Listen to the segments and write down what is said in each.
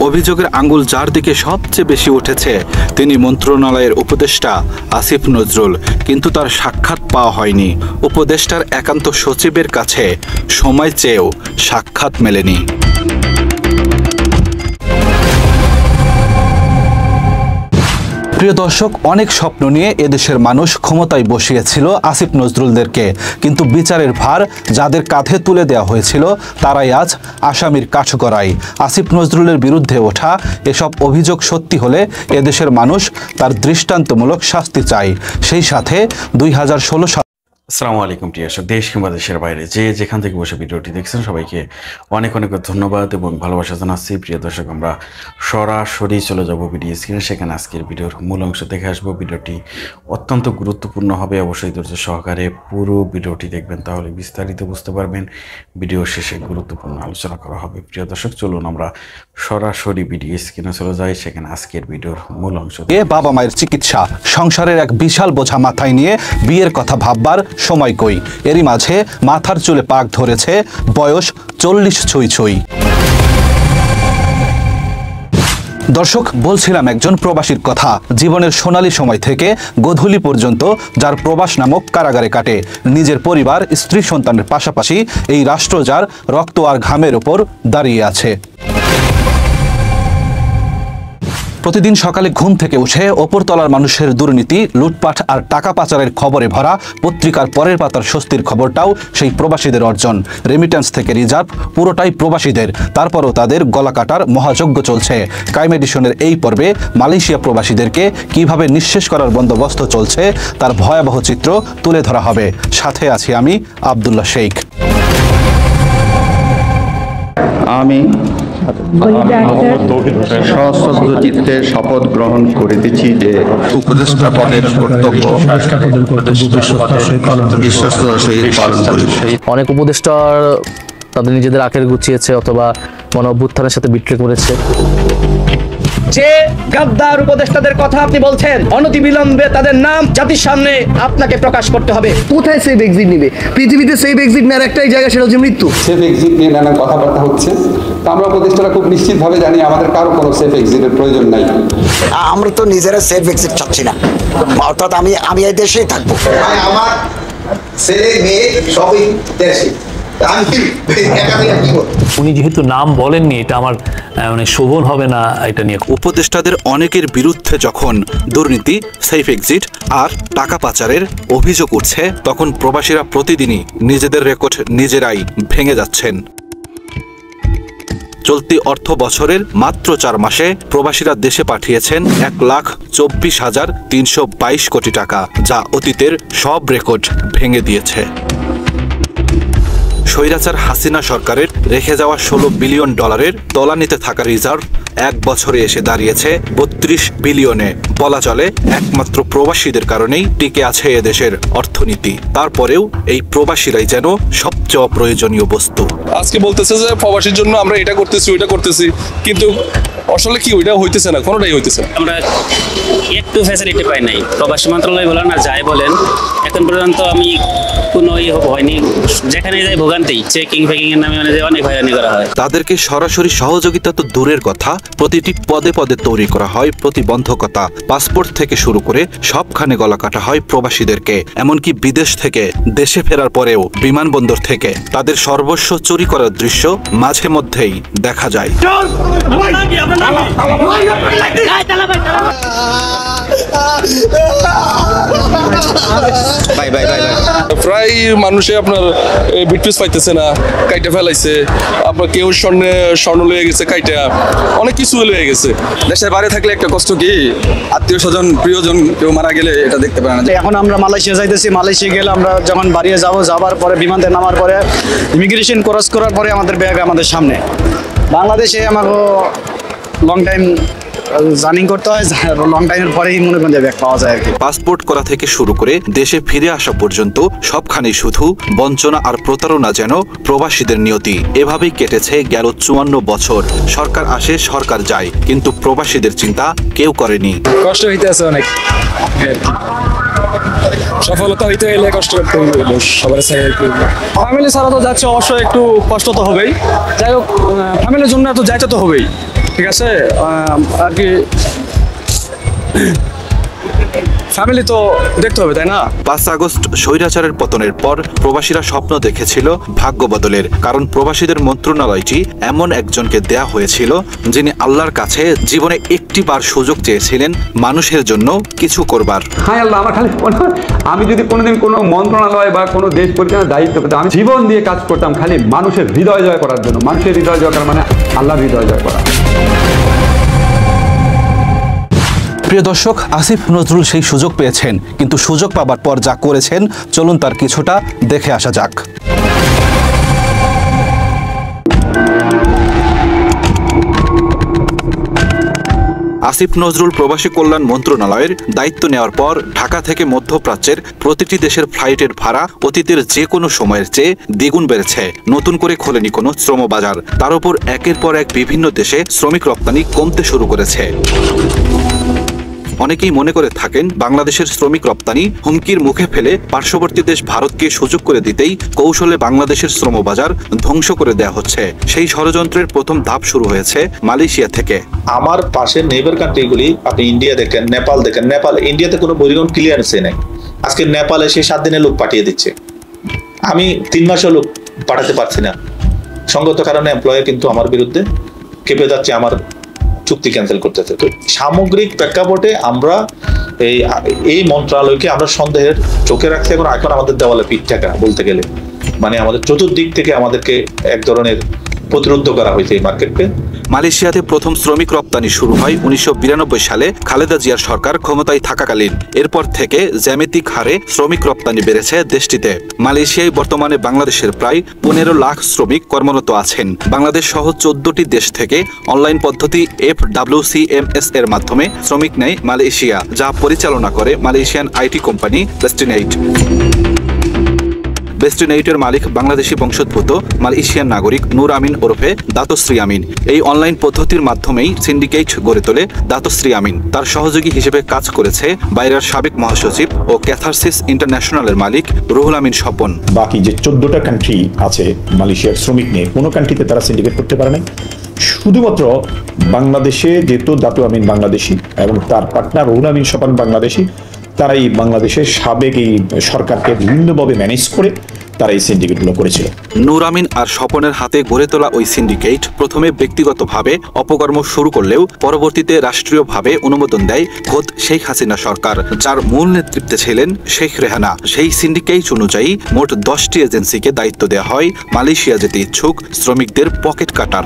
অভিযোগের আঙ্গুল যার দিকে সবচেয়ে বেশি উঠেছে তিনি মন্ত্রণালয়ের উপদেষ্টা আসিফ নজরুল, কিন্তু তার সাক্ষাৎ পাওয়া হয়নি। উপদেষ্টার একান্ত সচিবের কাছে সময় চেয়েও সাক্ষাৎ মেলেনি। প্রিয় দর্শক, অনেক স্বপ্ন নিয়ে এদেশের মানুষ ক্ষমতায় বসিয়েছিল আসিফ নজরুলদেরকে, কিন্তু বিচারের ভার যাদের কাঁধে তুলে দেওয়া হয়েছিল তারাই আজ আসামির কাঠগড়ায়। আসিফ নজরুলের বিরুদ্ধে ওঠা এসব অভিযোগ সত্যি হলে এদেশের মানুষ তার দৃষ্টান্তমূলক শাস্তি চায়। সেই সাথে 2016 সাল। আসসালামু আলাইকুম প্রিয় দর্শক, দেশ কিংবা দেশের বাইরে যে যেখান থেকে বসে ভিডিওটি দেখছেন সবাইকে অনেক অনেক ধন্যবাদ এবং ভালোবাসা জানাচ্ছি। প্রিয় দর্শক, আমরা সরাসরি চলে যাব ভিডিও স্ক্রিনে, সেখানে আজকের ভিডিওর মূল অংশ দেখে আসবো। ভিডিওটি অত্যন্ত গুরুত্বপূর্ণ হবে, অবশ্যই ধৈর্য সহকারে পুরো ভিডিওটি দেখবেন, তাহলে বিস্তারিত বুঝতে পারবেন। ভিডিও শেষে গুরুত্বপূর্ণ আলোচনা করা হবে। প্রিয় দর্শক, চলুন আমরা সরাসরি ভিডিও স্ক্রিনে চলে যাই, সেখানে আজকের ভিডিওর মূল অংশ। বাবা মায়ের চিকিৎসা, সংসারের এক বিশাল বোঝা মাথায় নিয়ে বিয়ের কথা ভাববার সময় কই। এরই মাঝে মাথার চুলে পাক ধরেছে, বয়স 40 ছুঁই ছুঁই। দর্শক, বলছিলাম একজন প্রবাসীর কথা। জীবনের সোনালী সময় থেকে গোধূলি পর্যন্ত যার প্রবাস নামক কারাগারে কাটে, নিজের পরিবার, স্ত্রী, সন্তানের পাশাপাশি এই রাষ্ট্র যার রক্ত আর ঘামের ওপর দাঁড়িয়ে আছে। প্রতিদিন সকালে ঘুম থেকে উঠে ওপরতলার মানুষের দুর্নীতি, লুটপাট আর টাকা পাচারের খবরে ভরা পত্রিকার পরের পাতার স্বস্তির খবরটাও সেই প্রবাসীদের অর্জন। রেমিটেন্স থেকে রিজার্ভ পুরোটাই প্রবাসীদের। তারপরও তাদের গলা কাটার মহাযজ্ঞ চলছে। ক্রাইম এডিশনের এই পর্বে মালয়েশিয়া প্রবাসীদেরকে কিভাবে নিঃশেষ করার বন্দোবস্ত চলছে তার ভয়াবহ চিত্র তুলে ধরা হবে। সাথে আছি আমি আব্দুল্লাহ শেখ। আমি সশ্রদ্ধ চিত্তে শপথ গ্রহণ করিতেছি যে উপদেষ্টা পদের কর্তব্য বিশ্বস্ততার সহিত পালন করিব। অনেক উপদেষ্টার তাদের নিজেদের আখের গুছিয়েছে অথবা মন অভ্যুত্থানের সাথে বিট্রে করেছে। যে গাদ্দার উপদেষ্টাদের কথা আপনি বলছেন, অনতিবিলম্বে তাদের নাম জাতির সামনে আপনাকে প্রকাশ করতে হবে। কোথায় সেফ এক্সিট নিবে? পৃথিবীতে সেফ এক্সিট নেওয়ার একটাই জায়গা, সেটা হচ্ছে মৃত্যু। সেফ এক্সিট নিয়ে নানা কথাবার্তা হচ্ছে, তো আমরা উপদেষ্টারা খুব নিশ্চিতভাবে জানি আমাদের কারো কোনো সেফ এক্সিটের প্রয়োজন নাই। আমরা তো নিজেরা সেফ এক্সিট চাচ্ছি না, অর্থাৎ আমি এই দেশেই থাকবো। আমার ছেলে মেয়ে সবই দেশে। উনি যেহেতু নাম বলেননি, এটা আমার মানে শোভন হবে না এটা নিয়ে। উপদেষ্টাদের অনেকের বিরুদ্ধে যখন দুর্নীতি, সেফ এক্সিট আর টাকা পাচারের অভিযোগ উঠছে, তখন প্রবাসীরা প্রতিদিনই নিজেদের রেকর্ড নিজেরাই ভেঙে যাচ্ছেন। চলতি অর্থ বছরের মাত্র 4 মাসে প্রবাসীরা দেশে পাঠিয়েছেন 1,24,322 কোটি টাকা, যা অতীতের সব রেকর্ড ভেঙে দিয়েছে। স্বৈরাচার হাসিনা সরকারের রেখে যাওয়া $16 বিলিয়ন তলানিতে থাকা রিজার্ভ 1 বছরে এসে দাঁড়িয়েছে 32 বিলিয়নে। বলা চলে একমাত্র প্রবাসীদের কারণেই টিকে আছে এদেশের অর্থনীতি। তারপরেও এই প্রবাসীরাই যেন সবচেয়ে অপ্রয়োজনীয় বস্তু। আজকে বলতেছে যে প্রবাসীর জন্য আমরা এটা করতেছি ওইটা করতেছি, কিন্তু আসলে কি ওইটা হইতেছে না, কোনোটাই হইতেছে না। আমরা একটু ফ্যাসিলিটি পাই নাই। প্রবাসী মন্ত্রণালয় বলেন আর যাই বলেন, এখন পর্যন্ত আমি কোনো হয়নি। যেখানে যাই ভোগান্তি, চেকিং ফেকিং এর নামে অনেক হয়রানি করা হয়। তাদেরকে সরাসরি সহযোগিতা তো দূরের কথা, প্রতিটি পদে পদে তৈরি করা হয় প্রতিবন্ধকতা। পাসপোর্ট থেকে শুরু করে সবখানে গলা কাটা হয় প্রবাসীদেরকে। এমনকি বিদেশ থেকে দেশে ফেরার পরেও বিমানবন্দর থেকে তাদের সর্বস্ব চুরি করার দৃশ্য মাঝে মধ্যেই দেখা যায়। প্রায় মানুষে আপনার বিটপিস পাইতেছে না, কাইটা ফেলাইছে, আপনার কেউ স্বর্ণ লয়ে গেছে, কাইটা অনেক কিছু লয়ে গেছে। দেশের বাইরে থাকলে একটা কষ্ট কি, আত্মীয় স্বজন প্রিয়জন কেউ মারা গেলে এটা দেখতে পারে না। এখন আমরা মালয়েশিয়া যাইতেছি, মালয়েশিয়া গেলে আমরা যখন বাড়ি যাবার পরে বিমানে নামার পরে ইমিগ্রেশন ক্রস করার পরে আমাদের ব্যাগ আমাদের সামনে। বাংলাদেশে আমাকে লং টাইম জার্নি করতে হয়, লং টাইমের পরেই মনে করেন ব্যাগ পাওয়া যায় আর কি। পাসপোর্ট করা থেকে শুরু করে দেশে ফিরে আসা পর্যন্ত সবখানেই শুধু বঞ্চনা আর প্রতারণা যেন প্রবাসীদের নিয়তি। এভাবেই কেটেছে গেল 54 বছর। সরকার আসে, সরকার যায়, কিন্তু প্রবাসীদের চিন্তা কেউ করেনি। কষ্ট হইতেছে অনেক। সফলতা হইতে গেলে কষ্ট করতে হবে, সবার ফ্যামিলি ছাড়া তো যাচ্ছে অবশ্যই একটু কষ্ট তো হবেই, যাই হোক ফ্যামিলির জন্য তো যাইতে তো হবেই, ঠিক আছে আর কি ফ্যামিলি তো দেখতে হবে, তাই না? 5 আগস্ট স্বৈরাচারের পতনের পর প্রবাসীরা স্বপ্ন দেখেছিল ভাগ্য বদলের, কারণ প্রবাসীদের মন্ত্রণালয়টি এমন একজনকে দেয়া হয়েছিল যিনি আল্লাহর কাছে জীবনে একটিবার সুযোগ চেয়েছিলেন মানুষের জন্য কিছু করবার। হায় আল্লাহ, আমার খালি মনে হয় আমি যদি কোনোদিন কোনো মন্ত্রণালয় বা কোনো দেশ পরিচালনার দায়িত্ব পেতাম, আমি জীবন দিয়ে কাজ করতাম খালি মানুষের হৃদয় জয় করার জন্য। মানুষের হৃদয় জয় করা মানে আল্লাহর হৃদয় জয় করা। প্রিয় দর্শক, আসিফ নজরুল সেই সুযোগ পেয়েছেন, কিন্তু সুযোগ পাবার পর যা করেছেন চলুন তার কিছুটা দেখে আসা যাক। আসিফ নজরুল প্রবাসী কল্যাণ মন্ত্রণালয়ের দায়িত্ব নেওয়ার পর ঢাকা থেকে মধ্যপ্রাচ্যের প্রতিটি দেশের ফ্লাইটের ভাড়া অতীতের যে কোনো সময়ের চেয়ে দ্বিগুণ বেড়েছে। নতুন করে খোলেনি কোনো শ্রম বাজার, তার উপর একের পর এক বিভিন্ন দেশে শ্রমিক রপ্তানি কমতে শুরু করেছে। অনেকেই মনে করে থাকেন বাংলাদেশের শ্রমিক রপ্তানি হুমকির মুখে ফেলে পার্শ্ববর্তী দেশ ভারতকে সুযোগ করে দিতেই কৌশলে বাংলাদেশের শ্রমবাজার ধ্বংস করে দেওয়া হচ্ছে। সেই ষড়যন্ত্রের প্রথম ধাপ শুরু হয়েছে মালয়েশিয়া থেকে। আমার পাশের নেইবার কান্ট্রিগুলি, আপনি ইন্ডিয়া দেখেন, নেপাল দেখেন। নেপাল, ইন্ডিয়াতে কোনো বহিরঙ্গন ক্লিয়ারেন্সে নেই, আজকে নেপালে সে 7 দিনে লোক পাঠিয়ে দিচ্ছে। আমি 3 মাসও লোক পাঠাতে পারছি না, সঙ্গত কারণে এমপ্লয়ার কিন্তু আমার বিরুদ্ধে কেঁপে যাচ্ছে, আমার চুক্তি ক্যান্সেল করতেছে। তো সামগ্রিক প্রেক্ষাপটে আমরা এই মন্ত্রণালয়কে আমরা সন্দেহের চোখে রাখছি। এখন আমাদের দেওয়ালে পিঠ ঠেকা বলতে গেলে, মানে আমাদের চতুর্দিক থেকে আমাদেরকে এক ধরনের প্রতিরোধ করা হয়েছে এই মার্কেটকে। মালয়েশিয়াতে প্রথম শ্রমিক রপ্তানি শুরু হয় 1992 সালে খালেদা জিয়ার সরকার ক্ষমতায় থাকাকালীন। এরপর থেকে জ্যামিতিক হারে শ্রমিক রপ্তানি বেড়েছে দেশটিতে। মালয়েশিয়ায় বর্তমানে বাংলাদেশের প্রায় 15 লাখ শ্রমিক কর্মরত আছেন। বাংলাদেশ সহ 14টি দেশ থেকে অনলাইন পদ্ধতি FWCMS এর মাধ্যমে শ্রমিক নেয় মালয়েশিয়া, যা পরিচালনা করে মালয়েশিয়ান আইটি কোম্পানি বেস্টিনাইট। বেস্টিনাইটের মালিক বাংলাদেশি বংশোদ্ভূত মালয়েশিয়ান নাগরিক নূর আমিন ওরফে দাতশ্রী আমিন। এই অনলাইন পদ্ধতির মাধ্যমেই সিন্ডিকেট গড়ে তোলে দাতশ্রী আমিন। তার সহযোগী হিসেবে কাজ করেছে বাইরের সাবেক মহাসচিব ও ক্যাথারসিস ইন্টারন্যাশনালের মালিক রুহুল আমিন স্বপন। বাকি যে 14টা কান্ট্রি আছে মালয়েশিয়ার শ্রমিক নিয়ে, কোনো কান্ট্রিতে তারা সিন্ডিকেট করতে পারে নাই। শুধুমাত্র বাংলাদেশে যেহেতু দাতু আমিন বাংলাদেশি এবং তার পার্টনার রুহুল আমিন স্বপন বাংলাদেশি, তারাই বাংলাদেশের সাবেক এই সরকারকে বিভিন্নভাবে ম্যানেজ করে তারা এই সিন্ডিকেটগুলো করেছিল। নূর আমিন আর স্বপনের হাতে গড়ে তোলা ওই সিন্ডিকেট প্রথমে ব্যক্তিগতভাবে অপকর্ম শুরু করলেও পরবর্তীতে রাষ্ট্রীয়ভাবে অনুমোদন দেয় খোদ শেখ হাসিনা সরকার, যার মূল নেতৃত্বে ছিলেন শেখ রেহানা। সেই সিন্ডিকেট অনুযায়ী মোট 10টি এজেন্সিকে দায়িত্ব দেওয়া হয় মালয়েশিয়া যেতে ইচ্ছুক শ্রমিকদের পকেট কাটার।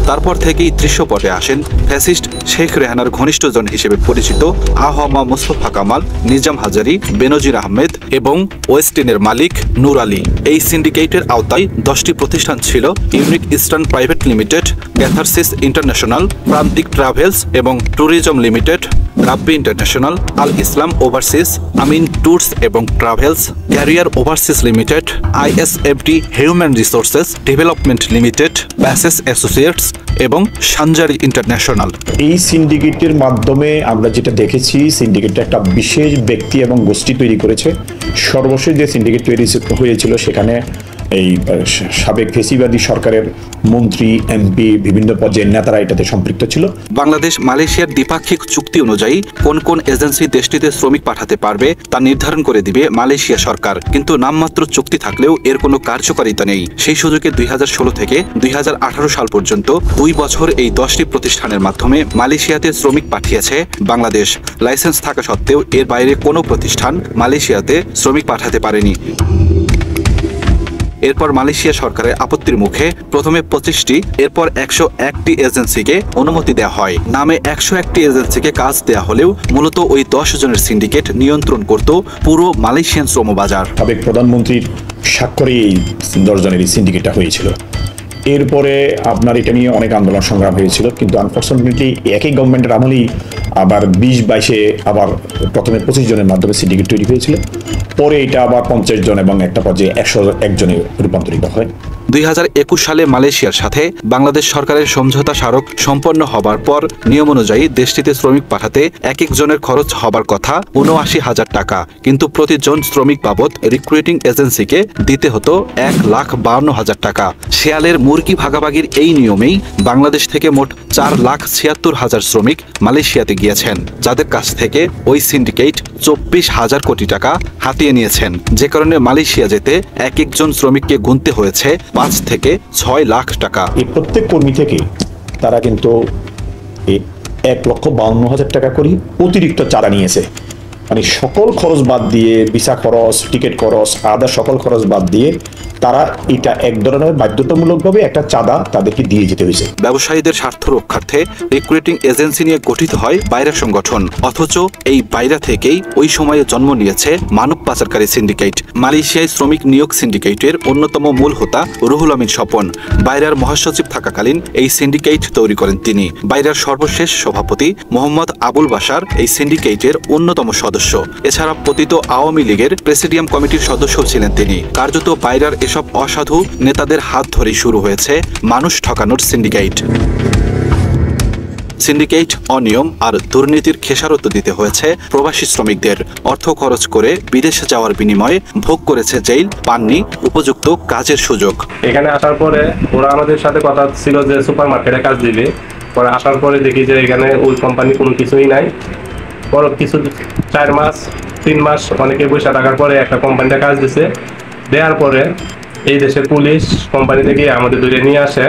তারপর থেকেই দৃশ্যপটে আসেন ফ্যাসিস্ট শেখ রেহানার ঘনিষ্ঠজন হিসেবে পরিচিত আহমা মুস্তফা কামাল, নিজাম হাজারি, বেনজির আহমেদ এবং ওয়েস্টিনের মালিক নূর আলী। এই সিন্ডিকেটের আওতায় 10টি প্রতিষ্ঠান ছিল: unique eastern private limited, catharsis international, প্রান্তিক ট্রাভেলস এবং ট্যুরিজম লিমিটেড, রাব্বি ইন্টারন্যাশনাল, আল ইসলাম ওভারসিজ, আমিন ট্যুরস এবং travels, career overseas limited, ISFD human resources development limited, bases associates এবং সানজারি ইন্টারন্যাশনাল। এই সিন্ডিকেটের মাধ্যমে আমরা যেটা দেখেছি, সিন্ডিকেটটা একটা বিশেষ ব্যক্তি এবং গোষ্ঠী তৈরি করেছে। সর্বশেষ যে সিন্ডিকেট তৈরি হয়েছিল সেখানে এই সাবেক ফেসিবাদী সরকারের মন্ত্রী, MP, বিভিন্ন পর্যায়ের নেতারা এটাতে সম্পৃক্ত ছিল। বাংলাদেশ মালয়েশিয়ার দ্বিপাক্ষিক চুক্তি অনুযায়ী কোন কোন এজেন্সি দেশটিতে শ্রমিক পাঠাতে পারবে তা নির্ধারণ করে দিবে মালয়েশিয়া সরকার, কিন্তু নামমাত্র চুক্তি থাকলেও এর কোনো কার্যকারিতা নেই। সেই সুযোগে 2016 থেকে 2018 সাল পর্যন্ত 2 বছর এই 10টি প্রতিষ্ঠানের মাধ্যমে মালয়েশিয়াতে শ্রমিক পাঠিয়েছে বাংলাদেশ। লাইসেন্স থাকা সত্ত্বেও এর বাইরে কোনো প্রতিষ্ঠান মালয়েশিয়াতে শ্রমিক পাঠাতে পারেনি। এরপর মালয়েশিয়া সরকারের আপত্তির মুখে প্রথমে 25টি, এরপর 101টি এজেন্সিকে অনুমতি দেওয়া হয়। নামে 101টি এজেন্সিকে কাজ দেওয়া হলেও মূলত ওই 10 জনের সিন্ডিকেট নিয়ন্ত্রণ করত পুরো মালয়েশিয়ান শ্রমবাজার। সাবেক প্রধানমন্ত্রীর স্বাক্ষরে এই 10 জনের এই সিন্ডিকেটটা হয়েছিল। এরপরে আপনার এটা নিয়ে অনেক আন্দোলন সংগ্রাম হয়েছিল, কিন্তু আনফর্চুনেটলি একই গভর্নমেন্টের আমলেই আবার 20-22-এ আবার প্রথমে 25 জনের মাধ্যমে সিন্ডিকেট তৈরি হয়েছিল, পরে এটা আবার 50 জন এবং একটা পর্যায়ে 101 জনে রূপান্তরিত হয়। 2021 সালে মালয়েশিয়ার সাথে বাংলাদেশ সরকারের সমঝোতা স্মারক সম্পন্ন হবার পর নিয়ম অনুযায়ী দেশটিতে শ্রমিক পাঠাতে এক একজনের খরচ হবার কথা 79,000 টাকা, কিন্তু প্রতিজন শ্রমিক বাবদ রিক্রুটিং এজেন্সিকে দিতে হতো 1,52,000 টাকা। শেয়ালের মুরগি ভাগাভাগির এই নিয়মেই বাংলাদেশ থেকে মোট 4,76,000 শ্রমিক মালয়েশিয়াতে গিয়েছেন, যাদের কাছ থেকে ওই সিন্ডিকেট 24,000 কোটি টাকা হাতিয়ে নিয়েছেন, যে কারণে মালয়েশিয়া যেতে এক একজন শ্রমিককে গুনতে হয়েছে 5 থেকে 6 লাখ টাকা। এই প্রত্যেক কর্মী থেকে তারা কিন্তু 1,52,000 টাকা করে অতিরিক্ত চাঁদা নিয়েছে। মানে সকল খরচ বাদ দিয়ে, ভিসা খরচ, টিকিট খরচ, আদার সকল খরচ বাদ দিয়ে তারা এটা এক ধরনের বাধ্যতামূলকভাবে একটা চাঁদা তাদেরকে দিয়ে যেতে হয়েছে। ব্যবসায়ীদের স্বার্থ রক্ষার্থে রিক্রুটিং এজেন্সি নিয়ে গঠিত হয় বাইরা সংগঠন, অথচ এই বাইরা থেকেই ওই সময়ে জন্ম নিয়েছে মানব পাচারকারী সিন্ডিকেট। মালয়েশিয়ায় শ্রমিক নিয়োগ সিন্ডিকেটের অন্যতম মূল হোতা রুহুল আমিন স্বপন বাইরার মহাসচিব থাকাকালীন এই সিন্ডিকেট তৈরি করেন তিনি। বাইরার সর্বশেষ সভাপতি মোহাম্মদ আবুল বাশার এই সিন্ডিকেটের অন্যতম সদস্য। এছাড়া পতিত আওয়ামী লীগের প্রেসিডিয়াম কমিটির সদস্য ছিলেন তিনি। কার্যত বাইরার এসব অসাধু নেতাদের হাত ধরেই শুরু হয়েছে মানুষ ঠকানোর সিন্ডিকেট। সিন্ডিকেট অনিয়ম আর দুর্নীতির খেসারত দিতে হয়েছে প্রবাসী শ্রমিকদের। অর্থ খরচ করে বিদেশে যাওয়ার বিনিময়ে ভোগ করেছে জেল, পাননি উপযুক্ত কাজের সুযোগ। এখানে আসার পরে ওরা আমাদের সাথে কথা ছিল যে সুপার মার্কেটে কাজ দিবে, পরে আসার পরে দেখি যে এখানে ওই কোম্পানি কোনো কিছুই নাই। পরে কিছু 4 মাস 3 মাস অনেকে পয়সা টাকার পরে একটা কোম্পানিতে কাজ দিছে, দেওয়ার পরে এই দেশের পুলিশ কোম্পানি থেকে আমাদের ধরে নিয়ে আসে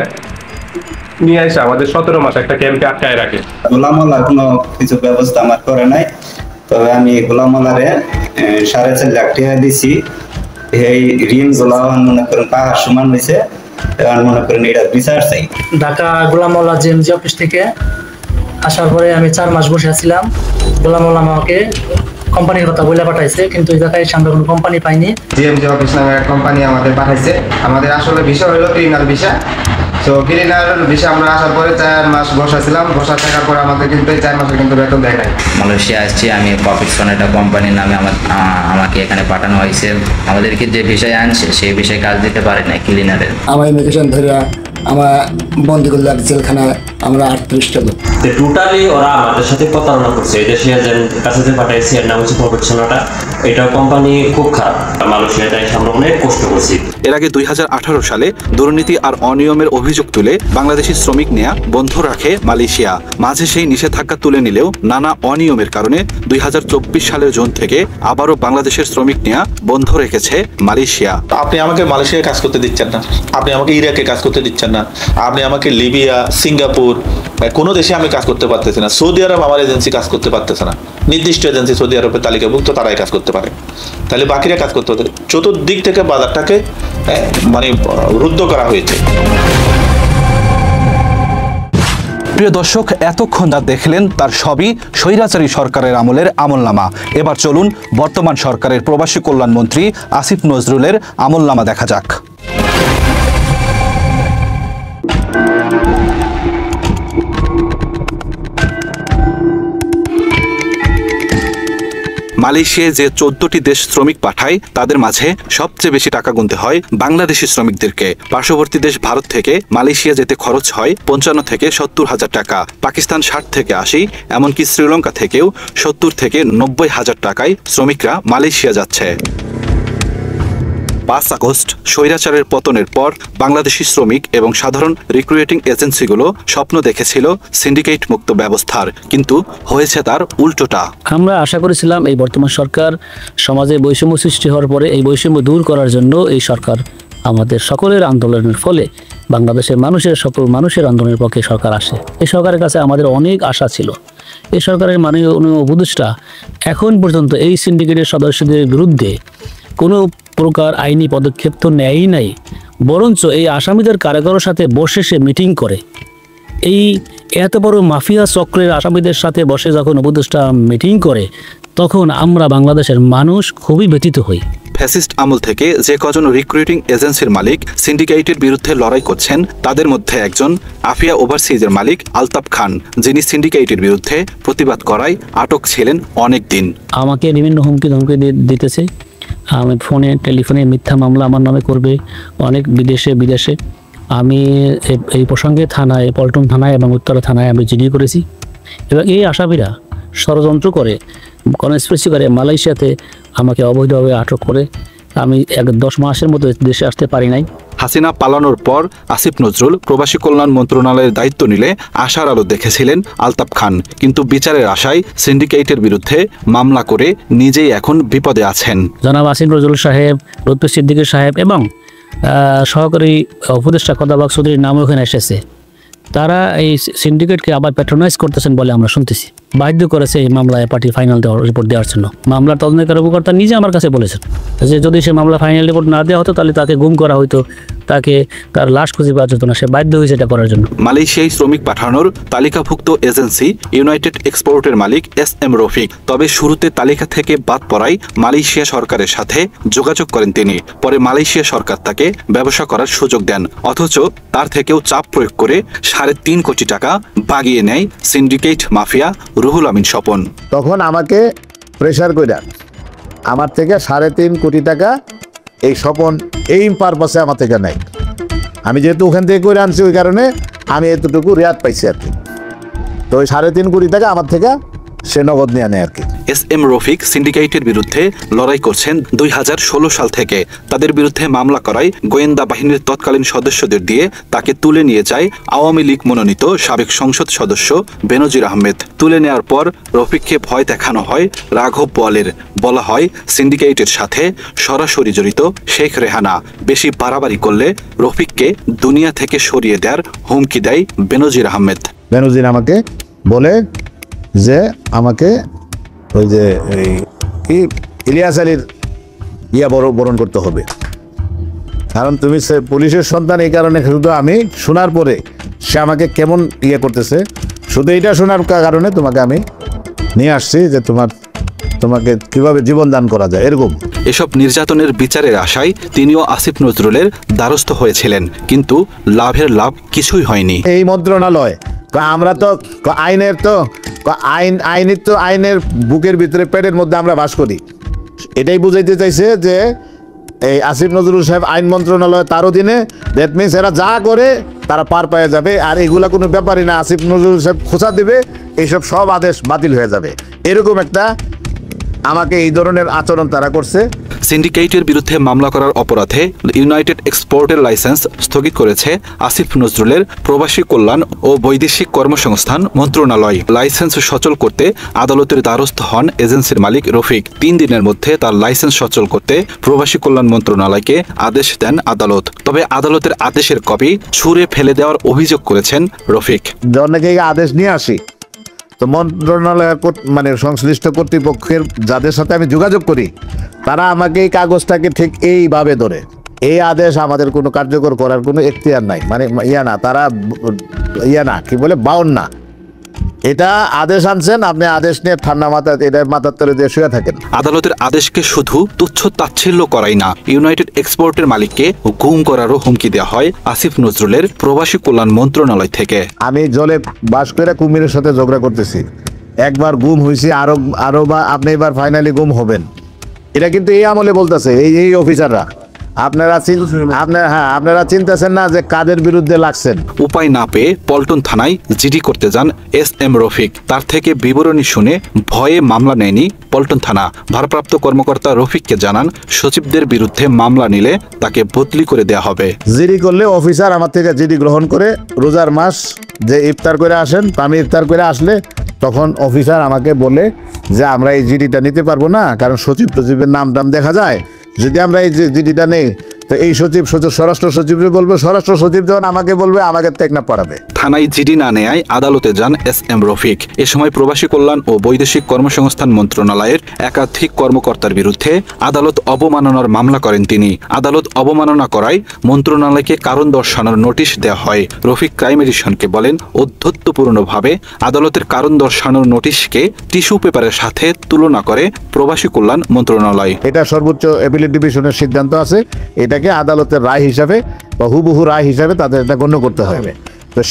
আমাদের 17 মাস একটা ক্যাম্পে আটকায় রাখে। গোলামওয়ালার কোনো কিছু ব্যবস্থা আমার করে নাই, তবে আমি গোলামওয়ালারে 4.5 লাখ টাকা দিছি। এই ঋণ গুলা মনে করেন পাহাড় সমান হয়েছে, মনে করেন এটা বিচার চাই। ঢাকা গোলামওয়ালা জিএমজি অফিস থেকে আসার পরে আমি 4 মাস বসে আছিলাম। গোলামওয়ালা আমাকে কোম্পানির কথা বলে পাঠাইছে, কিন্তু এই জায়গায় আমরা কোনো কোম্পানি পাইনি। জিএমজি অফিস নামে এক কোম্পানি আমাদের পাঠাইছে। আমাদের আসলে বিষয় হলো ক্লিনার ভিসা। তো ক্লিনার ভিসা আমরা আসার পরে 4 মাস বসাছিলাম। বসা থাকার পরে আমাদের কিন্তু এই 4 মাসের কিন্তু বেতন দেয় নাই। মালয়েশিয়া আসছি আমি, প্রফেশন একটা কোম্পানির নামে আমাকে এখানে পাঠানো হয়েছে। আমাদেরকে যে বিষয় আনছে সেই বিষয়ে কাজ দিতে পারে না ক্লিনারের। আমার ইমিগ্রেশন ধরে আমার বন্দি করলে জেলখানায় আমরা 38টা লোক। টোটালি ওরা আমাদের সাথে প্রতারণা করছে। এই দেশে কাছে যে পাঠাইছি এর নাম হচ্ছে প্রফেশনটা, এটা কোম্পানি খুব খারাপ। মালয়েশিয়াতে আমরা অনেক কষ্ট করছি। এর আগে 2018 সালে দুর্নীতি আর অনিয়মের অভিযোগ তুলে বাংলাদেশি শ্রমিক নেয়া বন্ধ রাখে মালয়েশিয়া। মাঝে সেই নিষেধাজ্ঞা তুলে নিলেও নানা অনিয়মের কারণে 2024 সালের জুন থেকে আবারও বাংলাদেশের শ্রমিক নেয়া বন্ধ রেখেছে মালয়েশিয়া। আপনি আমাকে মালয়েশিয়ায় কাজ করতে দিচ্ছেন না, আপনি আমাকে ইরাকে কাজ করতে দিচ্ছেন না, আপনি আমাকে লিবিয়া, সিঙ্গাপুর, কোনো দেশে আমি কাজ করতে পারতেছি না। সৌদি আরব আমার এজেন্সি কাজ করতে পারতেছে না। নির্দিষ্ট এজেন্সি সৌদি আরবের তালিকাভুক্ত, তারাই কাজ করতে পারে। তাহলে বাকিরা কাজ করতে হতে চতুর্দিক থেকে বাজারটাকে মানে রুদ্ধ করা হয়েছে। প্রিয় দর্শক, এতক্ষণ যা দেখলেন তার সবই স্বৈরাচারী সরকারের আমলের আমলনামা। এবার চলুন বর্তমান সরকারের প্রবাসী কল্যাণ মন্ত্রী আসিফ নজরুলের আমলনামা দেখা যাক। মালয়েশিয়ায় যে 14টি দেশ শ্রমিক পাঠায় তাদের মাঝে সবচেয়ে বেশি টাকা গুনতে হয় বাংলাদেশি শ্রমিকদেরকে। পার্শ্ববর্তী দেশ ভারত থেকে মালয়েশিয়া যেতে খরচ হয় 55 থেকে 70 হাজার টাকা, পাকিস্তান 60 থেকে 80, এমনকি শ্রীলঙ্কা থেকেও 70 থেকে 90 হাজার টাকায় শ্রমিকরা মালয়েশিয়া যাচ্ছে। 5 আগস্ট স্বৈরাচারের পতনের পর বাংলাদেশি শ্রমিক এবং সাধারণ রিক্রুটিং এজেন্সিগুলো স্বপ্ন দেখেছিল সিন্ডিকেট মুক্ত ব্যবস্থার, কিন্তু হয়েছে তার উল্টোটা। আমরা আশা করেছিলাম এই বর্তমান সরকার সমাজে বৈষম্য সৃষ্টি হওয়ার পরে এই বৈষম্য দূর করার জন্য এই সরকার আমাদের সকলের আন্দোলনের ফলে বাংলাদেশের সকল মানুষের আন্দোলনের পক্ষে সরকার আসে। এই সরকারের কাছে আমাদের অনেক আশা ছিল। এই সরকারের মাননীয় উপদেষ্টা এখন পর্যন্ত এই সিন্ডিকেটের সদস্যদের বিরুদ্ধে কোনো প্রকার আইনি পদক্ষেপ তো নেয়ই নাই, বরঞ্চ এই আসামিদের কারাগারের সাথে বসে সে মিটিং করে। এই এত বড় মাফিয়া চক্রের আসামিদের সাথে বসে যখন উপদেষ্টা মিটিং করে, তখন আমরা বাংলাদেশের মানুষ খুবই ব্যথিত হই। ফ্যাসিস্ট আমল থেকে যে কজন রিক্রুটিং এজেন্সির মালিক সিন্ডিকেটের বিরুদ্ধে লড়াই করছেন তাদের মধ্যে একজন আফিয়া ওভারসিজের মালিক আলতাফ খান, যিনি সিন্ডিকেটের বিরুদ্ধে প্রতিবাদ করায় আটক ছিলেন অনেক দিন। আমাকে বিভিন্ন হুমকি ধমকি দিতেছে, আমি টেলিফোনে মিথ্যা মামলা আমার নামে করবে, অনেক বিদেশে। আমি এই প্রসঙ্গে থানায়, পল্টন থানায় এবং উত্তরা থানায় আমি জিডি করেছি এবং এই আসামিরা ষড়যন্ত্র করে, কনস্পিরেসি করে মালয়েশিয়াতে আমাকে অবৈধভাবে আটক করে আমি 10 মাসের মতো দেশে আসতে পারি নাই। হাসিনা পালানোর পর আসিফ নজরুল প্রবাসী কল্যাণ মন্ত্রণালয়ের দায়িত্ব নিলে আশার আলো দেখেছিলেন আলতাফ খান, কিন্তু বিচারের আশায় সিন্ডিকেটের বিরুদ্ধে মামলা করে নিজেই এখন বিপদে আছেন। জনাব আসিফ নজরুল সাহেব, লুৎফর সিদ্দিকী সাহেব এবং সহকারী উপদেষ্টা কদাবাক চৌধুরীর নামও এখানে এসেছে। তারা এই সিন্ডিকেটকে আবার প্যাট্রোনাইজ করতেছেন বলে আমরা শুনতেছি। বাধ্য করেছে এই মামলায় পার্টি ফাইনাল রিপোর্ট দেওয়ার জন্য। মামলার তদন্ত কর্মকর্তা নিজে আমার কাছে বলেছেন যে যদি সে মামলা ফাইনাল রিপোর্ট না দেওয়া হতো তাহলে তাকে গুম করা হতো, তাকে তার লাশ খুঁজে পাওয়া যেত না। সে বাধ্য হয়েছে এটা করার জন্য। মালয়েশিয়ায় শ্রমিক পাঠানোর তালিকাভুক্ত এজেন্সি ইউনাইটেড এক্সপোর্টের মালিক SM রফিক। তবে শুরুতে তালিকা থেকে বাদ পড়ায় মালয়েশিয়া সরকারের সাথে যোগাযোগ করেন তিনি। পরে মালয়েশিয়া সরকার তাকে ব্যবসা করার সুযোগ দেন, অথচ তার থেকেও চাপ প্রয়োগ করে 3.5 কোটি টাকা বাগিয়ে নেয় সিন্ডিকেট মাফিয়া রুহুল আমিন স্বপন। তখন আমাকে প্রেশার করে আমার থেকে 3.5 কোটি টাকা এই স্বপন এই পারপাসে আমার থেকে নেয়। আমি যেহেতু ওখান থেকে করে আনছি ওই কারণে আমি এতটুকু রেয়াত পাইছি আর কি। তো ওই 3.5 কোটি টাকা আমার থেকে সে নগদ নিয়ে আনে আর কি। SM রফিক সিন্ডিকেটের বিরুদ্ধে লড়াই করছেন 2016 সাল থেকে। তাদের বিরুদ্ধে মামলা করায় গোয়েন্দা বাহিনীর তৎকালীন সদস্যদের দিয়ে তাকে তুলে নিয়ে যায় আওয়ামী লীগ মনোনীত সাবেক সংসদ সদস্য বেনজির আহমেদ। তুলে নেওয়ার পর রফিককে ভয় দেখানো হয় রাঘব বোয়ালের। বলা হয় সিন্ডিকেটের সাথে সরাসরি জড়িত শেখ রেহানা বেশি বাড়াবাড়ি করলে রফিককে দুনিয়া থেকে সরিয়ে দেওয়ার হুমকি দেয় বেনজির আহমেদ। বেনজির আমাকে বলে যে আমাকে ওই যে কি ইলিয়াস আলীর বরণ করতে হবে, কারণ তুমি পুলিশের সন্তান। এই কারণে শুধু আমি শোনার পরে সে আমাকে কেমন করতেছে, শুধু এটা শোনার কারণে তোমাকে আমি নিয়ে আসছি যে তোমাকে কিভাবে জীবন দান করা যায় এরকম। এসব নির্যাতনের বিচারের আশায় তিনিও আসিফ নজরুলের দ্বারস্থ হয়েছিলেন, কিন্তু লাভের লাভ কিছুই হয়নি। এই মন্ত্রণালয় আমরা তো আইনের বুকের ভিতরে পেটের মধ্যে আমরা বাস করি, এটাই বুঝাইতে চাইছে যে এই আসিফ নজরুল সাহেব আইন মন্ত্রণালয় তার অধীনে। দ্যাট মিনস এরা যা করে তারা পার পেয়ে যাবে, আর এগুলা কোনো ব্যাপারই না। আসিফ নজরুল সাহেব খোঁচা দেবে, এইসব সব আদেশ বাতিল হয়ে যাবে, এরকম একটা আমাকে এই ধরনের আচরণ তারা করছে। সিন্ডিকেটের বিরুদ্ধে মামলা করার অপরাধে ইউনাইটেড এক্সপোর্টের লাইসেন্স স্থগিত করেছে আসিফ নজরুলের প্রবাসী কল্যাণ ও বৈদেশিক কর্মসংস্থান মন্ত্রণালয়। লাইসেন্স সচল করতে আদালতের দ্বারস্থ হন এজেন্সির মালিক রফিক। 3 দিনের মধ্যে তার লাইসেন্স সচল করতে প্রবাসী কল্যাণ মন্ত্রণালয়কে আদেশ দেন আদালত। তবে আদালতের আদেশের কপি ছুঁড়ে ফেলে দেওয়ার অভিযোগ করেছেন রফিক। অনেকে আদেশ নিয়ে আসি, তো মন্ত্রণালয়ের সংশ্লিষ্ট কর্তৃপক্ষের যাদের সাথে আমি যোগাযোগ করি তারা আমাকে এই কাগজটাকে ঠিক এইভাবে ধরে, এই আদেশ আমাদের কোনো কার্যকর করার কোনো এখতিয়ার নাই, তারা কি বলে বাউন্ড না, এটা আদেশ আনছেন আপনি, আদেশ নিয়ে ঠান্ডা মাথা এটা মাথার তলে দিয়ে শুয়ে থাকেন। আদালতের আদেশকে শুধু তুচ্ছ তাচ্ছিল্য করাই না, ইউনাইটেড এক্সপোর্টের মালিককে গুম করারও হুমকি দেওয়া হয় আসিফ নজরুলের প্রবাসী কল্যাণ মন্ত্রণালয় থেকে। আমি জলে বাস করে কুমিরের সাথে ঝগড়া করতেছি, একবার গুম হয়েছি, আরো বা আপনি এবার ফাইনালি গুম হবেন। এটা কিন্তু এই আমলে বলতেছে এই অফিসাররা। আপনারা চিন্তাছেন না যে কাদের বিরুদ্ধে লাগছেন। উপায় না পেয়ে পল্টন থানায় জিডি করতে যান SM রফিক। তার থেকে বিবরণী শুনে ভয়ে মামলা নেয়নি পল্টন থানা। ভারপ্রাপ্ত কর্মকর্তা রফিককে জানান সচিবদের বিরুদ্ধে মামলা নিলে তাকে বদলি করে দেওয়া হবে। জিডি করলে অফিসার আমার থেকে জিডি গ্রহণ করে রোজার মাস যে ইফতার করে আসেন, আমি ইফতার করে আসলে তখন অফিসার আমাকে বলে যে আমরা এই জিডিটা নিতে পারবো না, কারণ সচিবের নাম দেখা যায়। যদি আমরা এই জিডিটা নেই তো এই সচিব স্বরাষ্ট্র সচিবকে বলবে, স্বরাষ্ট্র সচিব যখন আমাকে বলবে, আমাকে টেকনাফ পাঠাবে। থানায় জিডি না নেয় আদালতে যান SM রফিক। এ সময় প্রবাসী কল্যাণ ও বৈদেশিক কর্মসংস্থান মন্ত্রণালয়ের একাধিক কর্মকর্তার বিরুদ্ধে আদালত অবমাননার মামলা করেন তিনি। আদালত অবমাননা করায় মন্ত্রণালয়কে কারণ দর্শানোর নোটিশ দেওয়া হয়। রফিক ক্রাইম এডিশনকে বলেন, অধ্যত্তপূর্ণভাবে আদালতের কারণ দর্শানোর নোটিশকে টিস্যু পেপারের সাথে তুলনা করে প্রবাসী কল্যাণ মন্ত্রণালয়। এটা সর্বোচ্চ অ্যাপিলেট ডিভিশনের সিদ্ধান্ত আছে, এটাকে আদালতের রায় হিসাবে বা হুবহু রায় হিসাবে তাদের এটা গণ্য করতে হবে। তো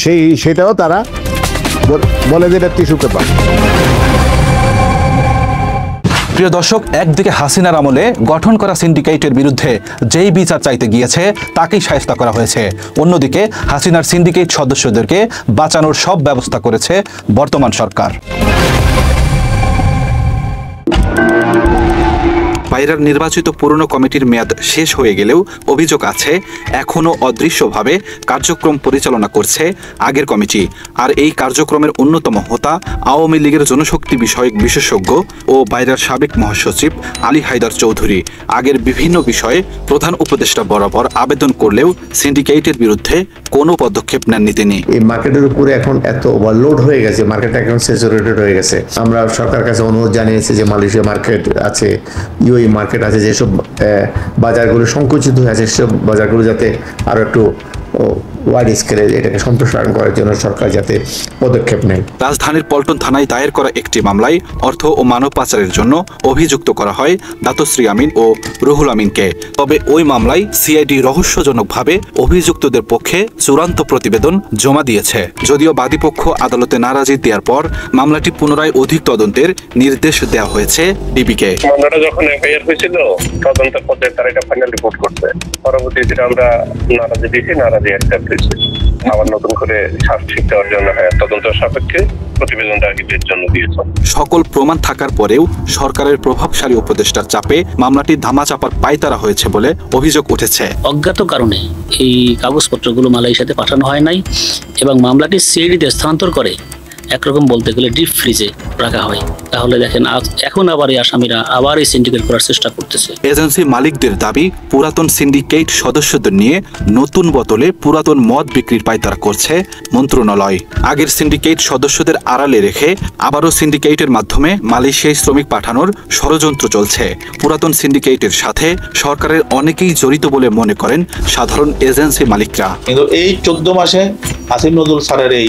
সেটাও তারা বলে যে এটা টিস্যু পেপার। প্রিয় দর্শক, একদিকে হাসিনার আমলে গঠন করা সিন্ডিকেটের বিরুদ্ধে যেই বিচার চাইতে গিয়েছে তাকেই শায়েস্তা করা হয়েছে, অন্যদিকে হাসিনার সিন্ডিকেট সদস্যদেরকে বাঁচানোর সব ব্যবস্থা করেছে বর্তমান সরকার। পায়রার নির্বাচিত পুরনো কমিটির মেয়াদ শেষ হয়ে গেলেও অভিযোগ আছে এখনও অদৃশ্যভাবে কার্যক্রম পরিচালনা করছে আগের কমিটি। আর এই কার্যক্রমের অন্যতম হোতা আওয়ামী লীগের জনশক্তি বিষয়ক বিশেষজ্ঞ ও পায়রার সাবেক মহাসচিব আলী হায়দার চৌধুরী আগের বিভিন্ন বিষয়ে প্রধান উপদেষ্টা বরাবর আবেদন করলেও সিন্ডিকেটের বিরুদ্ধে কোনো পদক্ষেপ নেননি তিনি। এই মার্কেটের উপরে এখন এত ওভারলোড হয়ে গেছে, মার্কেট এখন স্যাচুরেটেড হয়ে গেছে। আমরা সরকার কাছে অনুরোধ জানিয়েছি যে মালয়েশিয়া মার্কেট আছে, ইউএই মার্কেট আছে, যেসব বাজারগুলো সংকুচিত হয়ে আছে সেসব বাজারগুলো যাতে আরো একটু ওয়াইড স্কেলে এটাকে সম্প্রসারণ করার জন্য সরকার যাতে পদক্ষেপ নেয়। রাজধানীর পল্টন থানায় দায়ের করা একটি মামলায় অর্থ ও মানব পাচারের জন্য অভিযুক্ত করা হয় দাতশ্রী আমিন ও রুহুল আমিনকে। তবে ওই মামলায় সিআইডি রহস্যজনকভাবে অভিযুক্তদের পক্ষে চূড়ান্ত প্রতিবেদন জমা দিয়েছে। যদিও বাদীপক্ষ আদালতে নারাজি দেওয়ার পর মামলাটি পুনরায় অধিক তদন্তের নির্দেশ দেওয়া হয়েছে ডিবিকে। মামলাটা যখন এফআইআর হয়েছিল তদন্ত পর্যায়ে তারা এটা ফাইনাল রিপোর্ট করছে। পরবর্তীতে আমরা নারাজি দিয়েছি, নারাজি অ্যাকসেপ্ট হয়েছে। আবার নতুন করে শাস্তি দেওয়ার জন্য তদন্ত সাপেক্ষে প্রতিবেদনটা আর্কিটের জন্য দিয়েছে। সকল প্রমাণ থাকার পরেও সরকারের প্রভাবশালী উপদেষ্টার চাপে মামলাটি ধামাচাপার পায়তারা হয়েছে বলে অভিযোগ উঠেছে। অজ্ঞাত কারণে এই কাগজপত্রগুলো মালয়েশিয়াতে পাঠানো হয় নাই এবং মামলাটি সিআইডিতে স্থানান্তর করে একরকম বলতে গেলে ডিপ ফ্রিজে রাখা হয়। তাহলে দেখেন এখন আবার এই আসামিরা আবার এই সিন্ডিকেট করার চেষ্টা করতেছে। এজেন্সি মালিকদের দাবি পুরাতন সিন্ডিকেট সদস্যদের নিয়ে নতুন বোতলে পুরাতন মদ বিক্রির পায়তারা করছে মন্ত্রণালয়। আগের সিন্ডিকেট সদস্যদের আড়ালে রেখে আবারও সিন্ডিকেটের মাধ্যমে মালয়েশিয়ায় শ্রমিক পাঠানোর ষড়যন্ত্র চলছে। পুরাতন সিন্ডিকেটের সাথে সরকারের অনেকেই জড়িত বলে মনে করেন সাধারণ এজেন্সি মালিকরা। কিন্তু এই 14 মাসে আসিফ নজরুল স্যারের এই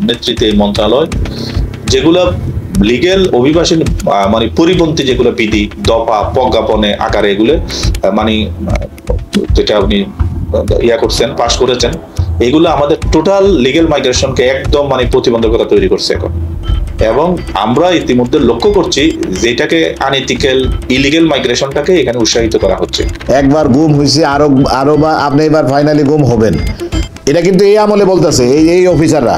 নেতৃত্বে মন্ত্রণালয় যেগুলো লিগেল অভিবাসী মানে পরিপন্থী যেগুলো বিধি দফা প্রজ্ঞাপনে আকারে এগুলো মানে যেটা উনি করছেন পাশ করেছেন, এগুলো আমাদের টোটাল লিগেল মাইগ্রেশনকে একদম মানে প্রতিবন্ধকতা তৈরি করছে এখন। এবং আমরা ইতিমধ্যে লক্ষ্য করছি যেটাকে আনএথিক্যাল ইলিগেল মাইগ্রেশনটাকে এখানে উৎসাহিত করা হচ্ছে। একবার গুম হয়েছে, আরো বা আপনি এবার ফাইনালি গুম হবেন, এটা কিন্তু এই আমলে বলতেছে এই অফিসাররা।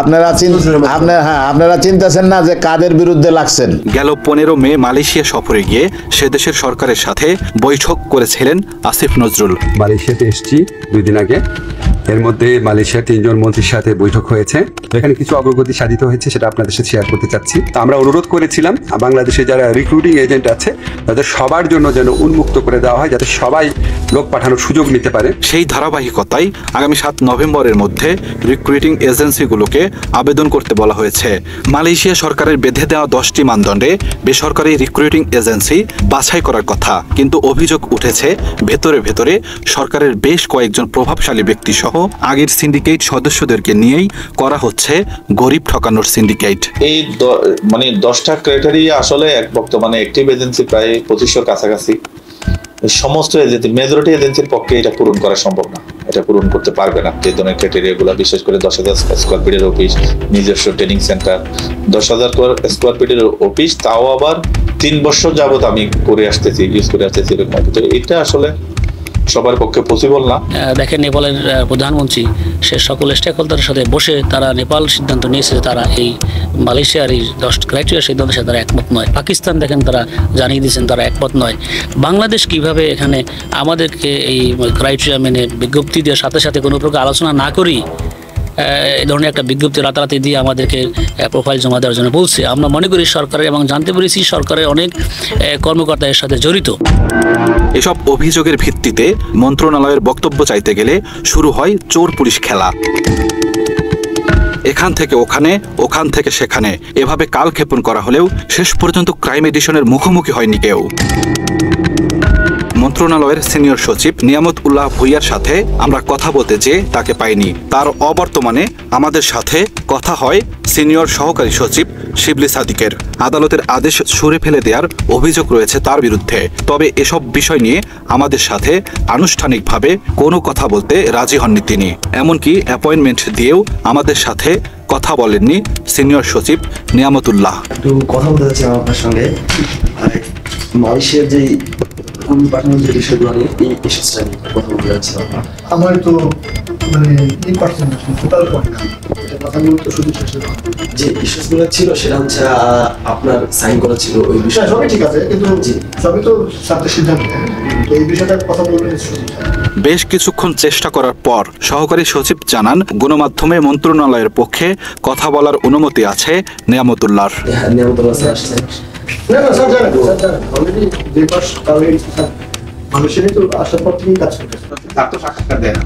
আপনারা চিন্তাছেন না যে কাদের বিরুদ্ধে লাগছেন। গেল 15 মে মালয়েশিয়া সফরে গিয়ে সে দেশের সরকারের সাথে বৈঠক করেছিলেন আসিফ নজরুল। মালয়েশিয়াতে এসেছি 2 দিন আগে। এর মধ্যে মালয়েশিয়ার 3 জন মন্ত্রীর সাথে বৈঠক হয়েছে। এখানে কিছু অগ্রগতি সাধিত হয়েছে, সেটা আপনাদের সাথে শেয়ার করতে চাচ্ছি। আমরা অনুরোধ করেছিলাম বাংলাদেশে যারা রিক্রুটিং এজেন্ট আছে তাদের সবার জন্য যেন উন্মুক্ত করে দেওয়া হয়, যাতে সবাই লোক পাঠানোর সুযোগ নিতে পারে। সেই ধারাবাহিকতায় আগামী 7 নভেম্বরের মধ্যে রিক্রুটিং এজেন্সিগুলোকে আবেদন করতে বলা হয়েছে। মালয়েশিয়া সরকারের বেঁধে দেওয়া 10টি মানদণ্ডে বেসরকারি রিক্রুটিং এজেন্সি বাছাই করার কথা, কিন্তু অভিযোগ উঠেছে ভেতরে ভেতরে সরকারের বেশ কয়েকজন প্রভাবশালী ব্যক্তি সহ আগের সিন্ডিকেট সদস্যদেরকে নিয়েই করা হচ্ছে গরিব ঠকানোর সিন্ডিকেট। এই মানে 10টা ক্রাইটেরিয়া আসলে বর্তমানে অ্যাক্টিভ এজেন্সি প্রায় 2500 কাছাকাছি। সমস্ত এজেন্সি মেজরিটি এজেন্সির পক্ষে এটা পূরণ করা সম্ভব না, এটা পূরণ করতে পারবে না। যে ধরনের ক্রাইটেরিয়াগুলো, বিশেষ করে 10,000 স্কোয়ার ফিটের অফিস, নিজস্ব ট্রেনিং সেন্টার, 10,000 স্কোয়ার ফিটের অফিস, তাও আবার 3 বছর যাবত আমি করে আসতেছি, ইউজ করে আসতেছি এরকম। এটা আসলে সবার পক্ষে পসিবল না। দেখেন নেপালের প্রধানমন্ত্রী সে সকল স্টেক হোল্ডারের সাথে বসে তারা নেপাল সিদ্ধান্ত নিয়েছে যে তারা এই মালয়েশিয়ার এই 10 ক্রাইটেরিয়া সিদ্ধান্তের সাথে তারা একমত নয়। পাকিস্তান দেখেন তারা জানিয়ে দিয়েছেন তারা একমত নয়। বাংলাদেশ কিভাবে এখানে আমাদেরকে এই ক্রাইটেরিয়া মেনে বিজ্ঞপ্তি দেওয়ার সাথে সাথে কোনো প্রকার আলোচনা না করি এই ধরনের একটা বিজ্ঞপ্তি রাতারাতি দিয়ে আমাদেরকে প্রোফাইল জমা দেওয়ার জন্য বলছে। আমরা মনে করি সরকারের, এবং জানতে পেরেছি সরকারের অনেক কর্মকর্তা এর সাথে জড়িত। এসব অভিযোগের ভিত্তিতে মন্ত্রণালয়ের বক্তব্য চাইতে গেলে শুরু হয় চোর পুলিশ খেলা। এখান থেকে ওখানে, ওখান থেকে সেখানে, এভাবে কালক্ষেপণ করা হলেও শেষ পর্যন্ত ক্রাইম এডিশনের মুখোমুখি হয়নি কেউ। মন্ত্রণালয়ের সিনিয়র সচিব নিয়ামত উল্লাহ ভূঁইয়ার সাথে আমরা কথা বলতে যেয়ে তাকে পাইনি। তার অবর্তমানে আমাদের সাথে কথা হয় সিনিয়র সহকারী সচিব শিবলি সাদিকের। আদালতের আদেশ সরে ফেলে দেওয়ার অভিযোগ রয়েছে তার বিরুদ্ধে। তবে এসব বিষয় নিয়ে আমাদের সাথে আনুষ্ঠানিকভাবে কোনো কথা বলতে রাজি হননি তিনি। এমনকি অ্যাপয়েন্টমেন্ট দিয়েও আমাদের সাথে কথা বলেননি সিনিয়র সচিব নিয়ামতুল্লাহ। একটু কথা বলতে চাচ্ছি আপনার সঙ্গে মালয়েশিয়ার যে পাঠানোর যে বিষয়গুলো নিয়ে এই ইস্যুসটা নিয়ে কথা বলতে যাচ্ছি। আমার তো মানে এই পার্সেন্ট টোটাল পয়েন্ট কথাগুলো তো শুধু শেষে যে ইস্যুসগুলো ছিল সেটা হচ্ছে আপনার সাইন করা ছিল ওই বিষয়ে সবই ঠিক আছে, কিন্তু সবই তো ছাত্রের সিদ্ধান্ত, তো এই বিষয়টা কথা বলবেন। বেশ কিছুক্ষণ চেষ্টা করার পর সহকারী সচিব জানান গণমাধ্যমে মন্ত্রণালয়ের পক্ষে কথা বলার অনুমতি আছে নিয়ামতুল্লাহর। নিয়ামতুল্লাহ স্যার আসছেন? না না স্যার জানেন, অলরেডি যে পাস কারণে মানুষেরই তো আসার পর থেকেই কাজ করতেছে। তার তো সাক্ষাৎকার দেয় না,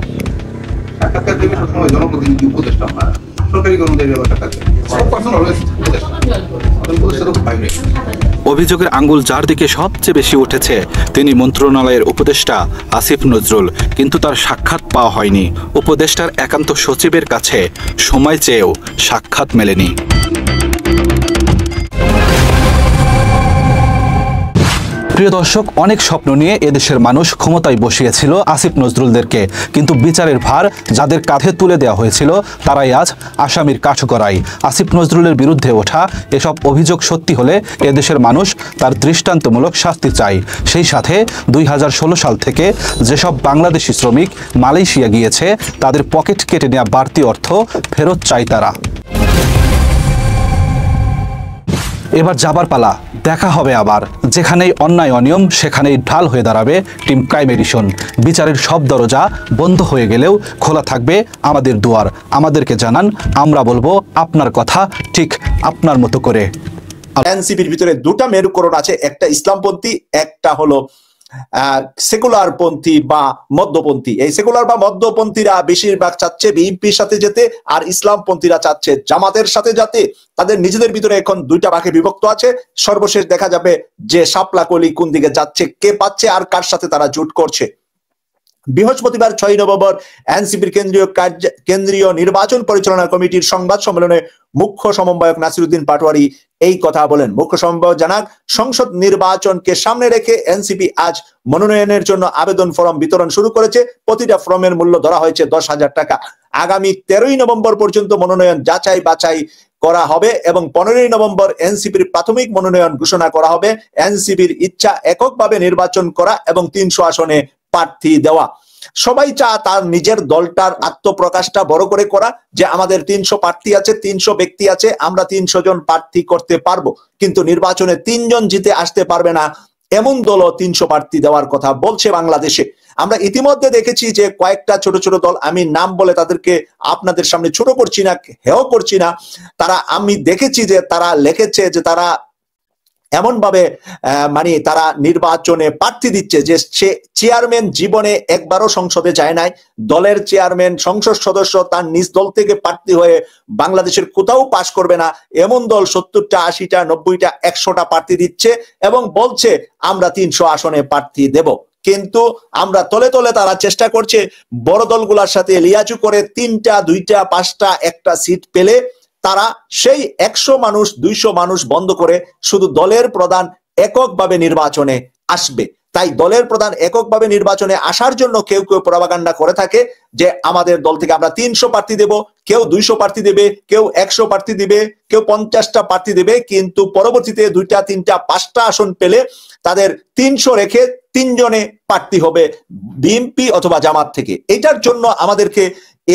সাক্ষাৎকার দেবে সবসময় জনপ্রতিনিধি উপদেষ্টা, আপনারা সরকারি কর্মচারীর সাক্ষাৎকার সব পার্সন অলওয়েজ উপদেষ্টা তো বাইরে। অভিযোগের আঙ্গুল যার দিকে সবচেয়ে বেশি উঠেছে তিনি মন্ত্রণালয়ের উপদেষ্টা আসিফ নজরুল, কিন্তু তার সাক্ষাৎ পাওয়া হয়নি। উপদেষ্টার একান্ত সচিবের কাছে সময় চেয়েও সাক্ষাৎ মেলেনি। প্রিয় দর্শক, অনেক স্বপ্ন নিয়ে এদেশের মানুষ ক্ষমতায় বসিয়েছিল আসিফ নজরুলদেরকে, কিন্তু বিচারের ভার যাদের কাঁধে তুলে দেওয়া হয়েছিল তারাই আজ আসামির কাঠগড়ায়। আসিফ নজরুলের বিরুদ্ধে ওঠা এসব অভিযোগ সত্যি হলে এদেশের মানুষ তার দৃষ্টান্তমূলক শাস্তি চায়। সেই সাথে 2016 সাল থেকে যেসব বাংলাদেশি শ্রমিক মালয়েশিয়া গিয়েছে তাদের পকেট কেটে নেওয়া বাড়তি অর্থ ফেরত চায় তারা। এবার যাবার পালা, দেখা হবে আবার। যেখানেই অন্যায় অনিয়ম সেখানেই ঢাল হয়ে দাঁড়াবে টিম ক্রাইম এডিশন। বিচারের সব দরজা বন্ধ হয়ে গেলেও খোলা থাকবে আমাদের দুয়ার। আমাদেরকে জানান, আমরা বলবো আপনার কথা ঠিক আপনার মতো করে। এনসিপির ভিতরে দুটা মেরুকরণ আছে, একটা ইসলামপন্থী, একটা হলো সেকুলার পন্থী বা মধ্যপন্থী। এই সেকুলার বা মধ্যপন্থীরা বেশিরভাগ চাচ্ছে বিএনপির সাথে যেতে, আর ইসলামপন্থীরা চাচ্ছে জামাতের সাথে যেতে। তাদের নিজেদের ভিতরে এখন দুইটা ভাগে বিভক্ত আছে। সর্বশেষ দেখা যাবে যে শাপলা কলি কোন দিকে যাচ্ছে, কে পাচ্ছে আর কার সাথে তারা জোট করছে। বৃহস্পতিবার 6 নভেম্বর এনসিপির কেন্দ্রীয় নির্বাচন পরিচালনা কমিটির সংবাদ সম্মেলনে মুখ্য সমন্বয়ক নাসিরউদ্দিন পাটোয়ারি এই কথা বলেন। মুখ্য সমন্বয়ক জানান, সংসদ নির্বাচনকে সামনে রেখে এনসিপি আজ মনোনয়নের জন্য আবেদন ফর্ম বিতরণ শুরু করেছে। প্রতিটা ফর্মের মূল্য ধরা হয়েছে 10,000 টাকা। আগামী 13 নভেম্বর পর্যন্ত মনোনয়ন যাচাই বাছাই করা হবে এবং 15 নভেম্বর এনসিপির প্রাথমিক মনোনয়ন ঘোষণা করা হবে। এনসিপির ইচ্ছা এককভাবে নির্বাচন করা এবং 300 আসনে প্রার্থী দেওয়া। সবাই চায় তার নিজের দলটার আত্মপ্রকাশটা বড় করে করা, যে আমাদের 300 প্রার্থী আছে, 300 ব্যক্তি আছে, আমরা 300 জন প্রার্থী করতে পারবো, কিন্তু নির্বাচনে 3 জন জিতে আসতে পারবে না এমন দলও 300 প্রার্থী দেওয়ার কথা বলছে বাংলাদেশে। আমরা ইতিমধ্যে দেখেছি যে কয়েকটা ছোট ছোট দল, আমি নাম বলে তাদেরকে আপনাদের সামনে ছোট করছি না, হেয় করছি না, তারা আমি দেখেছি যে তারা লিখেছে যে তারা এমন ভাবে মানে তারা নির্বাচনে প্রার্থী দিচ্ছে যে সে চেয়ারম্যান জীবনে একবারও সংসদে যায় নাই। দলের চেয়ারম্যান সংসদ সদস্য তার নিজ দল থেকে প্রার্থী হয়ে বাংলাদেশের কোথাও পাশ করবে না এমন দল 70টা 80টা 90টা 100টা প্রার্থী দিচ্ছে এবং বলছে আমরা 300 আসনে প্রার্থী দেব। কিন্তু আমরা তলে তলে তারা চেষ্টা করছে বড় দলগুলোর সাথে লিয়াজু করে 3টা 2টা 5টা একটা সিট পেলে তারা সেই 100 মানুষ 200 মানুষ বন্ধ করে শুধু দলের প্রধান এককভাবে নির্বাচনে আসবে। তাই দলের প্রধান এককভাবে নির্বাচনে আসার জন্য কেউ কেউ প্রপাগান্ডা করে থাকে যে আমাদের দল থেকে আমরা 300 প্রার্থী দেব, কেউ 200 প্রার্থী দেবে, কেউ 100 প্রার্থী দিবে, কেউ 50টা প্রার্থী দেবে, কিন্তু পরবর্তীতে 2টা 3টা 5টা আসন পেলে তাদের 300 রেখে 3 জনে প্রার্থী হবে বিএনপি অথবা জামাত থেকে। এটার জন্য আমাদেরকে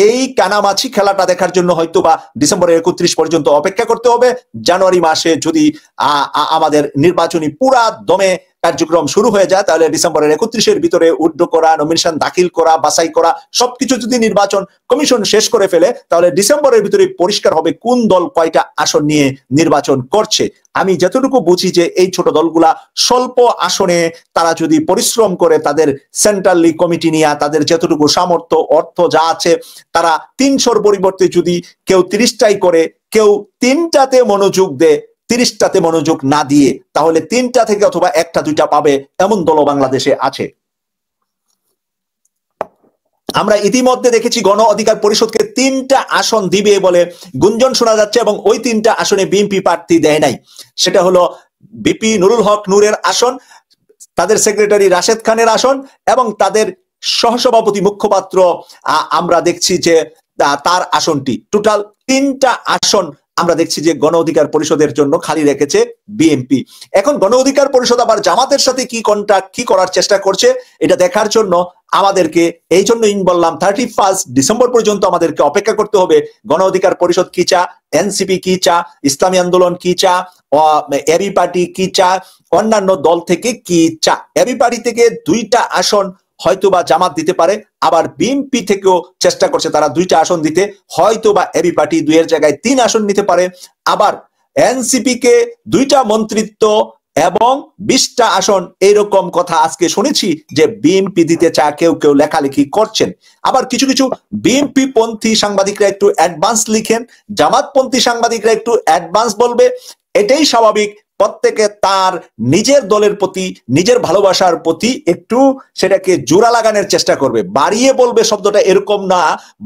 এই কানামাছি খেলাটা দেখার জন্য হয়তো বা ডিসেম্বরের 31 পর্যন্ত অপেক্ষা করতে হবে। জানুয়ারি মাসে যদি আমাদের নির্বাচনী পুরা দমে কার্যক্রম শুরু হয়ে যায়, তাহলে ডিসেম্বরের 31-এর ভিতরে উইথড্র করা, নমিনেশন দাখিল করা, বাছাই করা সবকিছু যদি নির্বাচন কমিশন শেষ করে ফেলে, তাহলে ডিসেম্বরের ভিতরে পরিষ্কার হবে কোন দল কয়টা আসন নিয়ে নির্বাচন করছে। আমি যতটুকু বুঝি যে এই ছোট দলগুলা স্বল্প আসনে তারা যদি পরিশ্রম করে তাদের সেন্ট্রালি কমিটি নিয়ে তাদের যতটুকু সামর্থ্য অর্থ যা আছে, তারা 300-র পরিবর্তে যদি কেউ 30টাই করে, কেউ 3টাতে মনোযোগ দেয়, 30টাতে মনোযোগ না দিয়ে, তাহলে 3টা থেকে অথবা 1-2টা পাবে, এমন দলও বাংলাদেশে আছে। আমরা ইতিমধ্যে দেখেছি গণ অধিকার পরিষদকে 3টা আসন দিবে বলে গুঞ্জন শোনা যাচ্ছে, এবং ওই 3টা আসনে বিএনপি প্রার্থী দেয় নাই। সেটা হলো বিপি নুরুল হক নূরের আসন, তাদের সেক্রেটারি রাশেদ খানের আসন, এবং তাদের সহসভাপতি মুখপাত্র আমরা দেখছি যে তার আসনটি। টোটাল 3টা আসন আমরা দেখছি যে গণ অধিকার পরিষদের জন্য খালি রেখেছে বিএনপি। এখন গণ অধিকার পরিষদ আবার জামাতের সাথে কি করার চেষ্টা করছে এটা দেখার জন্য আমাদেরকে, এই জন্যই বললাম 31 ডিসেম্বর পর্যন্ত আমাদেরকে অপেক্ষা করতে হবে। গণ অধিকার পরিষদ কি চা, এনসিপি কি চা, ইসলামী আন্দোলন কি চা, এবি পার্টি কি চা, অন্যান্য দল থেকে কি চা। এবি পার্টি থেকে 2টা আসন হয়তোবা জামাত দিতে পারে, আবার বিএনপি থেকেও চেষ্টা করছে তারা 2টা আসন দিতে, হয়তোবা এবি পার্টি 2-এর জায়গায় 3 আসন নিতে পারে। আবার এনসিপি কে 2টা মন্ত্রিত্ব এবং 20টা আসন, এইরকম কথা আজকে শুনেছি যে বিএনপি দিতে চায়, কেউ কেউ লেখালেখি করছেন। আবার কিছু কিছু বিএনপি পন্থী সাংবাদিকরা একটু অ্যাডভান্স লিখেন, জামাতপন্থী সাংবাদিকরা একটু অ্যাডভান্স বলবে। এটাই স্বাভাবিক, প্রত্যেকে তার নিজের দলের প্রতি, নিজের ভালোবাসার প্রতি একটু সেটাকে জোড়া লাগানোর চেষ্টা করবে। বাড়িয়ে বলবে শব্দটা এরকম না,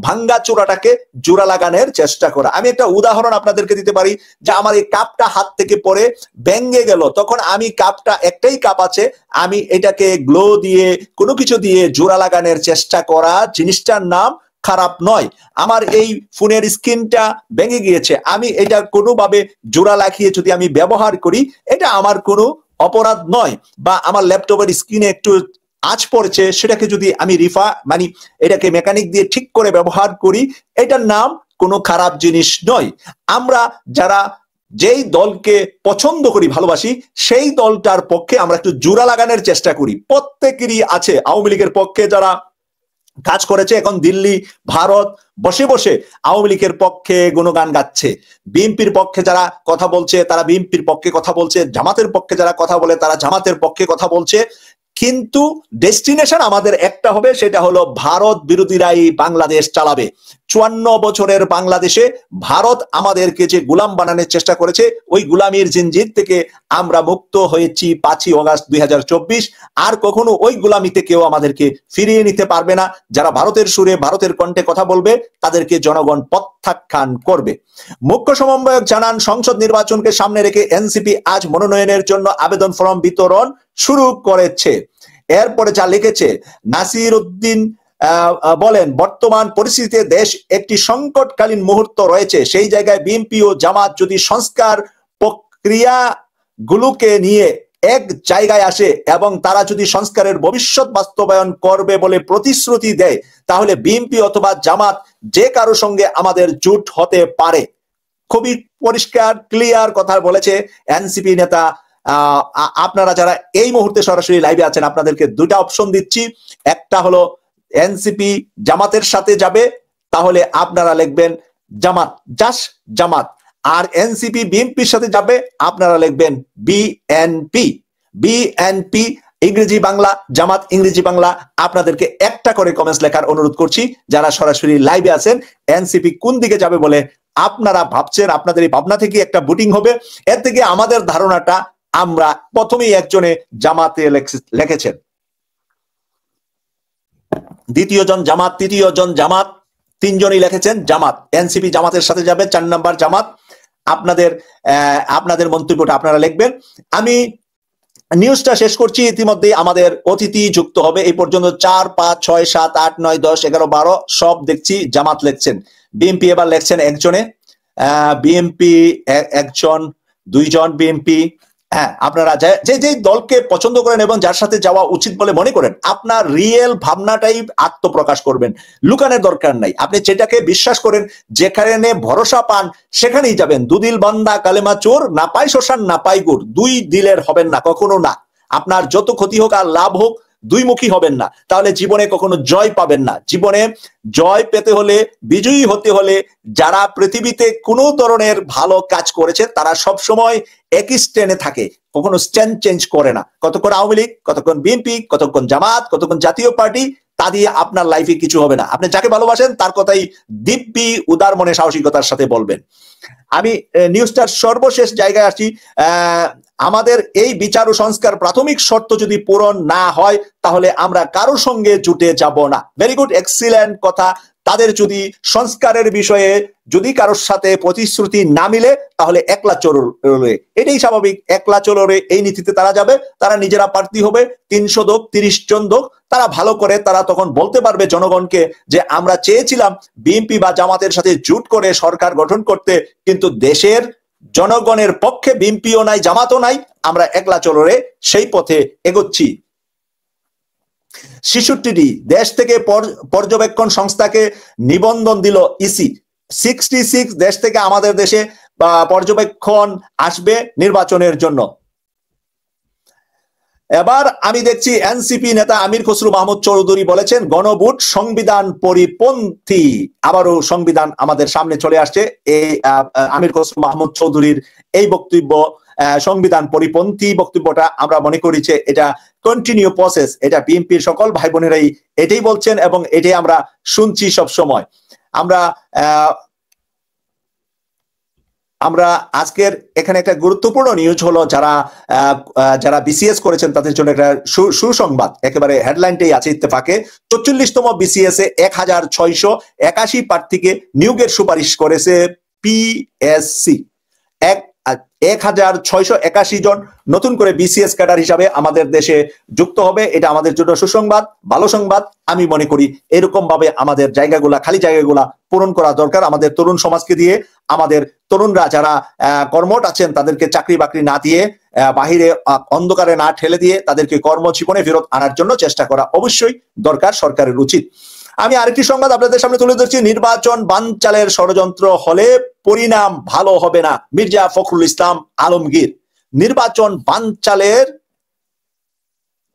ভাঙ্গা চূড়াটাকে জোড়া লাগানোর চেষ্টা করা। আমি একটা উদাহরণ আপনাদেরকে দিতে পারি, যে আমার এই কাপটা হাত থেকে পড়ে ভেঙে গেল, তখন আমি কাপটা, একটাই কাপ আছে, আমি এটাকে গ্লো দিয়ে কোনো কিছু দিয়ে জোড়া লাগানোর চেষ্টা করা, জিনিসটার নাম খারাপ নয়। আমার এই ফোনের স্ক্রিনটা ভেঙে গিয়েছে, আমি এটা কোনোভাবে জোড়া লাগিয়ে যদি আমি ব্যবহার করি, এটা আমার কোনো অপরাধ নয়। বা আমার ল্যাপটপের স্ক্রিনে একটু আঁচ পড়ছে, সেটাকে যদি আমি এটাকে মেকানিক দিয়ে ঠিক করে ব্যবহার করি, এটার নাম কোনো খারাপ জিনিস নয়। আমরা যারা যেই দলকে পছন্দ করি, ভালোবাসি, সেই দলটার পক্ষে আমরা একটু জোড়া লাগানোর চেষ্টা করি। প্রত্যেকেরই আছে। আওয়ামী লীগের পক্ষে যারা কাজ করেছে, এখন দিল্লি, ভারত বসে বসে আওয়ামী লীগের পক্ষে গুণগান গাচ্ছে। বিএনপির পক্ষে যারা কথা বলছে তারা বিএনপির পক্ষে কথা বলছে, জামাতের পক্ষে যারা কথা বলে তারা জামাতের পক্ষে কথা বলছে। কিন্তু ডেস্টিনেশন আমাদের একটা হবে, সেটা হলো ভারত বিরোধীরাই বাংলাদেশ চালাবে। 54 বছরের বাংলাদেশে ভারত আমাদেরকে যে গোলাম বানানোর চেষ্টা করেছে, ওই গোলামির জিনজির থেকে আমরা মুক্ত হয়েছি 5ই অগাস্ট 2024। আর কখনো ওই গোলামিতে কেউ আমাদেরকে ফিরিয়ে নিতে পারবে না। যারা ভারতের সুরে, ভারতের কণ্ঠে কথা বলবে, তাদেরকে জনগণ প্রত্যাখ্যান করবে। মুখ্য সমন্বয়ক জানান, সংসদ নির্বাচনকে সামনে রেখে এনসিপি আজ মনোনয়নের জন্য আবেদন ফর্ম বিতরণ শুরু করেছে। এরপরে যা লিখেছে, নাসির উদ্দিন বলেন, বর্তমান পরিস্থিতিতে দেশ একটি সংকটকালীন মুহূর্ত রয়েছে। সেই জায়গায় বিএনপি ও জামাত যদি সংস্কার প্রক্রিয়াগুলোকে নিয়ে এক জায়গায় আসে এবং তারা যদি সংস্কারের ভবিষ্যৎ বাস্তবায়ন করবে বলে প্রতিশ্রুতি দেয়, তাহলে বিএনপি অথবা জামাত যে কারো সঙ্গে আমাদের জোট হতে পারে। খুবই পরিষ্কার ক্লিয়ার কথা বলেছে এনসিপি নেতা। আপনারা যারা এই মুহূর্তে সরাসরি লাইভে আছেন, আপনাদেরকে 2টা অপশন দিচ্ছি। একটা হলো এনসিপি জামাতের সাথে যাবে, তাহলে আপনারা লিখবেন জামাত, জাস্ট জামাত। আর এনসিপি বিএনপির সাথে যাবে, আপনারা লিখবেন বিএনপি। বিএনপি ইংরেজি বাংলা, জামাত ইংরেজি বাংলা। আপনাদেরকে একটা করে কমেন্টস লেখার অনুরোধ করছি যারা সরাসরি লাইভে আছেন। এনসিপি কোন দিকে যাবে বলে আপনারা ভাবছেন, আপনাদের এই ভাবনা থেকে একটা ভোটিং হবে। এর থেকে আমাদের ধারণাটা, আমরা প্রথমেই একজনে জামাতে লিখেছেন, দ্বিতীয় জন জামাত, তৃতীয় জন জামাত, 3 জনই লিখেছেন জামাত। এনসিপি জামাতের সাথে যাবে, 4 নাম্বার জামাত। আপনাদের মন্তব্যটা আপনারা লিখবেন। আমি নিউজটা শেষ করছি। ইতিমধ্যে আমাদের অতিথি যুক্ত হবে। এই পর্যন্ত 4, 5, 6, 7, 8, 9, 10, 11, 12 সব দেখছি জামাত লিখছেন। বিএনপি এবার লিখছেন একজনে, বিএনপি একজন, 2 জন বিএনপি। হ্যাঁ, আপনারা যে দলকে পছন্দ করেন এবং যার সাথে যাওয়া উচিত বলে মনে করেন, আপনার রিয়েল ভাবনাটাই আত্মপ্রকাশ করবেন, লুকানোর দরকার নাই। আপনি যেটাকে বিশ্বাস করেন, যেখানে ভরসা পান, সেখানেই যাবেন। 2 দিল বান্দা কালেমা চোর, না পাই শ্মশান না পাই গুড়, 2 দিলের হবেন না, কখনো না। আপনার যত ক্ষতি হোক আর লাভ হোক, দুইমুখী হবেন না, তাহলে জীবনে কখনো জয় পাবেন না। জীবনে জয় পেতে হলে, বিজয়ী হতে হলে, যারা পৃথিবীতে কোনো ধরনের ভালো কাজ করেছে তারা সব সময় একই স্ট্যান্ডে থাকে, কখনো স্ট্যান্ড চেঞ্জ করে না। কতক্ষণ আওয়ামী লীগ, কতক্ষণ বিএনপি, কতক্ষণ জামাত, কতক্ষণ জাতীয় পার্টি, তা দিয়ে আপনার লাইফে কিছু হবে না। আপনি যাকে ভালোবাসেন তার কথাই দিব্যি উদার মনে সাহসিকতার সাথে বলবেন। আমি নিউজটার সর্বশেষ জায়গায় আসছি। আমাদের এই বিচার ও সংস্কার প্রাথমিক শর্ত যদি পূরণ না হয় তাহলে আমরা কারোর সঙ্গে জুটে যাব না। ভেরি গুড, এক্সিলেন্ট কথা। তাদের যদি সংস্কারের বিষয়ে যদি কারোর সাথে প্রতিশ্রুতি না মিলে তাহলে একলা চলরে, এটাই স্বাভাবিক। একলা চলরে এই নীতিতে তারা যাবে, তারা নিজেরা প্রার্থী হবে, 300 দোক 30 জন দোক, তারা ভালো করে তারা তখন বলতে পারবে জনগণকে যে আমরা চেয়েছিলাম বিএনপি বা জামাতের সাথে জোট করে সরকার গঠন করতে, কিন্তু দেশের জনগণের পক্ষে বিএনপিও নাই, জামাতও নাই, আমরা একলা চলরে সেই পথে এগোচ্ছি। 66টি দেশ থেকে পর্যবেক্ষণ সংস্থাকে নিবন্ধন দিল ইসি। 66 দেশ থেকে আমাদের দেশে পর্যবেক্ষণ আসবে নির্বাচনের জন্য। এবার আমি দেখছি এনসিপি নেতা আমির খসরু মাহমুদ চৌধুরী বলেছেন গণভোট সংবিধান পরিপন্থী। আবারও সংবিধান আমাদের সামনে চলে আসছে। এই আমির খসরু মাহমুদ চৌধুরীর এই বক্তব্য, সংবিধান পরিপন্থী বক্তব্যটা আমরা মনে করি যে এটা কন্টিনিউ প্রসেস। এটা বিএনপির সকল ভাই বোনেরাই এটাই বলছেন এবং এটাই আমরা শুনছি সব সময়। আমরা আজকের এখানে একটা গুরুত্বপূর্ণ নিউজ হলো, যারা বিসিএস করেছেন তাদের জন্য একটা সুসংবাদ। একেবারে হেডলাইনটাই আছে ইত্তেফাকে। 44তম বিসিএস এ 1681 প্রার্থীকে নিয়োগের সুপারিশ করেছে পিএসসি। 1681 জন নতুন করে বিসিএস ক্যাডার হিসাবে আমাদের দেশে যুক্ত হবে। এটা আমাদের জন্য সুসংবাদ, ভালো সংবাদ। আমি মনে করি এরকম ভাবে আমাদের জায়গাগুলা, খালি জায়গাগুলা পূরণ করা দরকার। আমাদের তরুণ সমাজকে দিয়ে, আমাদের তরুণরা যারা কর্মঠ আছেন তাদেরকে চাকরি বাকরি না দিয়ে, বাহিরে অন্ধকারে না ঠেলে দিয়ে তাদেরকে কর্মজীবনে ফেরত আনার জন্য চেষ্টা করা অবশ্যই দরকার, সরকারের উচিত। আমি আরেকটি সংবাদ আপনাদের সামনে তুলে ধরছি। নির্বাচন বানচালের ষড়যন্ত্র হলে পরিণাম ভালো হবে না, মির্জা ফখরুল ইসলাম আলমগীর। নির্বাচন বানচালের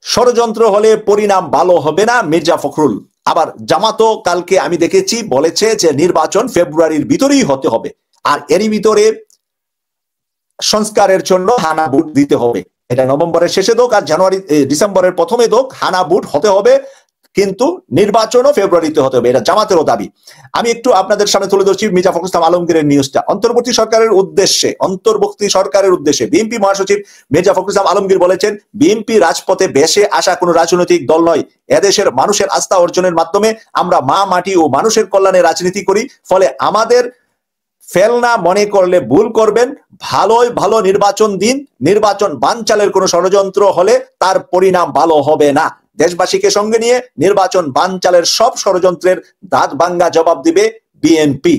ষড়যন্ত্র হলে পরিণাম ভালো হবে না, মির্জা ফখরুল। আবার জামাতও কালকে আমি দেখেছি বলেছে যে নির্বাচন ফেব্রুয়ারির ভিতরেই হতে হবে, আর এরই ভিতরে সংস্কারের জন্য হানা ভোট দিতে হবে। এটা নভেম্বরের শেষে দোক আর ডিসেম্বরের প্রথমে দোক, হানা ভোট হতে হবে, কিন্তু নির্বাচনও ফেব্রুয়ারিতে হতে হবে। এটা জামাতেরও দাবি। আমি একটু আপনাদের সামনে তুলে ধরছি মির্জা ফখরুল ইসলাম আলমগীরের নিউজটা। অন্তর্বর্তী সরকারের উদ্দেশ্যে বিএনপি মহাসচিব মির্জা ফখরুল ইসলাম আলমগীর বলেছেন, বিএনপি রাজপথে বেশে আসা কোনো রাজনৈতিক দল নয়। এদেশের মানুষের আস্থা অর্জনের মাধ্যমে আমরা মা মাটি ও মানুষের কল্যাণে রাজনীতি করি। ফলে আমাদের ফেলনা মনে করলে ভুল করবেন। ভালো নির্বাচন দিন। নির্বাচন বানচালের কোনো ষড়যন্ত্র হলে তার পরিণাম ভালো হবে না। দেশবাসীকে সঙ্গে নিয়ে নির্বাচন বানচালের সব ষড়যন্ত্রের দাঁত ভাঙ্গা জবাব দিবে বিএনপি।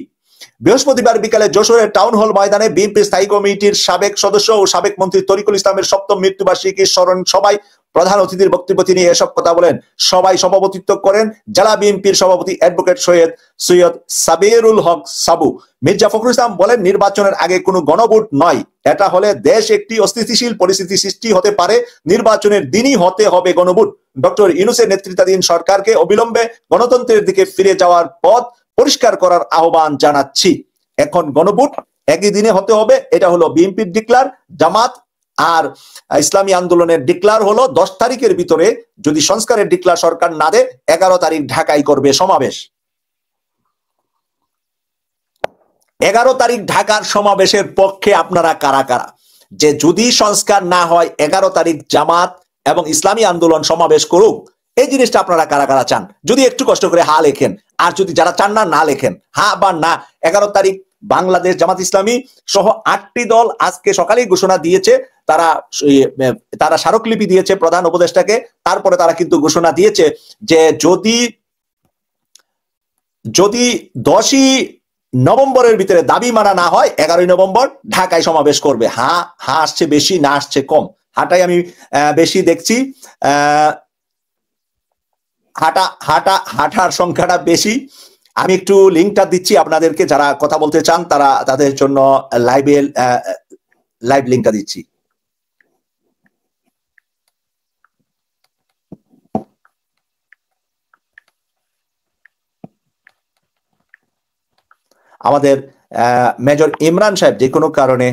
বৃহস্পতিবার বিকালে যশোরের টাউন হল ময়দানে বিএনপি স্থায়ী কমিটির সাবেক সদস্য ও সাবেক মন্ত্রী তরিকুল ইসলামের 7ম মৃত্যুবার্ষিকীর স্মরণ সভায় প্রধান অতিথির বক্তব্য তিনি এসব কথা বলেন। সবাই সভাপতিত্ব করেন জেলা বিএনপির সভাপতি অ্যাডভোকেট সৈয়দ সাবিরুল হক সাবু। মির্জা ফখরুল ইসলাম বলেন, নির্বাচনের আগে কোনো গণভোট নয়, এটা হলে দেশ একটি অস্থিতিশীল পরিস্থিতি সৃষ্টি হতে পারে। নির্বাচনের দিনই হতে হবে গণভোট। ডক্টর ইউনূসের নেতৃত্বাধীন সরকারকে অবিলম্বে গণতন্ত্রের দিকে ফিরে যাওয়ার পথ পরিষ্কার করার আহ্বান জানাচ্ছি। এখন গণভোট একই দিনে হতে হবে, এটা হলো বিএনপির ডিক্লার। জামাত আর ইসলামী আন্দোলনের ডিক্লার হলো 10 তারিখের ভিতরে, যদি সংস্কারের ডিক্লার সরকার না দেয় 11 তারিখ ঢাকায় করবে সমাবেশ। 11 তারিখ ঢাকার সমাবেশের পক্ষে আপনারা কারা কারা? যে যদি সংস্কার না হয় 11 তারিখ জামাত এবং ইসলামী আন্দোলন সমাবেশ করুক, এই জিনিসটা আপনারা কারা কারা চান? যদি একটু কষ্ট করে হা লেখেন, আর যদি যারা চান না, না লেখেন। হা বা না। 11 তারিখ বাংলাদেশ জামাত ইসলামী সহ 8টি দল আজকে সকালেই ঘোষণা দিয়েছে, তারা স্মারকলিপি দিয়েছে প্রধান উপদেষ্টাকে। তারপরে তারা কিন্তু ঘোষণা দিয়েছে যে যদি 10ই নভেম্বরের ভিতরে দাবি মানা না হয় 11ই নভেম্বর ঢাকায় সমাবেশ করবে। হা আসছে বেশি, না আসছে কম। হাটাই আমি বেশি দেখছি, হাঁটার সংখ্যাটা বেশি। আমি একটু লিঙ্কটা দিচ্ছি আপনাদেরকে, যারা কথা বলতে চান তারা, তাদের জন্য লাইভ লিঙ্কটা দিচ্ছি। আমাদের মেজর ইমরান সাহেব যে কোনো কারণে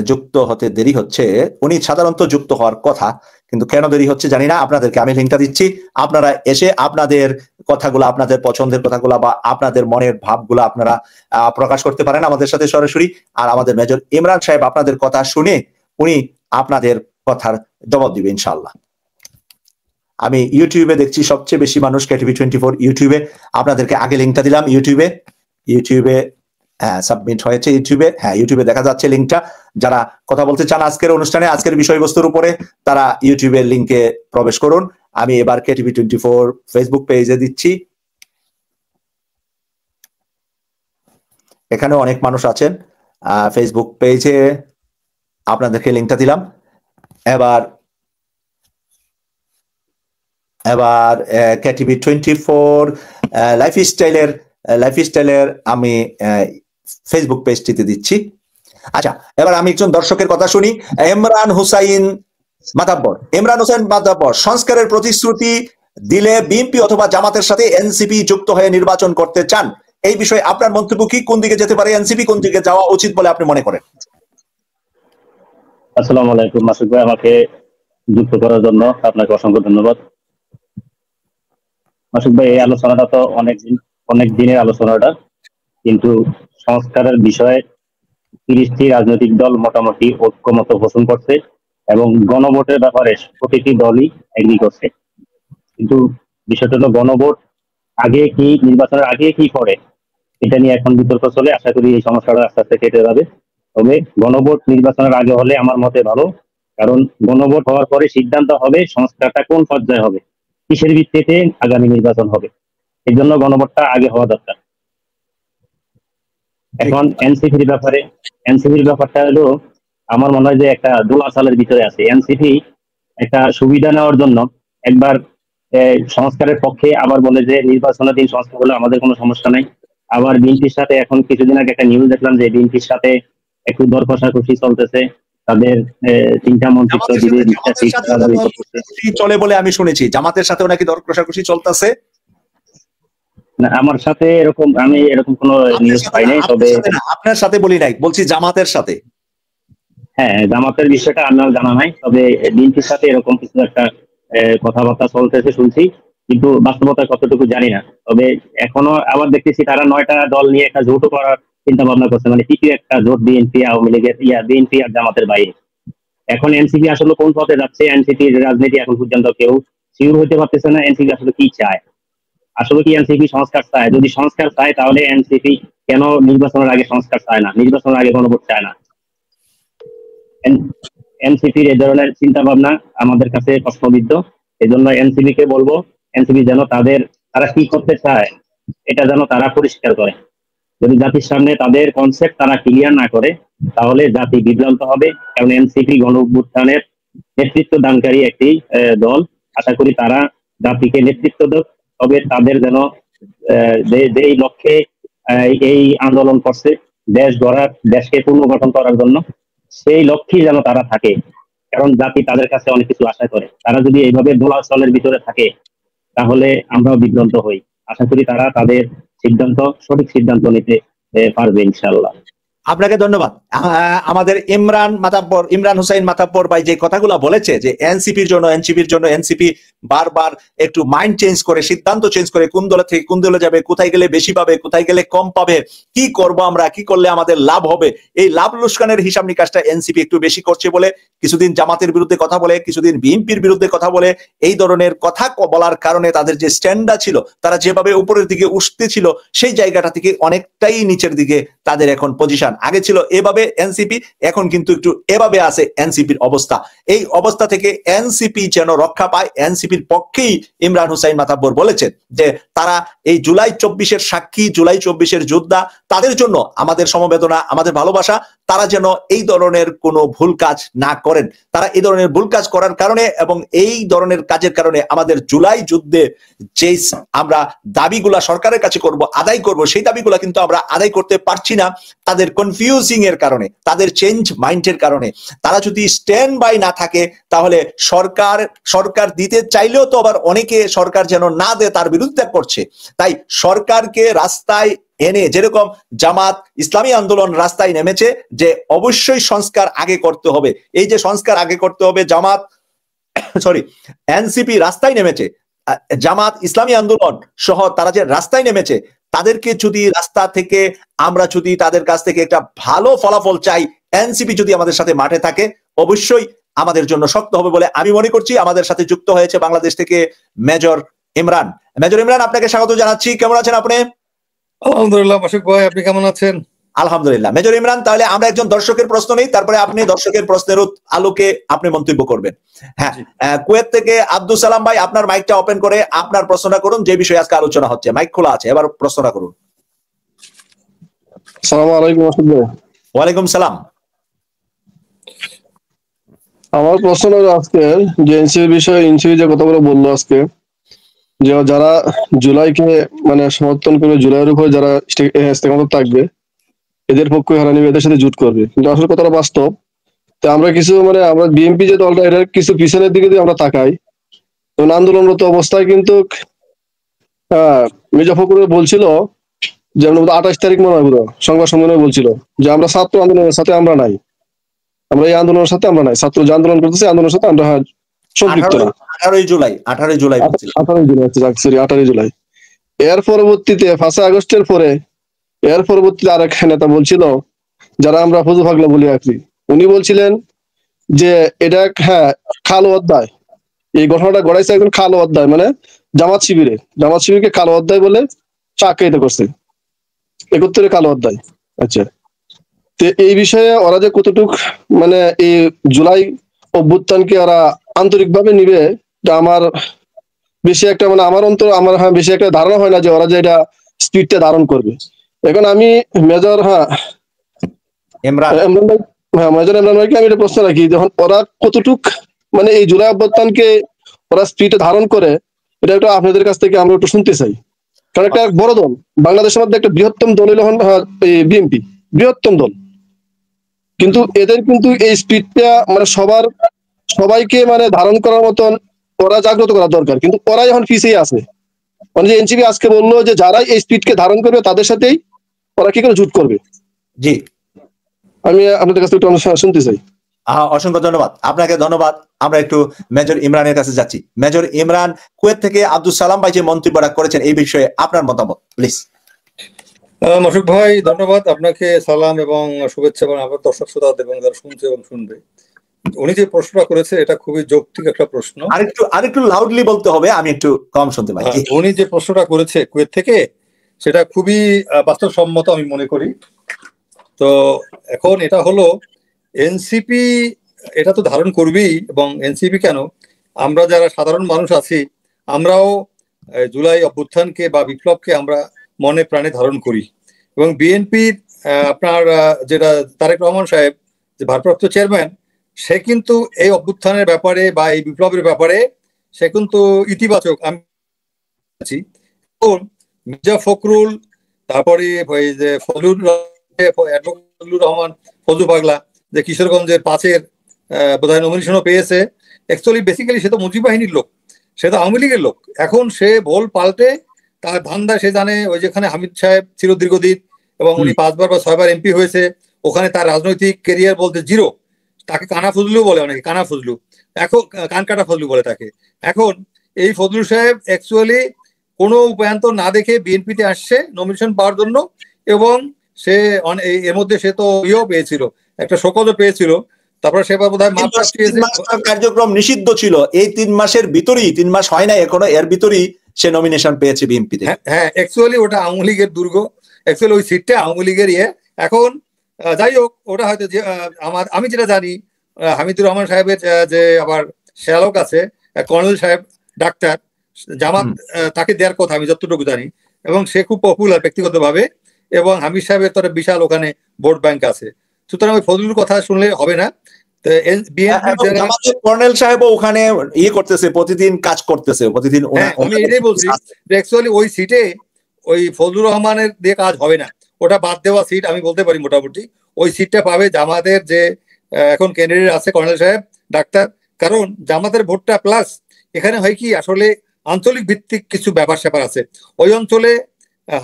যুক্ত হতে দেরি হচ্ছে। উনি সাধারণত যুক্ত হওয়ার কথা, কিন্তু কেন দেরি হচ্ছে জানি না। আপনাদেরকে আমি লিঙ্কটা দিচ্ছি, আপনারা এসে আপনাদের কথাগুলো, আপনাদের পছন্দের কথাগুলো বা আপনাদের মনের ভাবগুলো আপনারা প্রকাশ করতে পারেন আমাদের সাথে সরাসরি। আর আমাদের মেজর ইমরান সাহেব আপনাদের কথা শুনে উনি আপনাদের কথার জবাব দিবে ইনশাআল্লাহ। আমি ইউটিউবে দেখছি সবচেয়ে বেশি মানুষ KTV 24 ইউটিউবে। আপনাদেরকে আগে লিঙ্কটা দিলাম ইউটিউবে সাবমিট হয়েছে ইউটিউবে। হ্যাঁ, ইউটিউবে দেখা যাচ্ছে লিঙ্কটা। যারা কথা বলতে চান আজকের অনুষ্ঠানে, আজকের বিষয়বস্তুর উপরে, তারা ইউটিউবের লিঙ্কে প্রবেশ করুন। আমি এবার KTV 24 ফেসবুক পেজে দিচ্ছি। এখানে অনেক মানুষ আছেন ফেসবুক পেজে, আপনাদেরকে লিঙ্কটা দিলাম। এবার KTV 24 লাইফস্টাইলের আমি ফেসবুক পেজটিতে দিচ্ছি। আচ্ছা, এবার আমি একজন দর্শকের কথা শুনি। ইমরান হোসাইন মাতাব্বর সংস্কারের প্রতিশ্রুতি দিলে বিএনপি অথবা জামাতের সাথে এনসিপি যুক্ত হয়ে নির্বাচন করতে চান, এই বিষয়ে আপনার মন্তব্য কি? কোন দিকে যেতে পারে এনসিপি, কোন দিকে যাওয়া উচিত বলে আপনি মনে করেন? আসসালামু আলাইকুম মাসুদ ভাই, আমাকে যুক্ত করার জন্য আপনাকে অসংখ্য ধন্যবাদ। মাসুদ ভাই, এই আলোচনাটা তো অনেক দিনের আলোচনাটা, কিন্তু সংস্কারের বিষয়ে 30টি রাজনৈতিক দল মোটামুটি ঐক্যমত পোষণ করছে এবং গণভোটের ব্যাপারে প্রতিটি দলই এগ্রি করছে। কিন্তু বিষয়টা হলো গণভোট আগে কি, নির্বাচনের আগে কি পরে, এটা নিয়ে এখন বিতর্ক চলে। আশা করি এই সমস্যাটা আস্তে আস্তে কেটে যাবে। তবে গণভোট নির্বাচনের আগে হলে আমার মতে ভালো, কারণ গণভোট হওয়ার পরে সিদ্ধান্ত হবে সংস্কারটা কোন পর্যায়ে হবে, কিসের ভিত্তিতে আগামী নির্বাচন হবে। এই জন্য গণভোটটা আগে হওয়া দরকার। এখন এনসিপির ব্যাপারটা হলো, আমার মনে হয় যে একটা দোলাচালের ভিতরে আছে। এনসিপি একটা সুবিধা নেওয়ার জন্য একবার সংস্কারের পক্ষে, আবার বলে যে নির্বাচনের দিন সংস্কার হলে আমাদের কোনো সমস্যা নাই। আবার বিএনপির সাথে, এখন কিছুদিন আগে একটা নিউজ দেখলাম যে বিএনপির সাথে একটু দর কষাকষি চলতেছে, তাদের 3টা মন্ত্রিত্ব দিবে, চলে বলে আমি শুনেছি। জামাতের সাথেও নাকি দর কষাকষি চলতেছে? না, আমার সাথে আমি এরকম কোনো নিউজ পাই নাই। তবে আপনার সাথে বলি নাই, বলছি জামাতের সাথে। হ্যাঁ, জামাতের বিষয়টা আমার জানা নাই, তবে বিএনপির সাথে এরকম কিছু একটা কথাবার্তা চলতেছে শুনছি, কিন্তু বাস্তবতা কতটুকু জানি না। তবে এখনো আবার দেখতেছি তারা 9টা দল নিয়ে একটা জোটও করার চিন্তা ভাবনা করছে, মানে তৃতীয় একটা জোট বিএনপি, আওয়ামী লীগের, বিএনপি আর জামাতের বাইরে। এখন এনসিপি আসলে কোন পথে যাচ্ছে, এনসিপির রাজনীতি এখন পর্যন্ত কেউ শিওর হতে পারতেছে না এনসিপি আসলে কি চায়। আসলে কি এনসিপি সংস্কার চায়? যদি সংস্কার চায় তাহলে এনসিপি কেন নির্বাচনের আগে সংস্কার চায় না, নির্বাচনের আগে গণভোট চায় না? এনসিপির এই ধরনের চিন্তা ভাবনা আমাদের কাছে প্রশ্নবিদ্ধ। এই জন্য এনসিপি কে বলবো, এনসিপি যেন তারা কি করতে চায় এটা যেন তারা পরিষ্কার করে। যদি জাতির সামনে তাদের কনসেপ্ট তারা ক্লিয়ার না করে, তাহলে জাতি বিভ্রান্ত হবে। কারণ এনসিপি গণ অভ্যুত্থানের নেতৃত্ব দানকারী একটি দল। আশা করি তারা জাতিকে নেতৃত্ব দেয়, তবে তাদের যেন যেই লক্ষ্যে এই আন্দোলন করছে, দেশ গড়ার, দেশকে পুনর্গঠন করার জন্য, সেই লক্ষ্যেই যেন তারা থাকে। কারণ জাতি তাদের কাছে অনেক কিছু আশা করে। তারা যদি এইভাবে দোলাচলের ভিতরে থাকে তাহলে আমরাও বিভ্রান্ত হই। আশা করি তারা তাদের সঠিক সিদ্ধান্ত নিতে পারবে ইনশাআল্লাহ। আপনাকে ধন্যবাদ। আমাদের ইমরান হোসাইন মাতাব্বর ভাই যে কথাগুলো বলেছে যে এনসিপির জন্য এনসিপি বারবার একটু মাইন্ড চেঞ্জ করে, সিদ্ধান্ত চেঞ্জ করে, কোন দল থেকে কোন দলে যাবে, কোথায় গেলে বেশি পাবে, কোথায় গেলে কম পাবে, কি করব আমরা, কি করলে আমাদের লাভ হবে, এই লাভ লোকসানের হিসাব নিকাশটা এনসিপি একটু বেশি করছে বলে কিছুদিন জামাতের বিরুদ্ধে কথা বলে, কিছুদিন বিএনপির বিরুদ্ধে কথা বলে। এই ধরনের কথা বলার কারণে তাদের যে স্ট্যান্ডটা ছিল, তারা যেভাবে উপরের দিকে উঠতে ছিল, সেই জায়গাটা থেকে অনেকটাই নিচের দিকে তাদের এখন পজিশন। আগে ছিল এভাবে এনসিপি, এখন কিন্তু একটু এভাবে আছে এনসিপির অবস্থা। এই অবস্থা থেকে এনসিপি যেন রক্ষা পায়, এনসিপির পক্ষেই ইমরান হোসাইন মাতাব্বর বলেছেন যে তারা এই জুলাই 24-এর সাক্ষী, জুলাই 24-এর যোদ্ধা, তাদের জন্য আমাদের সমবেদনা, আমাদের ভালোবাসা। তারা যেন এই ধরনের কোনো ভুল কাজ না করেন। তারা এই ধরনের ভুল কাজ করার কারণে এবং এই ধরনের কাজের কারণে আমাদের জুলাই যুদ্ধে যে আমরা দাবিগুলা সরকারের কাছে আদায় করব, সেই দাবিগুলা কিন্তু আমরা আদায় করতে পারছি না তাদের কনফিউজিং এর কারণে, তাদের চেঞ্জ মাইন্ডের কারণে। তারা যদি স্ট্যান্ড বাই না থাকে তাহলে সরকার দিতে চাইলেও তো আবার অনেকে সরকার যেন না দেয় তার বিরুদ্ধে করছে। তাই সরকারকে রাস্তায় এনে যেরকম জামাত ইসলামী আন্দোলন রাস্তায় নেমেছে যে অবশ্যই সংস্কার আগে করতে হবে, এই যে সংস্কার আগে করতে হবে, জামাত এনসিপি রাস্তায় নেমেছে, জামাত ইসলামী আন্দোলন সহ তারা যে রাস্তায় নেমেছে, তাদেরকে যদি রাস্তা থেকে আমরা যদি তাদের কাছ থেকে একটা ভালো ফলাফল চাই, এনসিপি যদি আমাদের সাথে মাঠে থাকে অবশ্যই আমাদের জন্য শক্ত হবে বলে আমি মনে করছি। আমাদের সাথে যুক্ত হয়েছে বাংলাদেশ থেকে মেজর ইমরান। মেজর ইমরান, আপনাকে স্বাগত জানাচ্ছি। কেমন আছেন আপনি? আলহামদুলিল্লাহ মাসুক ভাই, আপনি কেমন আছেন? আলহামদুলিল্লাহ। মেজর ইমরান, তাহলে আমরা একজন দর্শকের প্রশ্ন নেই, তারপরে আপনি দর্শকের প্রশ্নের আলোকে আপনি মন্তব্য করবেন। হ্যাঁ, কুয়েত থেকে আব্দুল সালাম ভাই, আপনার মাইকটা ওপেন করে আপনার প্রশ্নটা করুন, যে বিষয়ে আজকে আলোচনা হচ্ছে। মাইক খোলা আছে, এবার প্রশ্নটা করুন। আসসালামু আলাইকুম মাসুদ ভাই। ওয়ালাইকুম সালাম। আমার প্রশ্ন হলো আজকে যে এনসিপি বিষয়ে, এনসিপি যে কথাগুলো বললো আজকে, যে যারা জুলাইকে মানে সমর্থন করবে, জুলাইয়ের উপর যারা ইস্তেকামত থাকবে, এদের পক্ষে হারা নিবে, এদের সাথে জুট করবে, কিন্তু আসলে কথাটা বাস্তব। তো আমরা কিছু মানে আমরা বিএনপি যে দলটা, এটার কিছু পিছনের দিকে যদি আমরা তাকাই, তখন আন্দোলনরত অবস্থায় কিন্তু মির্জা ফখরুল বলছিল যে 28 তারিখ মনে হয় সংবাদ সম্মেলনে বলছিল যে আমরা ছাত্র আন্দোলনের সাথে আমরা নাই, আমরা এই আন্দোলনের সাথে আমরা নাই, ছাত্র যে আন্দোলন করতেছে আন্দোলনের সাথে আমরা সম্পৃক্ত না। 18 জুলাই 18 জুলাই। এর পরবর্তীতে 5 আগস্টের পরে এর পরবর্তীতে আরেক নেতা বলছিল, যারা আমরা ফজু পাগলা বলি আছি, উনি বলছিলেন যে এটা কালো অধ্যায়, এই ঘটনাটা ঘটাইছে একজন কালো অধ্যায়, মানে জামাত শিবিরকে কালো অধ্যায় বলে চাকরিতে করছে, 71 কালো অধ্যায়। আচ্ছা, তো এই বিষয়ে ওরা যে কতটুক মানে এই জুলাই অভ্যুত্থানকে ওরা আন্তরিকভাবে নিবে, আমার বেশি একটা মানে আমার বেশি একটা ধারণা হয় না যে ওরা যে এটা স্পিডটা ধারণ করবে। এখন আমি মেজর মেজর ইমরান ভাইকে আমি এটা প্রশ্ন রাখি, যখন ওরা কতটুক মানে এই জুলাই অভ্যুত্থানকে ওরা স্পিডে ধারণ করে, এটা একটু আপনাদের কাছ থেকে আমরা একটু শুনতে চাই। কারণ একটা বড় দল, বাংলাদেশের মধ্যে একটা বৃহত্তম দল হলো বিএনপি, বৃহত্তম দল, কিন্তু এদের কিন্তু এই স্পিডটা মানে সবাইকে মানে ধারণ করার মতন ওরা জাগ্রত করা দরকার, কিন্তু ওরাই এখন পিছিয়ে আছে। মানে যে এনসিপি আজকে বললো যে যারা এই স্পিডকে ধারণ করবে তাদের সাথেই ওরা কি করে জুট করবে। জি, আমি আপনাদের কাছে একটু শুনতে চাই। অসংখ্য ধন্যবাদ আপনাকে, ধন্যবাদ। আমরা একটু মেজর ইমরানের কাছে যাচ্ছি। মেজর ইমরান, কুয়েত থেকে আব্দুল সালাম ভাই যে মন্তব্যটা করেছেন এই বিষয়ে আপনার মতামত প্লিজ। মাসুক ভাই ধন্যবাদ, আপনাকে সালাম এবং শুভেচ্ছা, এবং আমার দর্শক শ্রোতা এবং যারা শুনছে এবং শুনবে। উনি যে প্রশ্নটা করেছে এটা খুবই যৌক্তিক একটা প্রশ্ন। আরেকটু লাউডলি বলতে হবে, আমি একটু কম শুনতে পাই। উনি যে প্রশ্নটা করেছে কুয়েত থেকে, সেটা খুবই বাস্তবসম্মত আমি মনে করি। তো এখন এটা হলো এনসিপি এটা তো ধারণ করবেই, এবং এনসিপি কেন, আমরা যারা সাধারণ মানুষ আছি আমরাও জুলাই অভ্যুত্থানকে বা বিপ্লবকে আমরা মনে প্রাণে ধারণ করি। এবং বিএনপির আপনার যেটা তারেক রহমান সাহেব যে ভারপ্রাপ্ত চেয়ারম্যান, সে কিন্তু এই অভ্যুত্থানের ব্যাপারে বা এই বিপ্লবের ব্যাপারে সে কিন্তু ইতিবাচক। আমি মির্জা ফখরুল, তারপরে ওই যে ফজলুর রহমান ফজু পাগলা, যে কিশোরগঞ্জের 5-এর বোধহয় নমিনেশনও পেয়েছে। অ্যাকচুয়ালি বেসিক্যালি সে তো মুজিব বাহিনীর লোক, সে তো আওয়ামী লীগের লোক। এখন সে ভোল পাল্টে তার ধান্দা, সে জানে ওই যেখানে হামিদ সাহেব ছিল দীর্ঘদিন এবং উনি 5 বার বা 6 বার এমপি হয়েছে, ওখানে তার রাজনৈতিক কেরিয়ার বলতে জিরো। তাকে কানা ফজলু বলে, অনেকে কানা ফজলু, এখন কান কাটা ফজলু বলে তাকে। এখন এই ফজলু সাহেব অ্যাকচুয়ালি কোনো উপায়ান্তর না দেখে বিএনপিতে আসছে নমিনেশন পাওয়ার জন্য, এবং সে এর মধ্যে সে তো ইয়েও পেয়েছিল, একটা শোকজও পেয়েছিল। তারপরে সেবার বোধহয় কার্যক্রম নিষিদ্ধ ছিল এই 3 মাসের ভিতরেই, 3 মাস হয় না এখনো, এর ভিতরেই সে নমিনেশন পেয়েছে বিএনপিতে। হ্যাঁ, অ্যাকচুয়ালি ওটা আওয়ামী লীগের দুর্গ, অ্যাকচুয়ালি ওই সিটটা আওয়ামী লীগের ইয়ে। এখন যাই হোক, ওটা হয়তো যে আমি যেটা জানি, হামিদুর রহমান সাহেবের যে আবার শ্যালক আছে কর্নেল সাহেব ডাক্তার, জামাত তাকে দেওয়ার কথা আমি যতটুকু জানি, এবং সে খুব পপুলার ব্যক্তিগতভাবে, এবং হামিদ সাহেবের তো বিশাল ওখানে ভোট ব্যাংক আছে। সুতরাং ওই ফজলুর কথা শুনলে হবে না। কর্নেল সাহেব ওখানে ইয়ে করতেছে, প্রতিদিন কাজ করতেছে, প্রতিদিন। আমি এটাই বলছি যে অ্যাকচুয়ালি ওই সিটে ওই ফজলুর রহমানের দিয়ে কাজ হবে না, ওটা বাদ দেওয়া সিট আমি বলতে পারি মোটামুটি। ওই সিটটা পাবে জামাতের যে এখন ক্যান্ডিডেট আছে কর্নেল সাহেব ডাক্তার, কারণ জামাতের ভোটটা প্লাস এখানে হয় কি, আসলে আঞ্চলিক ভিত্তিক কিছু ব্যাপার স্যাপার আছে। ওই অঞ্চলে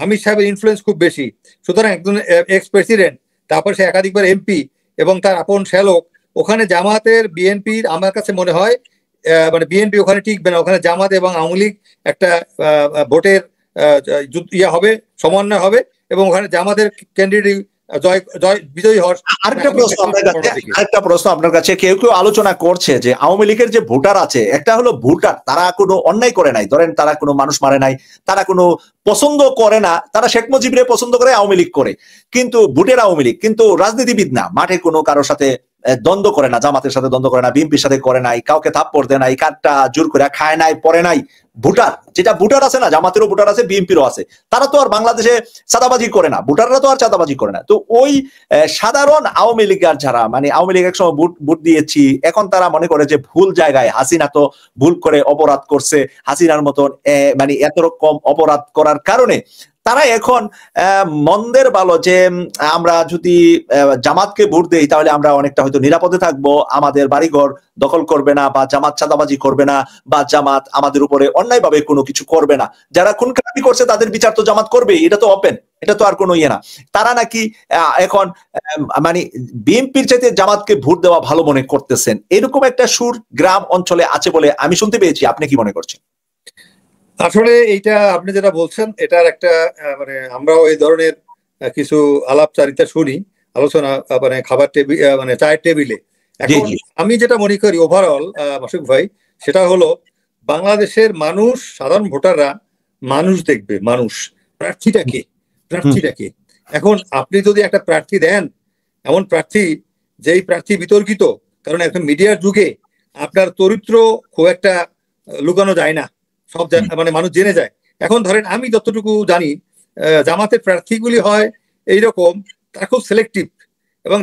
হামিদ সাহেবের ইনফ্লুয়েন্স খুব বেশি। সুতরাং একজন এক্স প্রেসিডেন্ট, তারপর সে একাধিকবার এমপি এবং তার আপন শ্যালক, ওখানে জামাতের বিএনপির আমার কাছে মনে হয় মানে বিএনপি ওখানে টিকবে না, ওখানে জামাত এবং আওয়ামী লীগ একটা ভোটের হবে, সমন্বয় হবে এবং ওখানে জামাতের ক্যান্ডিডেট বিজয়ী হওয়ার। আরেকটা প্রশ্ন আপনার কাছে, কেউ কেউ আলোচনা করছে যে আওয়ামী লীগের যে ভোটার আছে, একটা হলো ভোটার, তারা কোনো অন্যায় করে নাই, ধরেন তারা কোনো মানুষ মারে নাই, তারা কোনো পছন্দ করে না, তারা শেখ মুজিবরে পছন্দ করে, আওয়ামী লীগ করে, কিন্তু ভোটের আওয়ামী লীগ, কিন্তু রাজনীতিবিদ না, মাঠে কোনো কারোর সাথে দ্বন্দ্ব করে না, জামাতের সাথে দ্বন্দ্ব করে না, বিএনপির সাথে করে নাই, কাউকে থাপ্পড় দেয় নাই, কাঠটা জোর করে খায় নাই, পরে নাই। ভোটার, যেটা ভোটার আছে না, জামাতেরও ভোটার আছে, বিএনপিরও আছে, তারা তো আর বাংলাদেশে চাঁদাবাজি করে না, ভোটাররা তো আর চাঁদাবাজি করে না। তো ওই সাধারণ আওয়ামী লীগার যারা, মানে আওয়ামী লীগ একসময় ভোট দিয়েছি, এখন তারা মনে করে যে ভুল জায়গায়, হাসিনা তো ভুল করে অপরাধ করছে, হাসিনার মতন মানে এত রকম অপরাধ করার কারণে তারা এখন মন্দের ভালো যে আমরা যদি জামাতকে ভোট দেই তাহলে আমরা অনেকটা হয়তো নিরাপদে থাকবো, আমাদের বাড়িঘর দখল করবে না, বা জামাত চাঁদাবাজি করবে না, বা জামাত আমাদের উপরে অন্যায়ভাবে কোনো কিছু করবে না। যারা খুন খারাপি করছে তাদের বিচার তো জামাত করবেই, এটা তো ওপেন, এটা তো আর কোনো ইয়ে না। তারা নাকি এখন মানে বিএনপির চাইতে জামাতকে ভোট দেওয়া ভালো মনে করতেছেন, এরকম একটা সুর গ্রাম অঞ্চলে আছে বলে আমি শুনতে পেয়েছি। আপনি কি মনে করছেন? আসলে এইটা আপনি যেটা বলছেন এটার একটা মানে আমরাও এই ধরনের কিছু আলাপচারিতা শুনি, আলোচনা মানে খাবার টেবিল মানে চায়ের টেবিলে। এখন আমি যেটা মনে করি ওভারঅল মাসুক ভাই, সেটা হলো বাংলাদেশের মানুষ, সাধারণ ভোটাররা মানুষ দেখবে, মানুষ প্রার্থীটাকে। এখন আপনি যদি একটা প্রার্থী দেন, এমন প্রার্থী যেই প্রার্থী বিতর্কিত, কারণ এখন মিডিয়ার যুগে আপনার চরিত্র খুব একটা লুকানো যায় না, সব মানে মানুষ জেনে যায়। এখন ধরেন আমি যতটুকু জানি জামাতের প্রার্থীগুলি হয় এইরকম, তারা খুব সিলেক্টিভ, এবং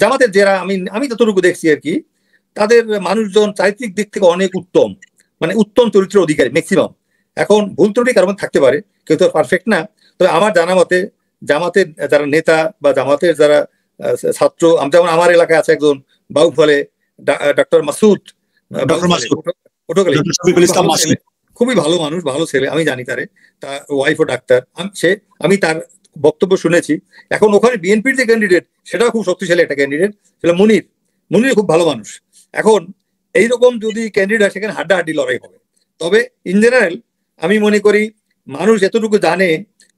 জামাতের যারা আমি যতটুকু দেখছি আর কি, তাদের মানুষজন চারিত্রিক দিক থেকে অনেক উত্তম, মানে উত্তম চরিত্রের অধিকারী ম্যাক্সিমাম। এখন ভুল ত্রুটি কারণ থাকতে পারে, কেউ তো পারফেক্ট না। তবে আমার জানা মতে জামাতের যারা নেতা বা জামাতের যারা ছাত্র, যেমন আমার এলাকায় আছে একজন বাউফলে ডক্টর মাসুদ, খুবই ভালো মানুষ, ভালো ছেলে, আমি জানি তারে, তার ওয়াইফও ডাক্তার, আমি তার বক্তব্য শুনেছি। এখন ওখানে বিএনপির যে ক্যান্ডিডেট সেটাও খুব শক্তিশালী একটা ক্যান্ডিডেট, সেটা মুনির খুব ভালো মানুষ। এখন এইরকম যদি ক্যান্ডিডেট হয় সেখানে হাড্ডাহাড্ডি লড়াই হবে। তবে ইন জেনারেল আমি মনে করি মানুষ এতটুকু জানে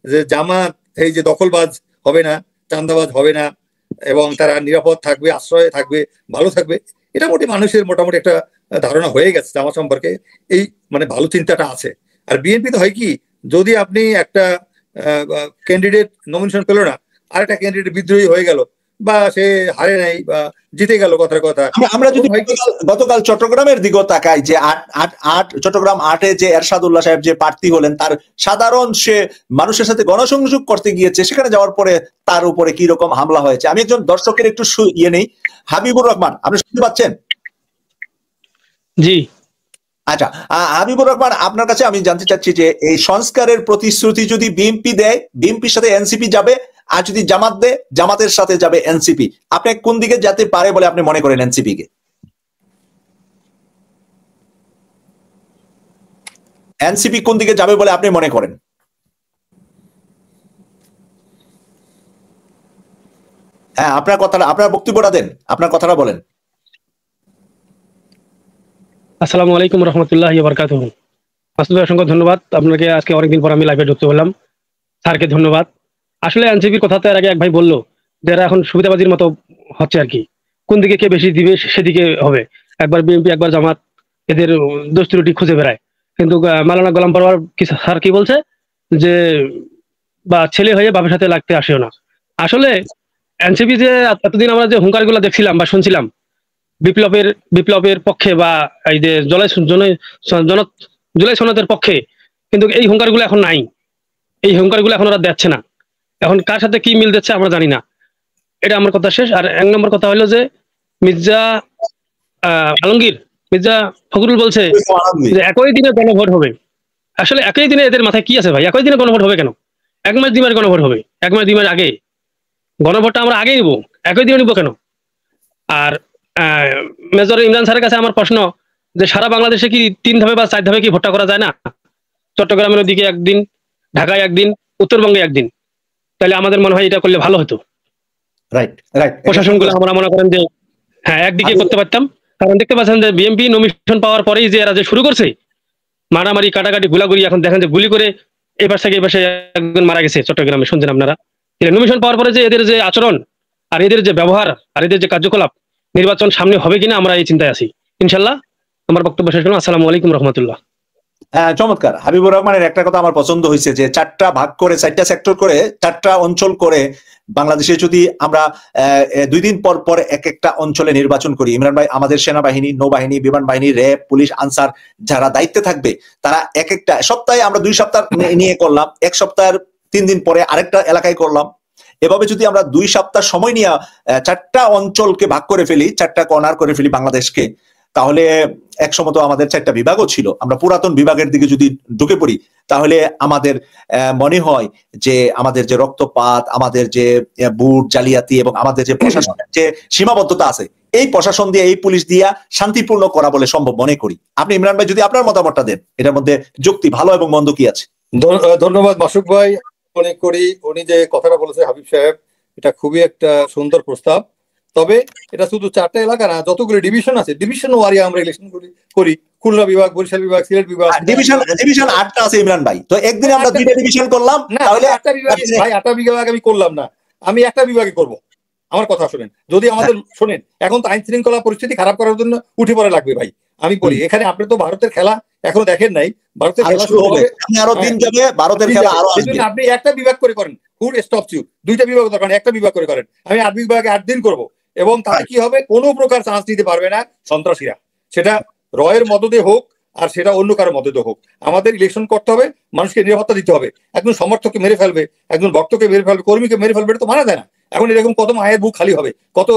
যে জামাত এই যে দখলবাজ হবে না, চাঁদাবাজ হবে না, এবং তারা নিরাপদ থাকবে, আশ্রয়ে থাকবে, ভালো থাকবে, এটা মানুষের মোটামুটি একটা ধারণা হয়ে গেছে জামাত সম্পর্কে, এই মানে ভালো চিন্তাটা আছে। আর বিএনপি তো হয় কি, যদি আপনি একটা ক্যান্ডিডেট নমিনেশন পেল না, আর একটা ক্যান্ডিডেট বিদ্রোহী হয়ে গেল, বা সে হারে নাই বা জিতে গেল, কথার কথা। আমরা যদি গতকাল চট্টগ্রামের দিকে তাকাই, যে চট্টগ্রাম 8-এ যে এরশাদুল্লাহ সাহেব যে প্রার্থী হলেন, তার সাধারণ সে মানুষের সাথে গণসংযোগ করতে গিয়েছে, সেখানে যাওয়ার পরে তার উপরে কি রকম হামলা হয়েছে। আমি একজন দর্শকের একটু ইয়ে নেই, হাবিবুর রহমান, আপনি শুনতে পাচ্ছেন? জি আচ্ছা, হাবিবুর রহমান, আপনার কাছে আমি জানতে চাচ্ছি যে এই সংস্কারের প্রতিশ্রুতি যদি বিএনপি দেয়, বিএনপির সাথে এনসিপি যাবে, আর যদি জামাত দেয়, জামাতের সাথে যাবে এনসিপি, আপনি কোন দিকে যেতে পারে বলে আপনি মনে করেন? এনসিপি কে, এনসিপি কোন দিকে যাবে বলে আপনি মনে করেন? হ্যাঁ, আপনার কথাটা, আপনার বক্তব্যটা দেন, আপনার কথাটা বলেন। আসসালামু আলাইকুম রহমতুল্লাহি ওয়া বারাকাতুহু। মাসুদ ভাই, অসংখ্য ধন্যবাদ আপনাকে, আজকে অনেকদিন পর আমি লাইভে ঢুকতে বললাম, স্যারকে ধন্যবাদ। আসলে এনসিপির কথা তো এর আগে এক ভাই বললো যে এরা এখন সুবিধাবাজির মতো হচ্ছে আর কি, কোন দিকে কে বেশি দিবে সেদিকে হবে, একবার বিএনপি একবার জামাত, এদের দোষ ত্রুটি খুঁজে বেড়ায়। কিন্তু মাওলানা গোলাম পরওয়ার স্যার কি বলছে যে বা ছেলে হয়ে বাবার সাথে লাগতে আসেও না। আসলে এনসিপি যে এতদিন আমরা যে হুঙ্কারগুলো দেখছিলাম বা শুনছিলাম বিপ্লবের পক্ষে, বা এই যে জুলাই সনদের পক্ষে, কিন্তু এই হুঙ্কারগুলো এখন নাই, এই হুঙ্কারগুলো এখন ওরা দিচ্ছে না। এখন কার সাথে কি মিল দিচ্ছে আমরা জানি না, এটা আমার কথা শেষ। আর এক নম্বর কথা হলো যে মির্জা মির্জা ফখরুল বলছে যে একই দিনে গণভোট হবে। আসলে একই দিনে এদের মাথায় কি আছে ভাই? একই দিনে গণভোট হবে কেন? 1 মাস 2 মাস গণভোট হবে, 1 মাস 2 মাস আগে গণভোটটা আমরা আগেই নিবো, একই দিনে নিবো কেন? আর মেজর ইমরান স্যারের কাছে আমার প্রশ্ন যে সারা বাংলাদেশে কি 3 ধাপে বা 4 ধাপে কি ভোটটা করা যায় না? চট্টগ্রামের ওদিকে একদিন, ঢাকায় একদিন, উত্তরবঙ্গে একদিন, তাহলে আমাদের মনে হয় এটা করলে ভালো হতো। রাইট রাইট প্রশাসনগুলো আমরা মনে করেন যে হ্যাঁ একদিকে করতে পারতাম, কারণ দেখতে পাচ্ছেন যে বিএমপি নমিশন পাওয়ার পরেই যে এরা যে শুরু করছে মারামারি কাটাকাটি গুলাগুলি, এখন দেখেন যে গুলি করে এই পাশ থেকে এই পাশে একজন মারা গেছে চট্টগ্রামে, শুনছেন আপনারা। নমিশন পাওয়ার পরে যে এদের যে আচরণ আর এদের যে ব্যবহার আর এদের যে কার্যকলাপ, নির্বাচন সামনে হবে কিনা আমরা এই চিন্তায় আছি। ইনশাল্লাহ আমার বক্তব্য শেষ করলাম। আসসালামু আলাইকুম রহমতুল্লাহ। চমৎকার। হাবিবুর রহমানের একটা কথা আমার পছন্দ হয়েছে যে 4টা ভাগ করে, 4টা সেক্টর করে, 4টা অঞ্চল করে বাংলাদেশে যদি আমরা 2 দিন পর পর এক একটা অঞ্চলে নির্বাচন করি, ইমরান ভাই আমাদের সেনাবাহিনী, নৌবাহিনী, বিমান বাহিনী, র্যাব, পুলিশ, আনসার যারা দায়িত্বে থাকবে তারা এক একটা সপ্তাহে, আমরা 2 সপ্তাহ নিয়ে করলাম, 1 সপ্তাহের 3 দিন পরে আরেকটা এলাকায় করলাম, এভাবে যদি আমরা 2 সপ্তাহ সময় নিয়ে 4টা অঞ্চলকে ভাগ করে ফেলি, 4টা কর্নার করে ফেলি বাংলাদেশকে, তাহলে একসময় তো আমাদের 4টা বিভাগও ছিল। আমরা পুরাতন বিভাগের দিকে যদি ঢুকে পড়ি তাহলে আমাদের মনে হয় যে আমাদের যে রক্তপাত, আমাদের যে বুট জালিয়াতি এবং আমাদের যে প্রশাসনের যে সীমাবদ্ধতা আছে, এই প্রশাসন দিয়ে, এই পুলিশ দিয়া শান্তিপূর্ণ করা বলে সম্ভব মনে করি। আপনি ইমরান ভাই যদি আপনার মতামতটা দেন, এটার মধ্যে যুক্তি ভালো এবং মন্দ কি আছে? ধন্যবাদ মাসুক ভাই। মনে করি উনি যে কথাটা বলেছে হাবিব সাহেব, এটা খুবই একটা সুন্দর প্রস্তাব। তবে এটা শুধু 4টা এলাকা না, যতগুলো ডিভিশন আছে, ডিভিশন ওয়ারি আমরা ইলেকশন করি। খুলনা বিভাগ, বরিশাল বিভাগ, সিলেট বিভাগ, ডিভিশন 8টা আছে ইমরান ভাই। তো একদিনে আমরা 2টা ডিভিশন করলাম, তাহলে 8টা বিভাগ ভাই, 8টা বিভাগ আমি করলাম না, আমি একটা বিভাগে করব। আমার কথা শুনেন, যদি আমাদের শোনেন, এখন তো আইন শৃঙ্খলা পরিস্থিতি খারাপ করার জন্য উঠে পড়ে লাগবে ভাই। আমি বলি এখানে আপনি তো ভারতের খেলা এখনো দেখেন নাই, ভারতের খেলা শুরু হবে, আরো দিন যাবে, ভারতের খেলা আরো আসবে। আপনি একটা বিভাগ করে করেন, হুড স্টপস ইউ। 2টা বিভাগ দরকার, একটা বিভাগ করে করেন। আমি 8 বিভাগে 8 দিন করব, এবং তাতে কি হবে, কোনো প্রকার চান্স দিতে পারবে না সন্ত্রাসীরা, সেটা রয়ের মদদে হোক আর সেটা অন্য কারো মদদে হোক। আমাদের ইলেকশন করতে হবে, মানুষকে নিরাপত্তা দিতে হবে। একজন সমর্থককে মেরে ফেলবে, একজন ভক্তকে মেরে ফেলবে, কর্মীকে মেরে ফেলবে, এটা তো মানা যায় না। এখন এরকম কত মায়ের বুক খালি হবে, কত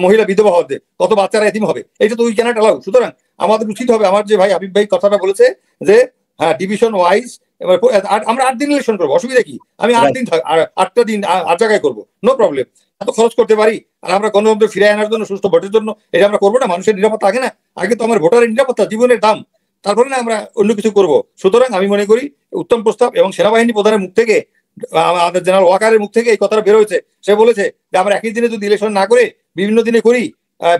মহিলা বিধবা হবে, কত বাচ্চারা এতিম হবে, এটা তো উই ক্যানট অ্যালাউ। সুতরাং আমাদের উচিত হবে, আমার যে ভাই হাবিব ভাই কথাটা বলেছে যে হ্যাঁ ডিভিশন ওয়াইজ আমরা 8 দিন ইলেকশন করবো, অসুবিধা কি? আমি 8 দিন 8টা দিন 8 জায়গায় করবো, নো প্রবলেম। এত খরচ করতে পারি, আর আমরা গণতন্ত্র ফিরে আনার জন্য, সুস্থ ভোটের জন্য এটা আমরা করবো না? মানুষের নিরাপত্তা আগে না? আগে তো আমার ভোটারের নিরাপত্তা, জীবনের দাম, তারপরে না আমরা অন্য কিছু করবো। সুতরাং আমি মনে করি উত্তম প্রস্তাব, এবং সেনাবাহিনী প্রধানের মুখ থেকে, আমাদের জেনারেল ওয়াকারের মুখ থেকে এই কথাটা বের হয়েছে। সে বলেছে যে আমরা একই দিনে যদি ইলেকশন না করে বিভিন্ন দিনে করি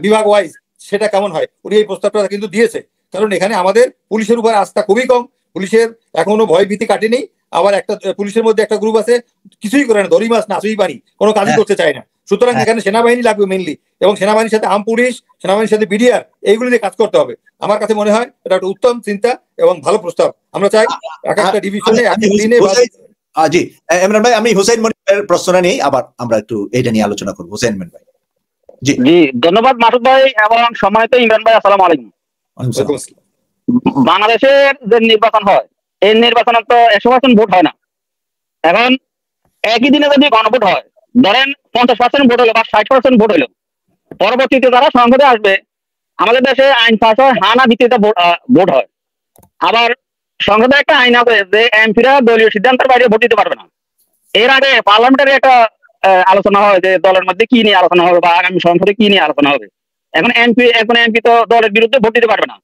বিভাগ ওয়াইজ, সেটা কেমন হয়। উনি এই প্রস্তাবটা কিন্তু দিয়েছে, কারণ এখানে আমাদের পুলিশের উপর আস্থা খুবই কম, পুলিশের এখনো ভয় ভীতি কাটেনি। আবার একটা পুলিশের মধ্যে একটা গ্রুপ আছে কিছুই করে না, দড়ি মাছ নাচুই পারি, কোনো কাজই করতে চায় না। সুতরাং এখানে সেনাবাহিনী লাগবে মেইনলি, এবং সেনাবাহিনীর সাথে আম পুলিশ, সেনাবাহিনীর সাথে বিডিআর, এইগুলি নিয়ে কাজ করতে হবে। আমার কাছে মনে হয় এটা একটা উত্তম চিন্তা এবং ভালো প্রস্তাব। আমরা চাই এক একটা ডিভিশনে এক দিনে। জি ইমরান ভাই, আমি হুসাইন মনিরের প্রশ্নটা নিয়ে আবার আমরা একটু এটা নিয়ে আলোচনা করবো। হুসাইন ভাই। জি ধন্যবাদ মাসুদ ভাই এবং সম্মানিত ইমরান ভাই, আসসালামু আলাইকুম। বাংলাদেশের যে নির্বাচন হয়, এই নির্বাচনে তো 100% ভোট হয় না। এখন একই দিনে যদি গণভোট হয়, ধরেন 50% ভোট হলো বা 60% ভোট হলো, পরবর্তীতে যারা সংসদে আসবে, আমাদের দেশে আইন পাস হয় হানা ভিত্তিতে ভোট হয়। আবার সংসদে একটা আইন আছে যে এমপিরা দলীয় সিদ্ধান্তের বাইরে ভোট দিতে পারবে না। এর আগে পার্লামেন্টারি একটা আলোচনা হয় যে দলের মধ্যে কি নিয়ে আলোচনা হবে বা আগামী সংসদে কি নিয়ে আলোচনা হবে। এখন এমপি তো দলের বিরুদ্ধে ভোট দিতে পারবে না।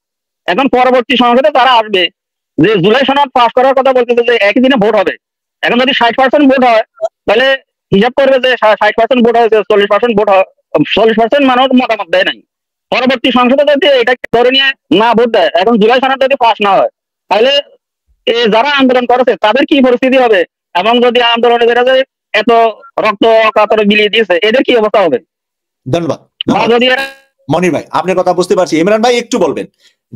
এখন পরবর্তী সংসদে তারা আসবে যে জুলাই সনদ পাস করার কথা বলতেছে যে একই দিনে ভোট হবে। এখন যদি 60% ভোট হয়, তাহলে হিসাব করবে যে 60% ভোট হয়েছে, 40% ভোট, 40% মানুষ মতামত দেয় নাই। পরবর্তী সংসদে যদি এটা ধরে নিয়ে না ভোট দেয়, এখন জুলাই সনদ যদি পাস না হয়, তাহলে যারা আন্দোলন করেছে তাদের কি পরিস্থিতি হবে, এবং যদি আন্দোলনে যারা এত রক্ত কাতরে বিলিয়ে দিয়েছে, এদের কি অবস্থা হবে? ধন্যবাদ মনির ভাই, আপনার কথা বুঝতে পারছি। ইমরান ভাই একটু বলবেন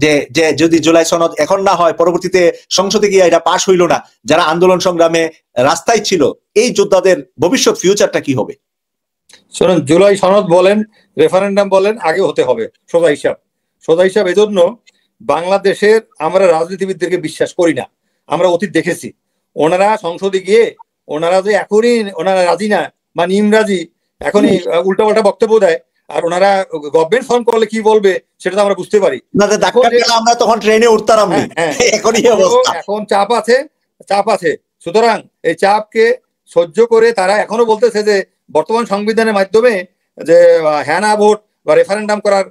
যে যদি জুলাই সনদ এখন না হয়, পরবর্তীতে সংসদে গিয়ে এটা পাশ হইল না, যারা আন্দোলন সংগ্রামে রাস্তায় ছিল, এই যোদ্ধাদের ভবিষ্যৎ ফিউচারটা কি হবে? শোনেন, জুলাই সনদ বলেন, রেফারেন্ডাম বলেন, আগে হতে হবে সোজা হিসাব। এজন্য বাংলাদেশের আমরা রাজনীতিবিদদেরকে বিশ্বাস করি না। আমরা অতীত দেখেছি, ওনারা সংসদে গিয়ে ওনারা যে এখনই ওনারা রাজি না বা নিমরাজি, এখনই উল্টাপাল্টা বক্তব্য দেয়, আর ওনারা গভর্নমেন্ট ফর্ম করলে কি বলবে সেটা তো আমরা বুঝতে পারি। আমরা তখন ট্রেনে উঠতাম না, এখন চাপ আছে। সুতরাং এই চাপকে সহ্য করে তারা এখনো বলতেছে যে বর্তমান সংবিধানের মাধ্যমে যে হ্যানা ভোট বা রেফারেন্ডাম করার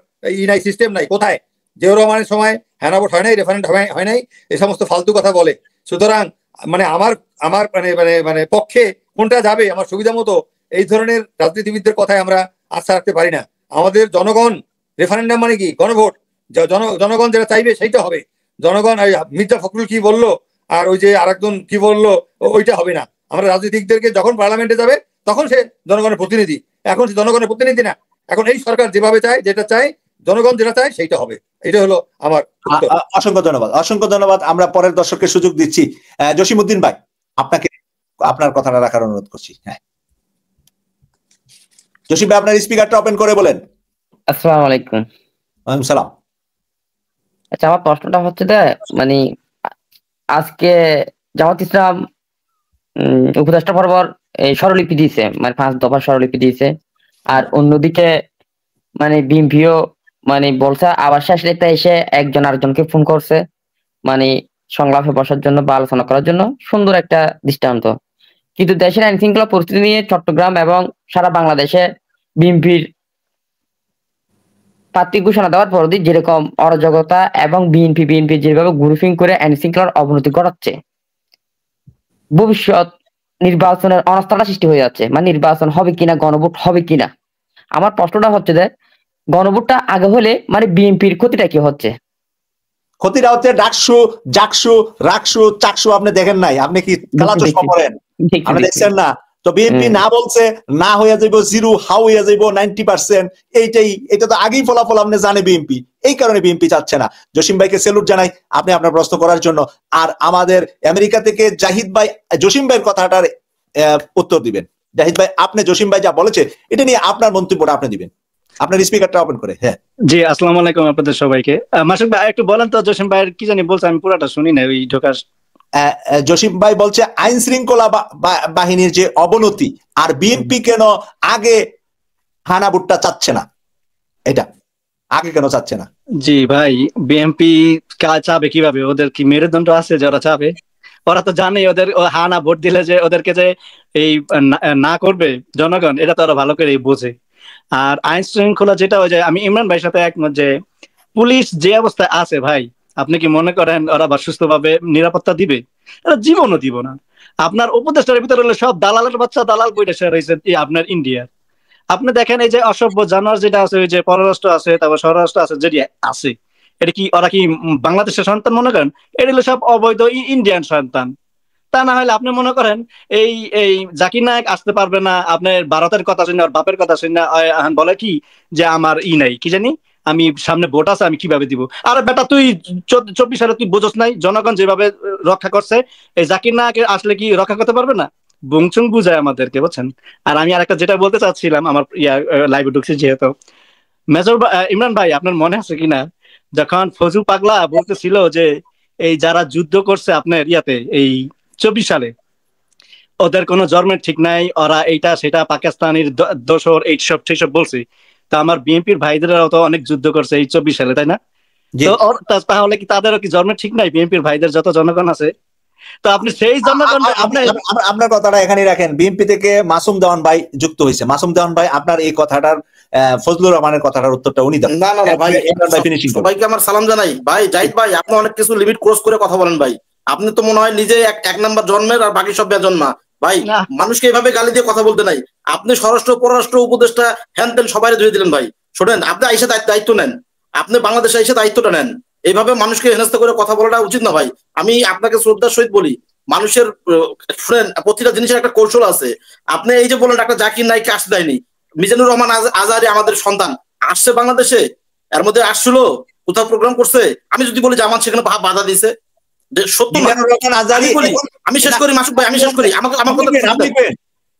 নাই, সিস্টেম নাই। কোথায়? জিয়াউর রহমানের সময় হ্যানা ভোট হয় নাই, রেফারেন্ডাম হয় নাই, এই সমস্ত ফালতু কথা বলে। সুতরাং মানে আমার আমার মানে মানে মানে পক্ষে কোনটা যাবে আমার সুবিধা মতো এই ধরনের রাজনীতিবিদদের কথায় আমরা আস্থা রাখতে পারি না। আমাদের জনগণ, রেফারেন্ডাম মানে কি? গণভোট। জনগণ যেটা চাইবে সেইটা হবে। জনগণ মির্জা ফখরুল কি বললো আর ওই যে আরেকজন কি বললো ওইটা হবে না। আমরা রাজনীতিকদেরকে যখন পার্লামেন্টে যাবে তখন সে জনগণের প্রতিনিধি, এখন সে জনগণের প্রতিনিধি না। এখন এই সরকার যেভাবে চায়, যেটা চায় জনগণ, যেটা চায় সেইটা হবে। এটা হলো আমার উত্তর। অসংখ্য ধন্যবাদ, অসংখ্য ধন্যবাদ। আমরা পরের দর্শকের সুযোগ দিচ্ছি। জসিমউদ্দিন ভাই, আপনাকে আপনার কথাটা রাখার অনুরোধ করছি। হ্যাঁ জসিম ভাই, আপনার স্পিকারটা ওপেন করে বলেন। আসসালামু আলাইকুম। ওয়ালাইকুম সালাম। আচ্ছা, আমার প্রশ্নটা হচ্ছে যে মানে আজকে জামাত ইসলাম উপদেষ্টা বরাবর এই স্বরলিপি দিয়েছে, মানে 5 দফা স্বরলিপি দিয়েছে। আর অন্যদিকে মানে বিএনপিও মানে বলছে আবার শেষ রেখে এসে একজন আরেকজনকে ফোন করছে মানে সংলাপে বসার জন্য বা আলোচনা করার জন্য। সুন্দর একটা দৃষ্টান্ত। কিন্তু দেশের আইন শৃঙ্খলা পরিস্থিতি নিয়ে চট্টগ্রাম এবং সারা বাংলাদেশে বিএনপির প্রার্থী ঘোষণা দেওয়ার পর যেরকম অরাজকতা এবং বিএনপি যেভাবে গ্রুপিং করে আইন শৃঙ্খলার অবনতি ঘটাচ্ছে, ভবিষ্যৎ নির্বাচনের অনাস্থাটা সৃষ্টি হয়ে যাচ্ছে। মানে নির্বাচন হবে কিনা, গণভোট হবে কিনা। আমার প্রশ্নটা হচ্ছে যে গণভোটটা আগে হলে মানে বিএনপির ক্ষতিটা কি হচ্ছে? ক্ষতিটা হচ্ছে ডাকসু, জাকসু, রাকসু, চাকসু আপনি দেখেন নাই? আপনি কি কালা চশমা পড়েন? আপনি দেখছেন না? তো বিএনপি না বলছে না হইয়া যাইব জিরো, হাউ হইয়া যাইব 90%। এটা তো আগেই ফলাফল আপনি জানে বিএনপি। এই কারণে বিএনপি চাচ্ছে না। জসিম ভাইকে স্যালুট জানাই আপনি আপনার প্রশ্ন করার জন্য। আর আমাদের আমেরিকা থেকে জাহিদ ভাই জসিম ভাইয়ের কথাটার উত্তর দিবেন। জাহিদ ভাই, আপনি জসিম ভাই যা বলেছে এটা নিয়ে আপনার মন্তব্যটা আপনি দিবেন। আপনার স্পিকারটা ওপেন করে। হ্যাঁ জি, আসসালামু আলাইকুম আপনাদের সবাইকে। মাসুক ভাই একটু বলেন তো জসিম ভাইয়ের কি জানি বলছে, আমি পুরাটা শুনি না ওই ঢোকার। জসিম ভাই বলছে আইন শৃঙ্খলা বাহিনীর যে অবনতি, আর বিএনপি কেন আগে হানাবুটটা চাচ্ছে না, এটা আগে কেন চাচ্ছে না? জি ভাই, বিএনপি চাবে কিভাবে? ওদের কি মেরুদণ্ড আছে যারা চাবে? ওরা তো জানে ওদের হানা ভোট দিলে যে ওদেরকে যে এই না করবে জনগণ, এটা তো ওরা ভালো করে বোঝে। আর আইন শৃঙ্খলা যেটা হয়ে যায়, আমি ইমরান ভাইয়ের সাথে একমত যে পুলিশ যে অবস্থায় আছে ভাই, আপনি কি মনে করেন ওরা বা সুস্থভাবে নিরাপত্তা দিবে? এরা জীবনও দিব না। আপনার উপদেষ্টার ভিতরে হলে সব দালালের বাচ্চা, দালাল বইটা রয়েছে আপনার ইন্ডিয়ার। আপনি দেখেন এই যে অসভ্য জানোয়ার যেটা আছে, ওই যে পররাষ্ট্র আছে, তারপর স্বরাষ্ট্র আছে, যেটি আছে, এটা কি ওরা কি বাংলাদেশের সন্তান মনে করেন? এটা হলো সব অবৈধ ইন্ডিয়ান সন্তান। তা না হলে আপনি মনে করেন এই এই জাকির নায়ক আসতে পারবে না, আপনার ভারতের কথা শুনে, বাপের কথা শুনে বলে কি যে আমার নাই কি জানি, আমি সামনে ভোট আছে আমি কিভাবে দিব? আরে বেটা, তুই 24 সালে তুই বোঝস নাই জনগণ যেভাবে রক্ষা করছে, এই জাকির নায়ক আসলে কি রক্ষা করতে পারবে না? বুংচুং বুঝায় আমাদেরকে, বুঝছেন? আর আমি আরেকটা যেটা বলতে চাচ্ছিলাম, আমার লাইভে ঢুকছি যেহেতু, মেজর ইমরান ভাই আপনার মনে আছে কিনা যখন ফজল পাগলা বলতেছিল যে এই যারা যুদ্ধ করছে আপনার ইয়াতে এই 24 সালে, ওদের কোনো জন্মের ঠিক নাই, ওরা এইটা সেটা পাকিস্তানের দোসর এইসব সেইসব বলছে। তা আমার বিএনপির ভাইদেরও তো অনেক যুদ্ধ করছে এই 24 সালে, তাই না? তাহলে কি তাদেরও কি জন্মের ঠিক নাই? বিএনপির ভাইদের যত জনগণ আছে, তো আপনি সেই জনগণ আপনার কথাটা এখানেই রাখেন। বিএনপি থেকে মাসুম দেওয়ান ভাই যুক্ত হয়েছে। মাসুম দেওয়ান ভাই, আপনার এই কথাটার ফজলুর রহমানের কথাটার উত্তরটা উনি দেন। না ভাই, সবাইকে আমার সালাম জানাই। ভাই জাহিদ ভাই, আপনি অনেক কিছু লিমিট ক্রস করে কথা বলেন ভাই। আপনি তো মনে হয় নিজে এক নাম্বার জন্মের আর বাকি সব বেজন্মা ভাই। মানুষকে এইভাবে গালি দিয়ে কথা বলতে নাই। আপনি স্বরাষ্ট্র পররাষ্ট্র উপদেষ্টা হ্যান তেন সবাই ধরে দিলেন ভাই। শোনেন, আপনি আইসা দায়িত্ব নেন, আপনি বাংলাদেশে এসে দায়িত্বটা নেন। এইভাবে মানুষকে হেনস্থা করে কথা বলাটা উচিত না ভাই। আমি আপনাকে শ্রদ্ধার সহিত বলি, মানুষের শুনেন প্রতিটা জিনিসের একটা কৌশল আছে। আপনি এই যে বলেন একটা জাকির নাইককে আসতে দেয়নি, মিজানুর রহমান আজহারি আমাদের সন্তান আসছে বাংলাদেশে, এর মধ্যে আসছিল কোথাও প্রোগ্রাম করছে। আমি যদি বলি জামাত সেখানে বাধা দিয়েছে, সত্য না। আমি শেষ করি মাসুক ভাই, আমি শেষ করি। আমার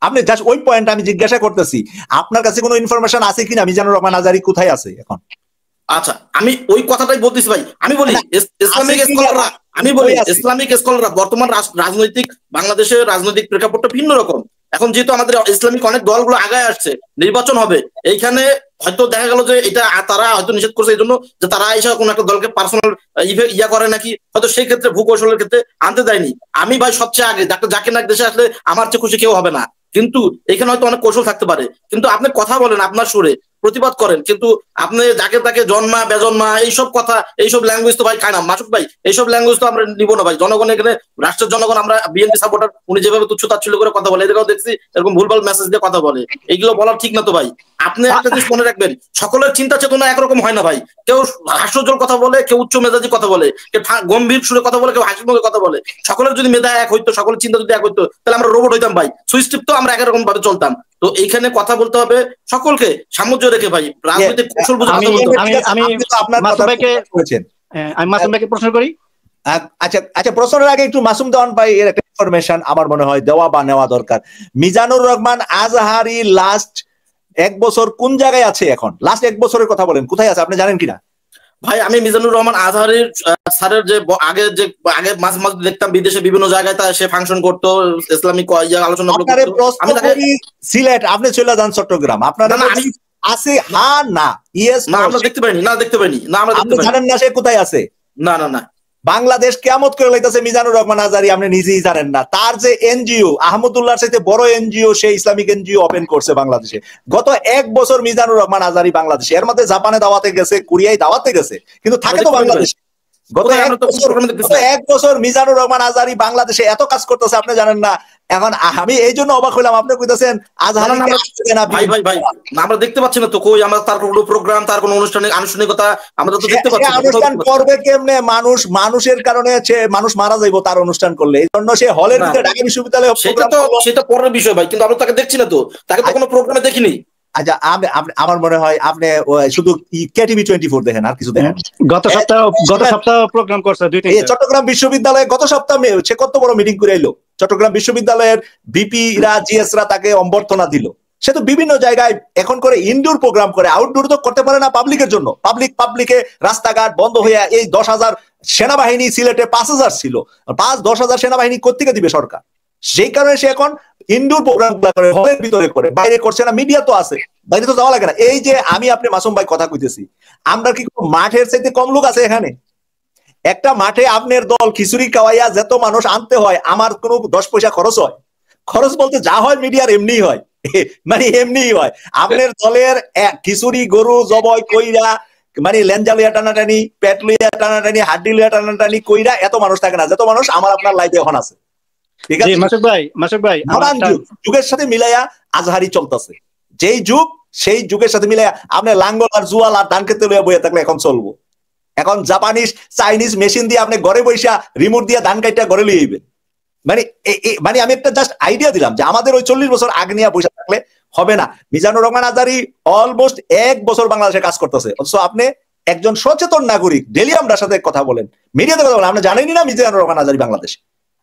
আপনি জাস্ট ওই পয়েন্ট আমি জিজ্ঞাসা করতেছি, আপনার কাছে কোনো ইনফরমেশন আছে কিনা মিজানুর রহমান আজহারি কোথায় আছে এখন? আচ্ছা, আমি ওই কথাটাই বলতেছি ভাই। আমি বলি ইসলামিক স্কলাররা বর্তমান রাজনৈতিক বাংলাদেশের রাজনৈতিক প্রেক্ষাপটটা ভিন্ন রকম। এখন যেহেতু আমাদের ইসলামিক অনেক দলগুলো আগায় আসছে, নির্বাচন হবে, এইখানে হয়তো দেখা গেল যে এটা তারা হয়তো নিষেধ করছে এই জন্য যে তারা এসে কোনো একটা দলকে পার্সোনাল ইয়া করে নাকি, হয়তো সেই ক্ষেত্রে ভূকৌশলের ক্ষেত্রে আনতে দেয়নি। আমি ভাই সবচেয়ে আগে ডাক্তার জাকির নায়ক দেশে আসলে আমার চেয়ে খুশি কেউ হবে না, কিন্তু এখানে হয়তো অনেক কৌশল থাকতে পারে। কিন্তু আপনি কথা বলেন আপনার সুরে, প্রতিবাদ করেন, কিন্তু আপনি যাকে তাকে জন্মা বেজন্মা এইসব কথা, এইসব ল্যাঙ্গুয়েজ তো ভাই খায় না মাসুক ভাই, এইসব ল্যাঙ্গুয়েজ তো আমরা নিব না ভাই। জনগণ এখানে, রাষ্ট্রের জনগণ, আমরা বিএনপি সাপোর্টার, উনি যেভাবে তুচ্ছ তাচ্ছিল্য করে কথা বলে, এদেরকেও দেখছি এরকম ভুলভাল মেসেজ দিয়ে কথা বলে, এইগুলো বলার ঠিক না তো ভাই। আপনি একটা জিনিস মনে রাখবেন, সকলের চিন্তা চেতনা একরকম হয় না ভাই। কেউ হাস্যজ্জ্বল কথা বলে, কেউ উচ্চ মেজাজি কথা বলে, কেউ গম্ভীর সুরে কথা বলে, কেউ হাসি মুখে কথা বলে। সকলের যদি মেধা এক হইতো, সকলের চিন্তা যদি এক হইতো, তাহলে আমরা রোবট হইতাম ভাই, সুইচ টিপ তো আমরা একরকম ভাবে চলতাম। তো এইখানে কথা বলতে হবে সকলকে সামঞ্জস্য রেখে ভাই, রাজনৈতিক কৌশল বুঝে কথা বলতে হবে। আমি মাসুম ভাইকে প্রশ্ন করি। আচ্ছা, প্রশ্নের আগে একটু মাসুম দেওয়ান ভাই এর একটা ইনফরমেশন আমার মনে হয় দেওয়া বা নেওয়া দরকার। মিজানুর রহমান আজহারি লাস্ট 1 বছর কোন জায়গায় আছে এখন? লাস্ট 1 বছরের কথা বলেন, কোথায় আছে আপনি জানেন কিনা? ভাই আমি মিজানুর রহমান আজহারির স্যারের যে আগে মাঝে মাঝে দেখতাম বিদেশে বিভিন্ন জায়গায় সে ফাংশন করতো, ইসলামিক আলোচনা করতো। আমি তাকে সিলেট, আপনি চলে যান চট্টগ্রাম, আপনার আছে হা না ইয়েস না, আমরা দেখতে পাইনি, না দেখতে পাইনি, না আমরা দেখতে পাইনি। জানেন না সে কোথায় আছে? না না না, বাংলাদেশ কিয়ামত করে লাইতেছে মিজানুর রহমান আজহারি, আপনি নিজেই জানেন না। তার যে এনজিও আহমদুল্লাহর সাথে বড় এনজিও, সে ইসলামিক এনজিও ওপেন করছে বাংলাদেশে। গত 1 বছর মিজানুর রহমান আজহারি বাংলাদেশে, এর মধ্যে জাপানে দাওয়াতে গেছে, কোরিয়ায় দাওয়াতে গেছে, কিন্তু থাকে তো বাংলাদেশে। গত 1 বছর মিজানুর রহমান আজহারি বাংলাদেশে এত কাজ করতেছে, আপনি জানেন না। এখন আমি এই জন্য অবাক হইলাম, আপনি কইতেছেন আজহারি ভাই ভাই ভাই, আমরা দেখতে পাচ্ছি না তো কই, আমরা তার কোনো প্রোগ্রাম, তার কোনো আনুষ্ঠানিকতা আমরা তো দেখতে পাচ্ছি না। অনুষ্ঠান করবে কেমনে? মানুষের কারণে মানুষ মারা যাইবো তার অনুষ্ঠান করলে, এই জন্য সে হলের ভিতরে ঢাকা বিশ্ববিদ্যালয়ে সেটা পরের বিষয় ভাই, কিন্তু আমরা তাকে দেখছি না তো, তাকে তো কোনো প্রোগ্রামে দেখিনি। আচ্ছা, আমার মনে হয় আপনি শুধু কেটিভি 24 দেখেন, আর কিছু দেখেন? গত সপ্তাহ প্রোগ্রাম করছে 2-3 চট্টগ্রাম বিশ্ববিদ্যালয়ে গত সপ্তাহে সে কত বড় মিটিং করে এলো। চট্টগ্রাম বিশ্ববিদ্যালয়ের বিপি রা জিএস রা তাকে অভ্যর্থনা দিল। সে তো বিভিন্ন জায়গায় এখন করে ইনডোর প্রোগ্রাম করে, আউটডোর তো করতে পারে না পাবলিকের জন্য। পাবলিকে রাস্তাঘাট বন্ধ হয়ে এই 10,000 সেনাবাহিনী, সিলেটে 5,000 ছিল, 5-10,000 সেনাবাহিনী কোত্থেকে দিবে সরকার? সেই কারণে সে এখন ইনডোর প্রোগ্রাম করে, হলের ভিতরে করে, বাইরে করছে না। মিডিয়া তো আছে, বাইরে তো যাওয়া লাগে না। এই যে আপনি মাসুম ভাই কথা কইতেছি, আমরা কি মাঠের চাইতে কম লোক আছে এখানে? একটা মাঠে আপনার দল খিচুড়ি খাওয়াইয়া যত মানুষ আনতে হয়, আমার কোনো 10 পয়সা খরচ হয়? খরচ বলতে যা হয় মিডিয়ার এমনি হয়, মানে এমনি হয়। আপনার দলের খিচুড়ি গরু জবাই কইরা, মানে লেঞ্জা লইয়া টানাটানি, পেট লইয়া টানাটানি, হাড্ডি লইয়া টানাটানি কইরা এত মানুষ থাকে না যত মানুষ আমার আপনার লাইফে এখন আছে। ঠিক আছে মাসুক ভাই, যুগের সাথে মিলাইয়া আজহারি চলতেছে। যেই যুগ সেই যুগের সাথে মিলাইয়া আপনি লাঙ্গল আর জুয়াল আর ধান খেতে লইয়া বইয়া থাকলে এখন চলবো। এখন জাপানিজ চাইনিজ মেশিন দিয়ে আপনি ঘরে বৈশা রিমোট দিয়ে ধান কাইটা ঘরে লিয়ে আইবেন। মানে আমি একটা জাস্ট আইডিয়া দিলাম যে আমাদের ওই 40 বছর আগে নিয়ে বসে থাকলে হবে না। মিজানুর রহমান আজহারি অলমোস্ট 1 বছর বাংলাদেশে কাজ করতেছে, অথচ আপনি একজন সচেতন নাগরিক, ডেলি আমরা সাথে কথা বলেন, মিডিয়াতে কথা বলেন, আমরা জানেনই না মিজানুর রহমান আজহারি বাংলাদেশে।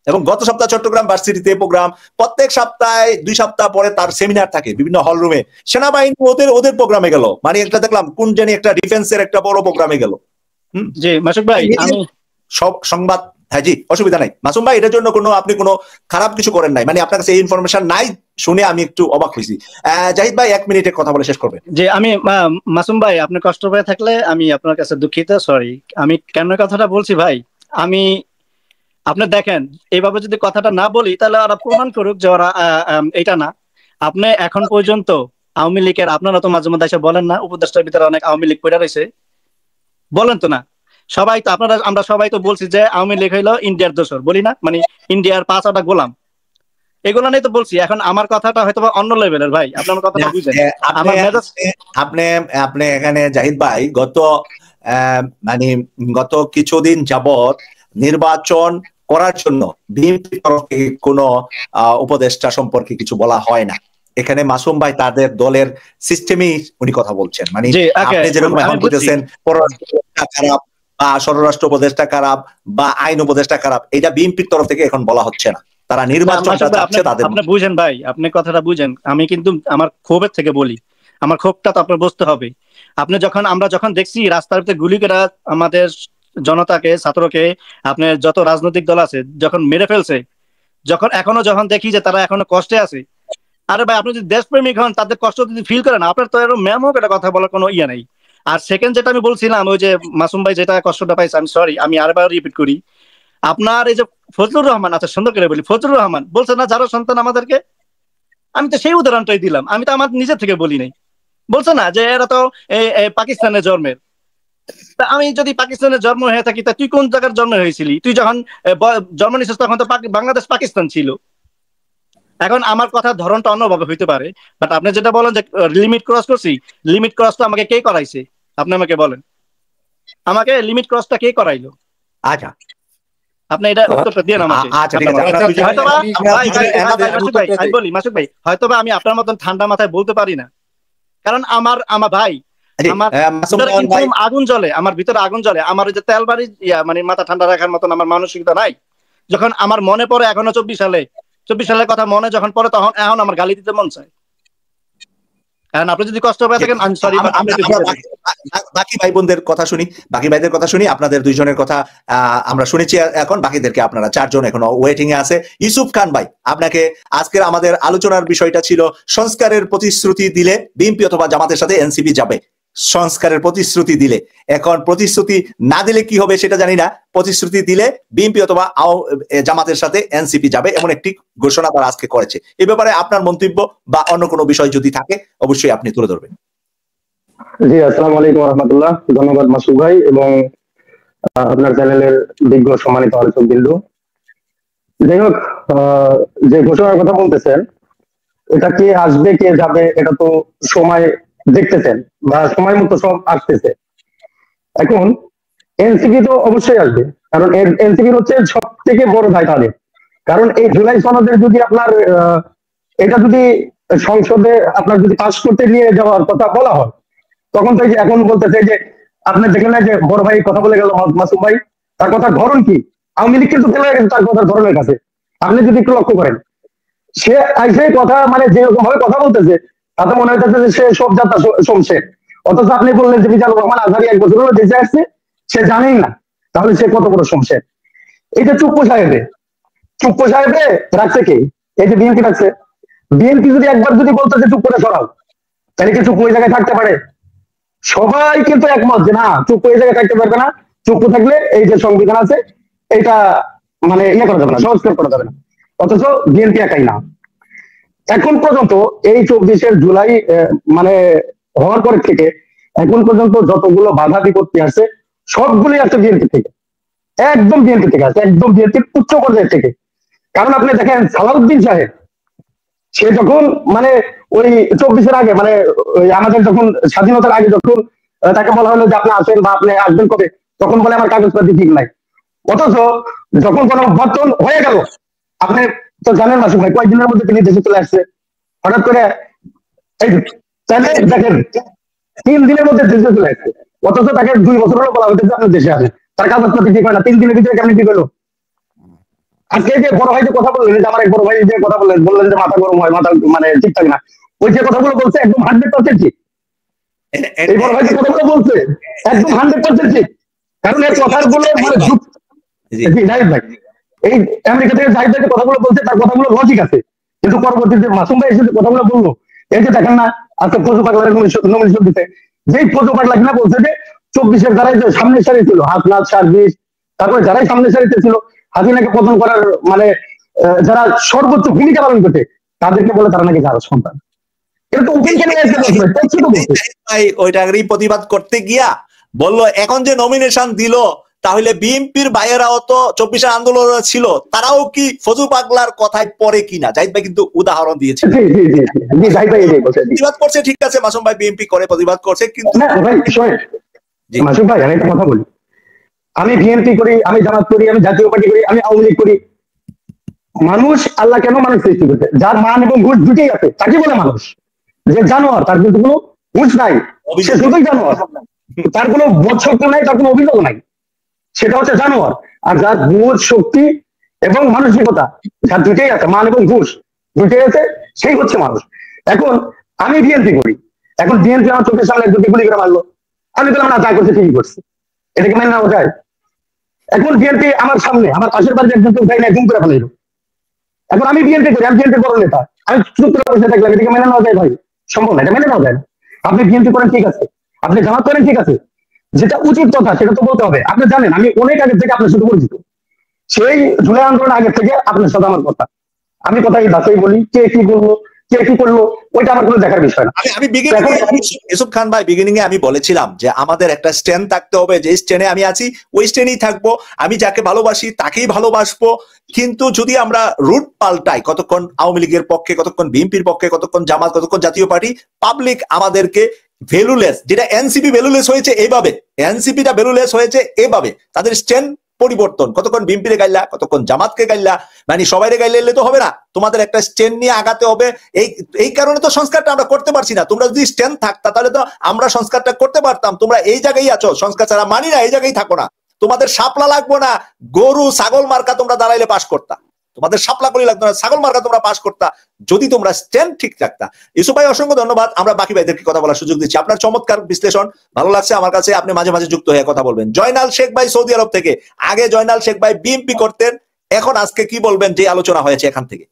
এবং গত সপ্তাহ চট্টগ্রাম ভার্সিটিতে প্রোগ্রাম, প্রত্যেক সপ্তাহে 2 সপ্তাহ পরে তার সেমিনার থাকে বিভিন্ন হল রুমে। সেনাবাহিনী ওদের প্রোগ্রামে গেল, মানে একটা দেখলাম কোন জানি একটা ডিফেন্সের একটা বড় প্রোগ্রামে গেল। জি মাসুক ভাই, আমি সব সংবাদ, হ্যাঁ জি অসুবিধা নাই মাসুম ভাই, এটার জন্য আপনি কোনো খারাপ কিছু করেন নাই, মানে আপনার কাছে এই ইনফরমেশন নাই শুনে আমি একটু অবাক হয়েছি। জাহিদ ভাই 1 মিনিটে কথা বলে শেষ করবেন। যে আমি মাসুম ভাই, আপনি কষ্ট পেয়ে থাকলে আমি আপনার কাছে দুঃখিত, সরি। আমি কেন কথাটা বলছি ভাই, আমি আপনি দেখেন এইভাবে যদি কথাটা না বলি তাহলে ওরা প্রমাণ করুক যে ওরা এটা না। আপনি এখন পর্যন্ত আওয়ামী লীগের, আপনারা তো মাঝে মধ্যে এসে বলেন না উপদেষ্টার ভিতরে অনেক আওয়ামী লীগ পড়ে রয়েছে, বলেন তো না? সবাই তো আমরা সবাই তো বলছি যে আওয়ামী লীগ হইলো ইন্ডিয়ার দোসর, বলি না? মানে ইন্ডিয়ার 5টা গোলাম, এগুলো নিয়ে তো বলছি। এখন আমার কথাটা হয়তো অন্য লেভেলের ভাই, আপনি আমার কথাটা বুঝেন। আপনি এখানে জাহিদ ভাই গত কিছুদিন যাবত নির্বাচন করার জন্য বিএনপি তরফে কোনো উপদেষ্টা সম্পর্কে কিছু বলা হয় না। এখানে মাসুম ভাই তাদের দলের সিস্টেমই উনি কথা বলছেন, মানে আপনি যেরকম এখন বলতেছেন পররাষ্ট্র খারাপ বা স্বরাষ্ট্র উপদেষ্টা খারাপ বা আইন উপদেষ্টা খারাপ, এটা বিএনপির তরফ থেকে এখন বলা হচ্ছে না। তারা নির্বাচনটা চাচ্ছে তাদের। আপনি বুঝেন ভাই, আপনি কথাটা বুঝেন। আমি কিন্তু আমার ক্ষোভের থেকে বলি, আমার ক্ষোভটা তো আপনার বুঝতে হবে। আমরা যখন দেখছি রাস্তার ভিতরে গুলি করে আমাদের জনতাকে, ছাত্রকে, আপনার যত রাজনৈতিক দল আছে যখন মেরে ফেলছে, যখন দেখি যে তারা এখনো কষ্টে আছে, আরে ভাই আপনি যদি দেশপ্রেমিক হন, তাদের কষ্ট যদি ফিল করেন, আপনার তো এরকম ম্যামক এটা কথা বলার কোনো ইয়ে নেই। আর সেকেন্ড যেটা আমি বলছিলাম, ওই যে মাসুম ভাই যেটা কষ্টটা পাইছে, আমি সরি, আমি আরেকবার রিপিট করি। আপনার এই যে ফজলুর রহমান, আচ্ছা সুন্দর করে বলি, ফজলুর রহমান বলছে না যারা সন্তান আমাদেরকে, আমি তো সেই উদাহরণটাই দিলাম, আমি তো আমার নিজের থেকে বলি নাই বলছে না যে এরা তো পাকিস্তানের জন্মের। তা আমি যদি পাকিস্তানের জন্ম হয়ে থাকি, তা তুই কোন জায়গার জন্ম হয়েছিলি? তুই যখন জন্ম নিছিস তখন তো বাংলাদেশ পাকিস্তান ছিল। এখন আমার কথার ধরনটা অন্যভাবে হইতে পারে, বাট আপনি যেটা বলেন যে লিমিট ক্রস করছি, লিমিট ক্রসটা আমাকে কে করাইছে? আপনি আমাকে বলেন, আমাকে লিমিট ক্রসটা কে করাইলো? আচ্ছা, আপনি এটা উত্তরটা দেন আমাকে। আচ্ছা ঠিক আছে, আমি বলি মাসুক ভাই, হয়তোবা আমি আপনার মতন ঠান্ডা মাথায় বলতে পারি না, কারণ আমার ভাই আমার আগুন জ্বলে, আমার ভিতরে আগুন জ্বলে। আমার যে তেল বাড়ি মানে মাথা ঠান্ডা রাখার মতন আমার মানসিকতা নাই। যখন আমার মনে পড়ে এখনো 24 সালের কথা মনে যখন পড়ে, তখন এখন আমার গালি দিতে মন চায়। আপনি যদি কষ্ট পেয়ে থাকেন, আমি সরি। বাকি ভাই বোনদের কথা শুনি, বাকি ভাইদের কথা শুনি। আপনাদের দুইজনের কথা আমরা শুনেছি, এখন বাকিদেরকে আপনারা চারজন এখনো ওয়েটিং এ আছে। ইউসুফ খান ভাই, আপনাকে আজকের আমাদের আলোচনার বিষয়টা ছিল সংস্কারের প্রতিশ্রুতি দিলে বিএনপি অথবা জামাতের সাথে এনসিপি যাবে। সংস্কারের প্রতিশ্রুতি দিলে, এখন প্রতিশ্রুতি না দিলে কি হবে সেটা জানি না। প্রতিশ্রুতি দিলে বিএনপি অথবা জামাতের সাথে এনসিপি যাবে, এমন একটি ঘোষণা তারা আজকে করেছে। এই ব্যাপারে আপনার মন্তব্য বা অন্য কোনো বিষয় যদি থাকে অবশ্যই আপনি তুলে ধরবেন। জি, আসসালামু আলাইকুম রহমতুল্লাহ। ধন্যবাদ মাসুদ ভাই এবং আপনার চ্যানেলের বিজ্ঞ সম্মানিত আলোচক বিন্দু। যাই হোক, যে ঘোষণার কথা বলতেছেন, এটা কে আসবে কে যাবে এটা তো সময় দেখতেছেন, বা সময় মতো সব আসতেছে। এখন এনসিপি তো অবশ্যই আসবে, কারণ এনসিপি হচ্ছে সব থেকে বড় ভাই তাদের। কারণ এই জুলাই সনদের যদি আপনার এটা যদি সংসদে আপনার যদি পাস করতে নিয়ে যাওয়ার কথা বলা হয়, তখন থেকে এখন বলতেছে যে আপনি দেখলেন না যে বড় ভাই কথা বলে গেল মাসুম ভাই, তার কথার ধরন কি? আওয়ামী লীগ কিন্তু ফেলে গেছে তার কথার ধরনের কাছে। আপনি যদি একটু লক্ষ্য করেন, সে সেই কথা মানে যেরকম ভাবে কথা বলতেছে, তাতে মনে হইতেছে যে সে সব যাত্রা শমশের। অথচ আপনি বললেন যে মিজানুর রহমান আজহারি 1 বছর হলো দেশে আসছে, সে জানেই না, তাহলে সে কত বড় শমশের? এটা চুপ্পু সাহেবে রাখছে কে? এই যে বিএনপি রাখছে। বিএনপি যদি একবার যদি বলতো যে চুপ করে সরাও, তাহলে কি চুপ্পু ওই জায়গায় থাকতে পারে? সবাই কিন্তু একমত যে না, চুপ্পু এই জায়গায় থাকতে পারবে না। চুপ্পু থাকলে এই যে সংবিধান আছে এটা মানে ইয়ে করা যাবে না, সংস্কার করা যাবে না। অথচ বিএনপি একাই না। এখন পর্যন্ত এই 24 জুলাই মানে হওয়ার পর থেকে এখন পর্যন্ত যতগুলো বাধা বিপত্তি আছে সবগুলি আছে বিএনপি থেকে, একদম বিএনপি থেকে আছে, একদম বিএনপির উচ্চ পর্যায়ের থেকে। কারণ আপনি দেখেন সালাউদ্দিন সাহেব, সে যখন মানে ওই 24 আগে মানে আমাদের যখন স্বাধীনতার আগে যখন তাকে বলা হলো যে আপনি আসেন বা আপনি আসবেন কবে, তখন বলে আমার কাগজপাতি ঠিক নাই। অথচ যখন গণঅভ্যুত্থান হয়ে গেল, আপনি তো জানেন মাসুম ভাই, কয়েকদিনের মধ্যে তিনি দেশে চলে আসছে হঠাৎ করে। এই তাহলে দেখেন 3 দিনের মধ্যে দেশে চলে আসছে, অথচ তাকে 2 বছর হলো বলা হচ্ছে আপনি দেশে আসেন, তার কাগজপাতি ঠিক হয় না। 3 দিনের ভিতরে কেমনি ঠিক হলো? আজকে যে বড় ভাই যে কথা বললেন, যে আমার এক বড় ভাই যে কথা বললেন যে মাথা গরম হয়, মাথা মানে ঠিক থাকে না, ওই যে কথাগুলো বলছে একদম 100% ঠিক। এই বড় ভাই যে কথাগুলো বলছে একদম 100% ঠিক, কারণ এই কথাগুলো মানে জাহিদ ভাই, এই আমেরিকা থেকে জাহিদ ভাই যে কথাগুলো বলছে তার কথাগুলো লজিক আছে, কিন্তু পরবর্তীতে মাসুম ভাই এসে যে কথাগুলো বললো, এই যে দেখেন না আজকে ফজু পাগলার নমিনেশন দিতে, যেই ফজু পাগলা কিনা বলছে যে 24 যারাই যে সামনে সারি ছিল, হাসনাত সার্ভিস, তারপরে যারাই সামনে সারিতে ছিল হাসিনাকে পতন করার মানে যারা সর্বোচ্চ ভূমিকা পালন করতে, তাদেরকে বলে তারা নাকি যারা সন্তান। এটা তো ওইটারই প্রতিবাদ করতে গিয়া বললো এখন যে নমিনেশন দিল, তাহলে বিএনপির ভাইয়েরাও তো 24 আন্দোলন ছিল, তারাও কি ফজু পাগলার কথায় পড়ে কিনা? জাহিদ ভাই কিন্তু উদাহরণ দিয়েছে, প্রতিবাদ করছে। ঠিক আছে মাসুম ভাই, বিএনপি করে প্রতিবাদ করছে, কিন্তু মাসুম ভাই আমি একটা কথা বলি, আমি বিএনপি করি, আমি জামাত করি, আমি জাতীয় পার্টি করি, আমি আওয়ামী লীগ করি। মানুষ আল্লাহ কেন মানুষ সৃষ্টি করছে? যার মান এবং ঘুষ দুটোই আছে তাকে বলে মানুষ। যে জানোয়ার, তার কিন্তু কোনো ঘুষ নাই, সে শুধুই জানোয়ার, তার কোনো বোধ শক্তি নাই, তার কোনো অভিযোগ নাই, সেটা হচ্ছে জানোয়ার। আর যার বোধ শক্তি এবং মানসিকতা, যার দুটোই আছে, মান এবং ঘুষ দুটোই আছে, সেই হচ্ছে মানুষ। এখন আমি বিএনপি করি, এখন বিএনপি আমার চোখের সামনে দুটি গুলি করে মারলো, আমি বললাম না যা করছে ঠিকই করছে, এটাকে মেনে নেওয়া যায়? এখন বিএনপি আমার সামনে, আমার পাশের বাড়িতে একজনকে উঠাই নাই, গুম করে ফেলাইল। এখন আমি বিএনপি করি, আমি বিএনপি বড় নেতা, আমি চুপ করে বসে থাকলাম, এটাকে মেনে নেওয়া যায় ভাই? সম্ভব না, এটা মেনে নেওয়া যায় না। আপনি বিএনপি করেন ঠিক আছে, আপনি জামাত করেন ঠিক আছে, যেটা উচিত কথা সেটা তো বলতে হবে। আপনি জানেন আমি অনেক আগে থেকে আপনার সাথে পরিচিত, সেই জুলাই আন্দোলনের আগে থেকে আপনার সাথে আমার কথা, আমি কথাই বাসাই বলি, কে কি বললো, কে কি করলো ওইটা আমার কোনো দেখার বিষয় না। আমি ইউসুফ খান ভাই বিগিনিং এ আমি বলেছিলাম যে আমাদের একটা স্ট্যান্ড থাকতে হবে, যে স্ট্যান্ডে আমি আছি ওই স্ট্যান্ডেই থাকবো, আমি যাকে ভালোবাসি তাকেই ভালোবাসবো। কিন্তু যদি আমরা রুট পাল্টাই, কতক্ষণ আওয়ামী লীগের পক্ষে, কতক্ষণ বিএনপির পক্ষে, কতক্ষণ জামাত, কতক্ষণ জাতীয় পার্টি, পাবলিক আমাদেরকে ভ্যালুলেস, যেটা এনসিপি ভ্যালুলেস হয়েছে এইভাবে, এনসিপিটা ভ্যালুলেস হয়েছে এইভাবে, তাদের স্ট্যান্ড পরিবর্তন, কতক্ষণ বিএনপিরে গাইলা, কতক্ষণ জামাতকে গাইলা, মানে সবাইরে গাইলে তো হবে না, তোমাদের একটা স্ট্যান্ড নিয়ে আগাতে হবে। এই কারণে তো সংস্কারটা আমরা করতে পারছি না। তোমরা যদি স্ট্যান্ড থাকতা তাহলে তো আমরা সংস্কারটা করতে পারতাম। তোমরা এই জায়গায় আছো, সংস্কার ছাড়া মানি না, এই জায়গায় থাকো না, তোমাদের শাপলা লাগবো না, গরু ছাগল মার্কা তোমরা দাঁড়াইলে পাস করতা, তোমাদের শাপলা করি লাগতো না, ছাগল মার্কা তোমরা পাস করতা যদি তোমরা স্ট্যান্ড ঠিক থাকতা। ইউসুফ ভাই অসংখ্য ধন্যবাদ। আমরা বাকি ভাইদেরকে কথা বলার সুযোগ দিচ্ছি। আপনার চমৎকার বিশ্লেষণ ভালো লাগছে আমার কাছে, আপনি মাঝে মাঝে যুক্ত হয়ে কথা বলবেন। জয়নাল শেখ ভাই সৌদি আরব থেকে, আগে জয়নাল শেখ ভাই বিএনপি করতেন, এখন আজকে কি বলবেন যে আলোচনা হয়েছে এখান থেকে?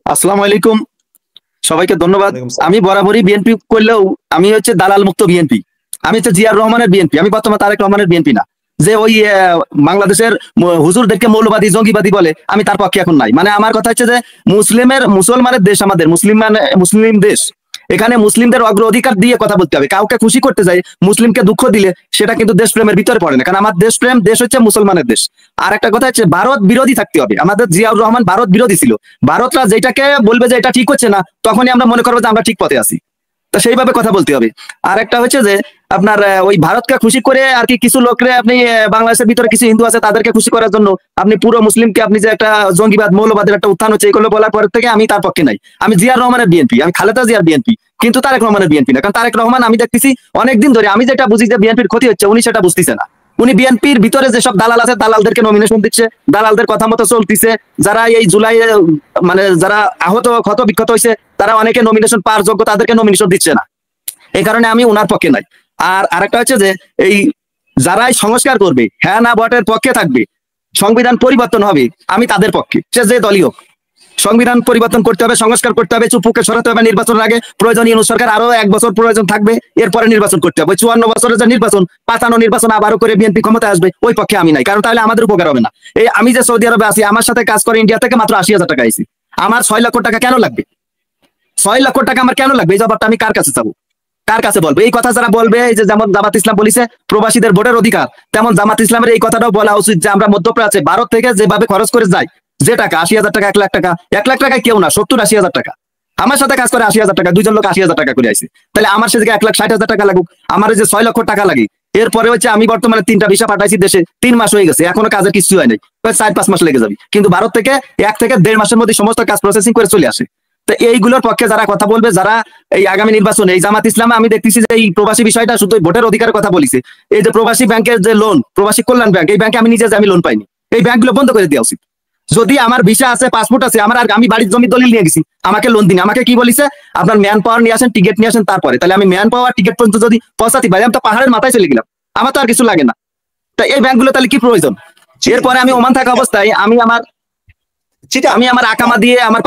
আসসালামু আলাইকুম, সবাইকে ধন্যবাদ। আমি বরাবরই বিএনপি করলেও আমি হচ্ছে দালাল মুক্ত বিএনপি। আমি হচ্ছে জিয়াউর রহমানের বিএনপি, আমি বর্তমানে তারেক রহমানের বিএনপি না। যে ওই বাংলাদেশের হুজুরদেরকে মৌলবাদী জঙ্গিবাদী বলে, আমি তার পক্ষে এখন নাই। মানে আমার কথা হচ্ছে যে মুসলমানের দেশ, আমাদের মুসলিম দেশ, এখানে মুসলিমদের অগ্রাধিকার দিয়ে কথা বলতে হবে। কাউকে খুশি করতে যাই, মুসলিমকে দুঃখ দিলে সেটা কিন্তু দেশপ্রেমের ভিতরে পড়ে না, কারণ আমার দেশপ্রেম, দেশ হচ্ছে মুসলমানের দেশ। আর একটা কথা হচ্ছে ভারত বিরোধী থাকতে হবে। আমাদের জিয়াউর রহমান ভারত বিরোধী ছিল। ভারতরা যেটাকে বলবে যে এটা ঠিক হচ্ছে না, তখনই আমরা মনে করবো যে আমরা ঠিক পথে আছি, তো সেইভাবে কথা বলতে হবে। আর একটা হচ্ছে যে আপনার ওই ভারতকে খুশি করে আর কি কিছু লোকরে আপনি বাংলাদেশের ভিতরে কিছু হিন্দু আছে তাদেরকে খুশি করার জন্য আপনি পুরো মুসলিমকে আপনি যে একটা জঙ্গিবাদ মৌলবাদের একটা উত্থান হচ্ছে এগুলো বলার পর থেকে আমি তার পক্ষে নাই। আমি জিয়াউর রহমানের বিএনপি, আমি খালেদা জিয়ার বিএনপি, কিন্তু তারেক রহমানের বিএনপি না। কারণ তারেক রহমান আমি দেখতেছি অনেকদিন ধরে, আমি যেটা বুঝি যে বিএনপির ক্ষতি হচ্ছে, উনি সেটা বুঝতেছে না। উনি বিএনপির ভিতরে যেসব দালাল আছে দালালদেরকে নমিনেশন দিচ্ছে, দালালদের কথা মতো চলতেছে। যারা এই জুলাই মানে যারা আহত ক্ষত বিক্ষত হয়েছে তারা অনেকে নমিনেশন পাওয়ার যোগ্য, তাদেরকে নমিনেশন দিচ্ছে না। এই কারণে আমি উনার পক্ষে নাই। আর আরেকটা হচ্ছে যে এই যারাই সংস্কার করবে, হ্যাঁ না ভোটের পক্ষে থাকবে, সংবিধান পরিবর্তন হবে, আমি তাদের পক্ষে। সে যে দলই হোক, সংবিধান পরিবর্তন করতে হবে, সংস্কার করতে হবে, চুপুকে সরাতে হবে। নির্বাচনের আগে প্রয়োজনীয় সরকার আরো 1 বছর প্রয়োজন থাকবে, এরপরে নির্বাচন করতে হবে। 54 বছরের যে নির্বাচন, 55 নির্বাচন আবারও করে বিএনপি ক্ষমতায় আসবে, ওই পক্ষে আমি নাই। কারণ তাহলে আমাদের উপকার হবে না। এই আমি যে সৌদি আরবে আছি, আমার সাথে কাজ করে ইন্ডিয়া থেকে মাত্র 80,000 টাকা আইছি। আমার 6 লক্ষ টাকা কেন লাগবে? 6 লক্ষ টাকা আমার কেন লাগবে? এই জবাবটা আমি কার কাছে চাবো, কার কাছে বলবো? এই কথা যারা বলবে, এই যে যেমন জামাত ইসলাম বলেছে প্রবাসীদের ভোটের অধিকার, তেমন জামাত ইসলামের এই কথাটাও বলা উচিত যে আমরা মধ্যপ্রাচ্যে ভারত থেকে যেভাবে খরচ করে যাই, যে টাকা 80,000 টাকা, 1 লাখ টাকা, 1 লাখ টাকায় কেউ না, 70-80,000 টাকা। আমার সাথে কাজ করে 80,000 টাকা, দুইজন লোক 80,000 টাকা করে আইছে। তাহলে আমার সে 1,60,000 টাকা লাগুক, আমার যে 6 লক্ষ টাকা লাগে। এরপরে হচ্ছে আমি বর্তমানে 3টা ভিসা পাঠাইছি দেশে, 3 মাস হয়ে গেছে, এখনো কাজের কিছু হয় নাই, 4-5 মাস লেগে যাবে। কিন্তু ভারত থেকে 1 থেকে 1.5 মাসের মধ্যে সমস্ত কাজ প্রসেসিং করে চলে আসে। তো এইগুলোর পক্ষে যারা কথা বলবে, যারা এই আগামী নির্বাচনে, এই জামাত ইসলামে আমি দেখতেছি যে এই প্রবাসী বিষয়টা শুধু ভোটের অধিকারের কথা বলিছে। এই যে প্রবাসী ব্যাংকের যে লোন, প্রবাসী কল্যাণ ব্যাংক, এই ব্যাংকে আমি নিজে আমি লোন পাইনি। এই ব্যাংকগুলো বন্ধ করে দেওয়া উচিত। যদি আমার ভিসা আছে, পাসপোর্ট আছে, আমি বাড়ির জমি দলিল নিয়ে গেছি, আমাকে লোন দিন। আমাকে কি বলিছে, আপনার ম্যান পাওয়ার নিয়ে আসেন, টিকিট নিয়ে আসেন, তারপরে। তাহলে আমি ম্যান পাওয়ার টিকিট পর্যন্ত যদি পৌঁছাতে পারি, আমি তো পাহাড়ের মাথায় চলে গেলাম, আমার তো আর কিছু লাগে না। তা এই ব্যাংকগুলো তাহলে কি প্রয়োজন? এরপরে আমি ওমান থাকা অবস্থায় আমি আমার আকামা দিয়ে, আমার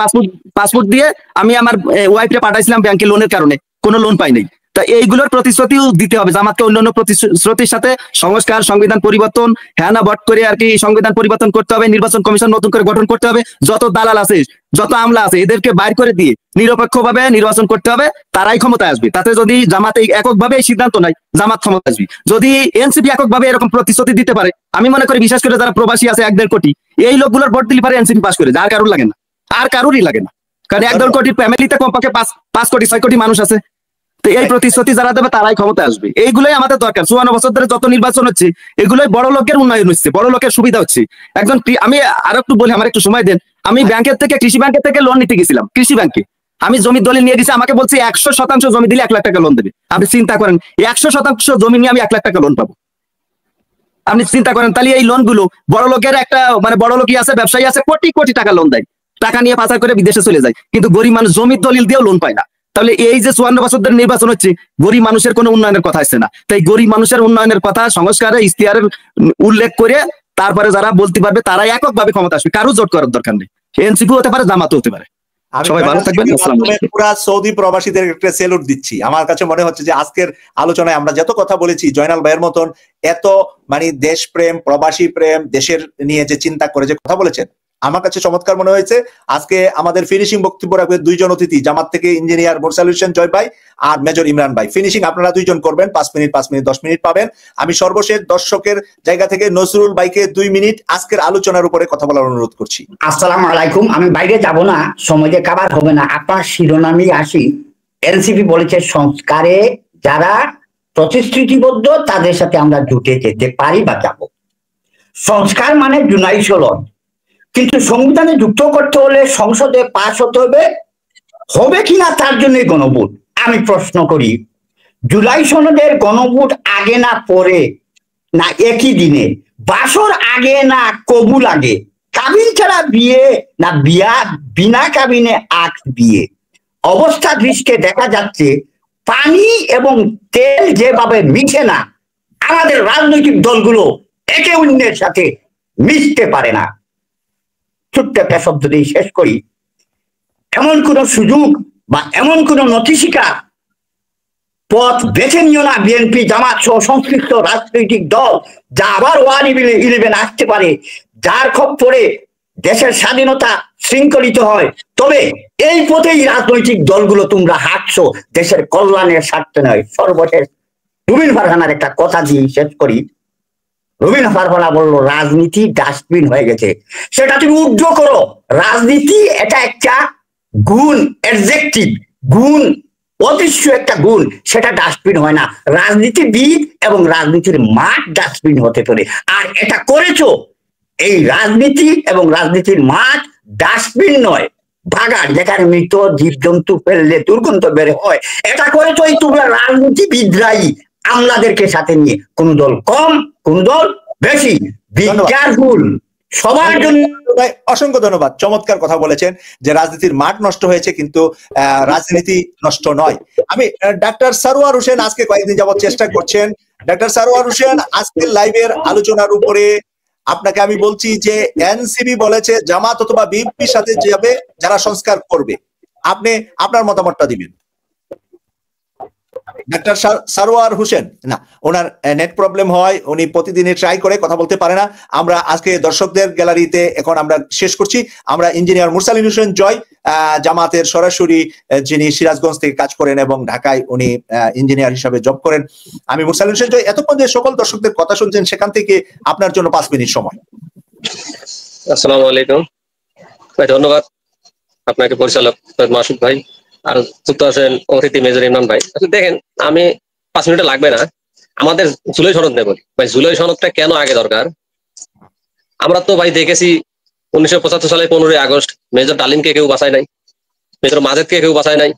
পাসপোর্ট দিয়ে আমি আমার ওয়াইফকে পাঠাইছিলাম ব্যাংকে লোনের কারণে, কোনো লোন পাই নাই। তা এইগুলোর প্রতিশ্রুতিও দিতে হবে জামাতকে। অন্যান্য প্রতিশ্রুতির সাথে সংস্কার, সংবিধান পরিবর্তন, হ্যাঁ না ভোট করে আর কি সংবিধান পরিবর্তন করতে হবে, নির্বাচন কমিশন নতুন করে গঠন করতে হবে, যত দালাল আছে, যত আমলা আছে, এদেরকে বাইর করে দিয়ে নিরপেক্ষভাবে নির্বাচন করতে হবে, তারাই ক্ষমতায় আসবে। তাতে যদি জামাত এককভাবে এই সিদ্ধান্ত নাই, জামাত ক্ষমতা আসবে। যদি এনসিপি এককভাবে এরকম প্রতিশ্রুতি দিতে পারে, আমি মনে করি বিশেষ করে যারা প্রবাসী আছে 1-1.5 কোটি, এই লোকগুলোর ভোট দিলে পারে এনসিপি পাস করে, আর কারোর লাগে না, আর কারোরই লাগে না। কারণ 1-1.5 কোটির ফ্যামিলিতে কমপক্ষে 5 কোটি 6 কোটি মানুষ আছে। তো এই প্রতিশ্রুতি যারা দেবে তারাই ক্ষমতা আসবে। এইগুলোই আমাদের দরকার। 54 বছর ধরে যত নির্বাচন হচ্ছে, এগুলোই বড় লোকের উন্নয়ন হচ্ছে, বড় লোকের সুবিধা হচ্ছে। আমি আর একটু বলি, আমার একটু সময় দেন। আমি ব্যাংকের থেকে, কৃষি ব্যাংকের থেকে লোন নিতে গেছিলাম, কৃষি ব্যাংকে আমি জমির দলিল নিয়ে গেছি। আমাকে বলছে 100% জমি দিলে 1 লাখ টাকা লোন দেবে। আপনি চিন্তা করেন, 100% জমি নিয়ে আমি 1 লাখ টাকা লোন পাবো। আপনি চিন্তা করেন, তাহলে এই লোনগুলো বড় লোকের একটা মানে বড় লোকই আছে, ব্যবসায়ী আছে, কোটি কোটি টাকা লোন দেয়, টাকা নিয়ে পাচার করে বিদেশে চলে যায়, কিন্তু গরিব মানুষ জমির দলিল দিয়েও লোন পায় না। তাহলে এই যে 54 বছর ধরে নির্বাচন হচ্ছে, গরিব মানুষের কোনো উন্নয়নের কথা আসছে না। তাই গরিব মানুষের উন্নয়নের কথা সংস্কারে ইশতেহারের উল্লেখ করে তারপরে যারা বলতে পারবে তারাই এককভাবে ক্ষমতা আসবে, কারো জোট করার দরকার নেই। এনসিপি হতে পারে, জামাতও হতে পারে। সবাই ভালো থাকবেন। আসসালামু আলাইকুম। পুরা সৌদি প্রবাসীদের একটা স্যালুট দিচ্ছি। আমার কাছে মনে হচ্ছে যে আজকের আলোচনায় আমরা যত কথা বলেছি, জয়নাল ভাইয়ের মতন এত মানে দেশপ্রেম, প্রবাসী প্রেম, দেশের নিয়ে যে চিন্তা করে যে কথা বলেছেন, আমার কাছে চমৎকার মনে হয়েছে। আজকে আমাদের ফিনিশিং বক্তব্য রাখবে দুইজন অতিথি, জামাত থেকে ইঞ্জিনিয়ার মোরসাল হোসেন জয় ভাই আর মেজর ইমরান ভাই। ফিনিশিং আপনারা দুইজন করবেন, 5 মিনিট 5 মিনিট 10 মিনিট পাবেন। আমি সর্বশেষ দর্শকের জায়গা থেকে নজরুল ভাইকে 2 মিনিট আজকের আলোচনার উপরে কথা বলার অনুরোধ করছি। আসসালামু আলাইকুম। আমি বাইরে যাব না, সময় দিয়ে কাবার হবে না, আপনার শিরোনামই আসি। এনসিপি বলেছে সংস্কারে যারা প্রতিশ্রুতিবদ্ধ তাদের সাথে আমরা জুটে যেতে পারি বা যাব। সংস্কার মানে জুলাই সনদ, কিন্তু সংবিধানে যুক্ত করতে হলে সংসদে পাশ হতে হবে, হবে কিনা তার জন্য গণভোট। আমি প্রশ্ন করি, জুলাই সনদের গণভোট আগে না পরে না একই দিনে, বাসর আগে না কবুল আগে, কাবিন ছাড়া বিয়ে না বিয়া বিনা কাবিনে আখ বিয়ে। অবস্থা দৃষ্টে দেখা যাচ্ছে পানি এবং তেল যেভাবে মিশে না, আমাদের রাজনৈতিক দলগুলো একে অন্যের সাথে মিশতে পারে না। ছোট্ট একটা শব্দ দিয়ে শেষ করি, এমন কোন সুযোগ বা এমন কোন নথিশিকা পথ বেছে নিও না বিএনপি জামাত সহ সংশ্লিষ্ট রাজনৈতিক দল, যা আবার 1-11 আসতে পারে, যার খপ্পরে দেশের স্বাধীনতা শৃঙ্খলিত হয়। তবে এই পথেই রাজনৈতিক দলগুলো তোমরা হাঁটছো, দেশের কল্যাণের স্বার্থে নয়। সর্বশেষ রুবিন ফারহানার একটা কথা দিয়ে শেষ করি। রুবিন ফারহানা বললো রাজনীতি ডাস্টবিন হয়ে গেছে, সেটা তুমি উদ্ধ করো। রাজনীতি এটা একটা গুণ, অ্যাডজেক্টিভ গুণ, অদৃশ্য একটা গুণ, সেটা ডাস্টবিন হয় না। রাজনীতিবিদ এবং রাজনীতির মাঠ ডাস্টবিন হতে পারে, আর এটা করেছো। এই রাজনীতি এবং রাজনীতির মাঠ ডাস্টবিন নয়, ভাগাড় যেখানে মৃত জীবজন্তু ফেললে দুর্গন্ধ বের হয়। এটা করেছো এই তোমরা রাজনীতিবিদরাই আমলাদেরকে সাথে নিয়ে, কোন দল কম কোন দল বেশি। বি কেয়ারফুল সবার জন্য। অসংখ্য ধন্যবাদ, চমৎকার কথা বলেছেন যে রাজনীতির মাঠ নষ্ট হয়েছে কিন্তু রাজনীতি নষ্ট নয়। আমি ডাক্তার সারোয়ার হোসেন আজকে কয়েকদিন যাবত চেষ্টা করছেন। ডাক্তার সারোয়ার হোসেন, আজকের লাইভের আলোচনার উপরে আপনাকে আমি বলছি যে এনসিপি বলেছে জামাত অথবা বিএনপির সাথে যাবে যারা সংস্কার করবে, আপনি আপনার মতামতটা দিবেন। ডাক্তার সারোয়ার হোসেন, না ওনার নেট প্রবলেম হয়, উনি প্রতিদিনই ট্রাই করে কথা বলতে পারে না। আমরা আজকে দর্শকদের গ্যালারিতে এখন আমরা শেষ করছি। আমরা ইঞ্জিনিয়ার মোরসাল হোসেন জয়, জামাতের সরাসরি যিনি সিরাজগঞ্জ থেকে কাজ করেন এবং ঢাকায় উনি ইঞ্জিনিয়ার হিসাবে জব করেন। আমি মোরসাল হোসেন জয়, এতক্ষণ যে সকল দর্শকদের কথা শুনছেন সেখান থেকে আপনার জন্য 5 মিনিট সময়। আসসালামু আলাইকুম ভাই, ধন্যবাদ আপনাকে পরিচালক মাসুদ ভাই, আর যুক্ত আছেন অতিথি মেজর ইমরান ভাই। দেখেন, আমি 5 মিনিট লাগবে না, আমাদের জুলাই সনদ নেব ভাই। জুলাই সনদটা কেন আগে দরকার? আমরা তো ভাই দেখেছি 1975 সালে 15ই আগস্ট মেজর ডালিমকে কেউ বাঁচায় নাই, মেজর মাজেদকে কেউ বাঁচায় নাই,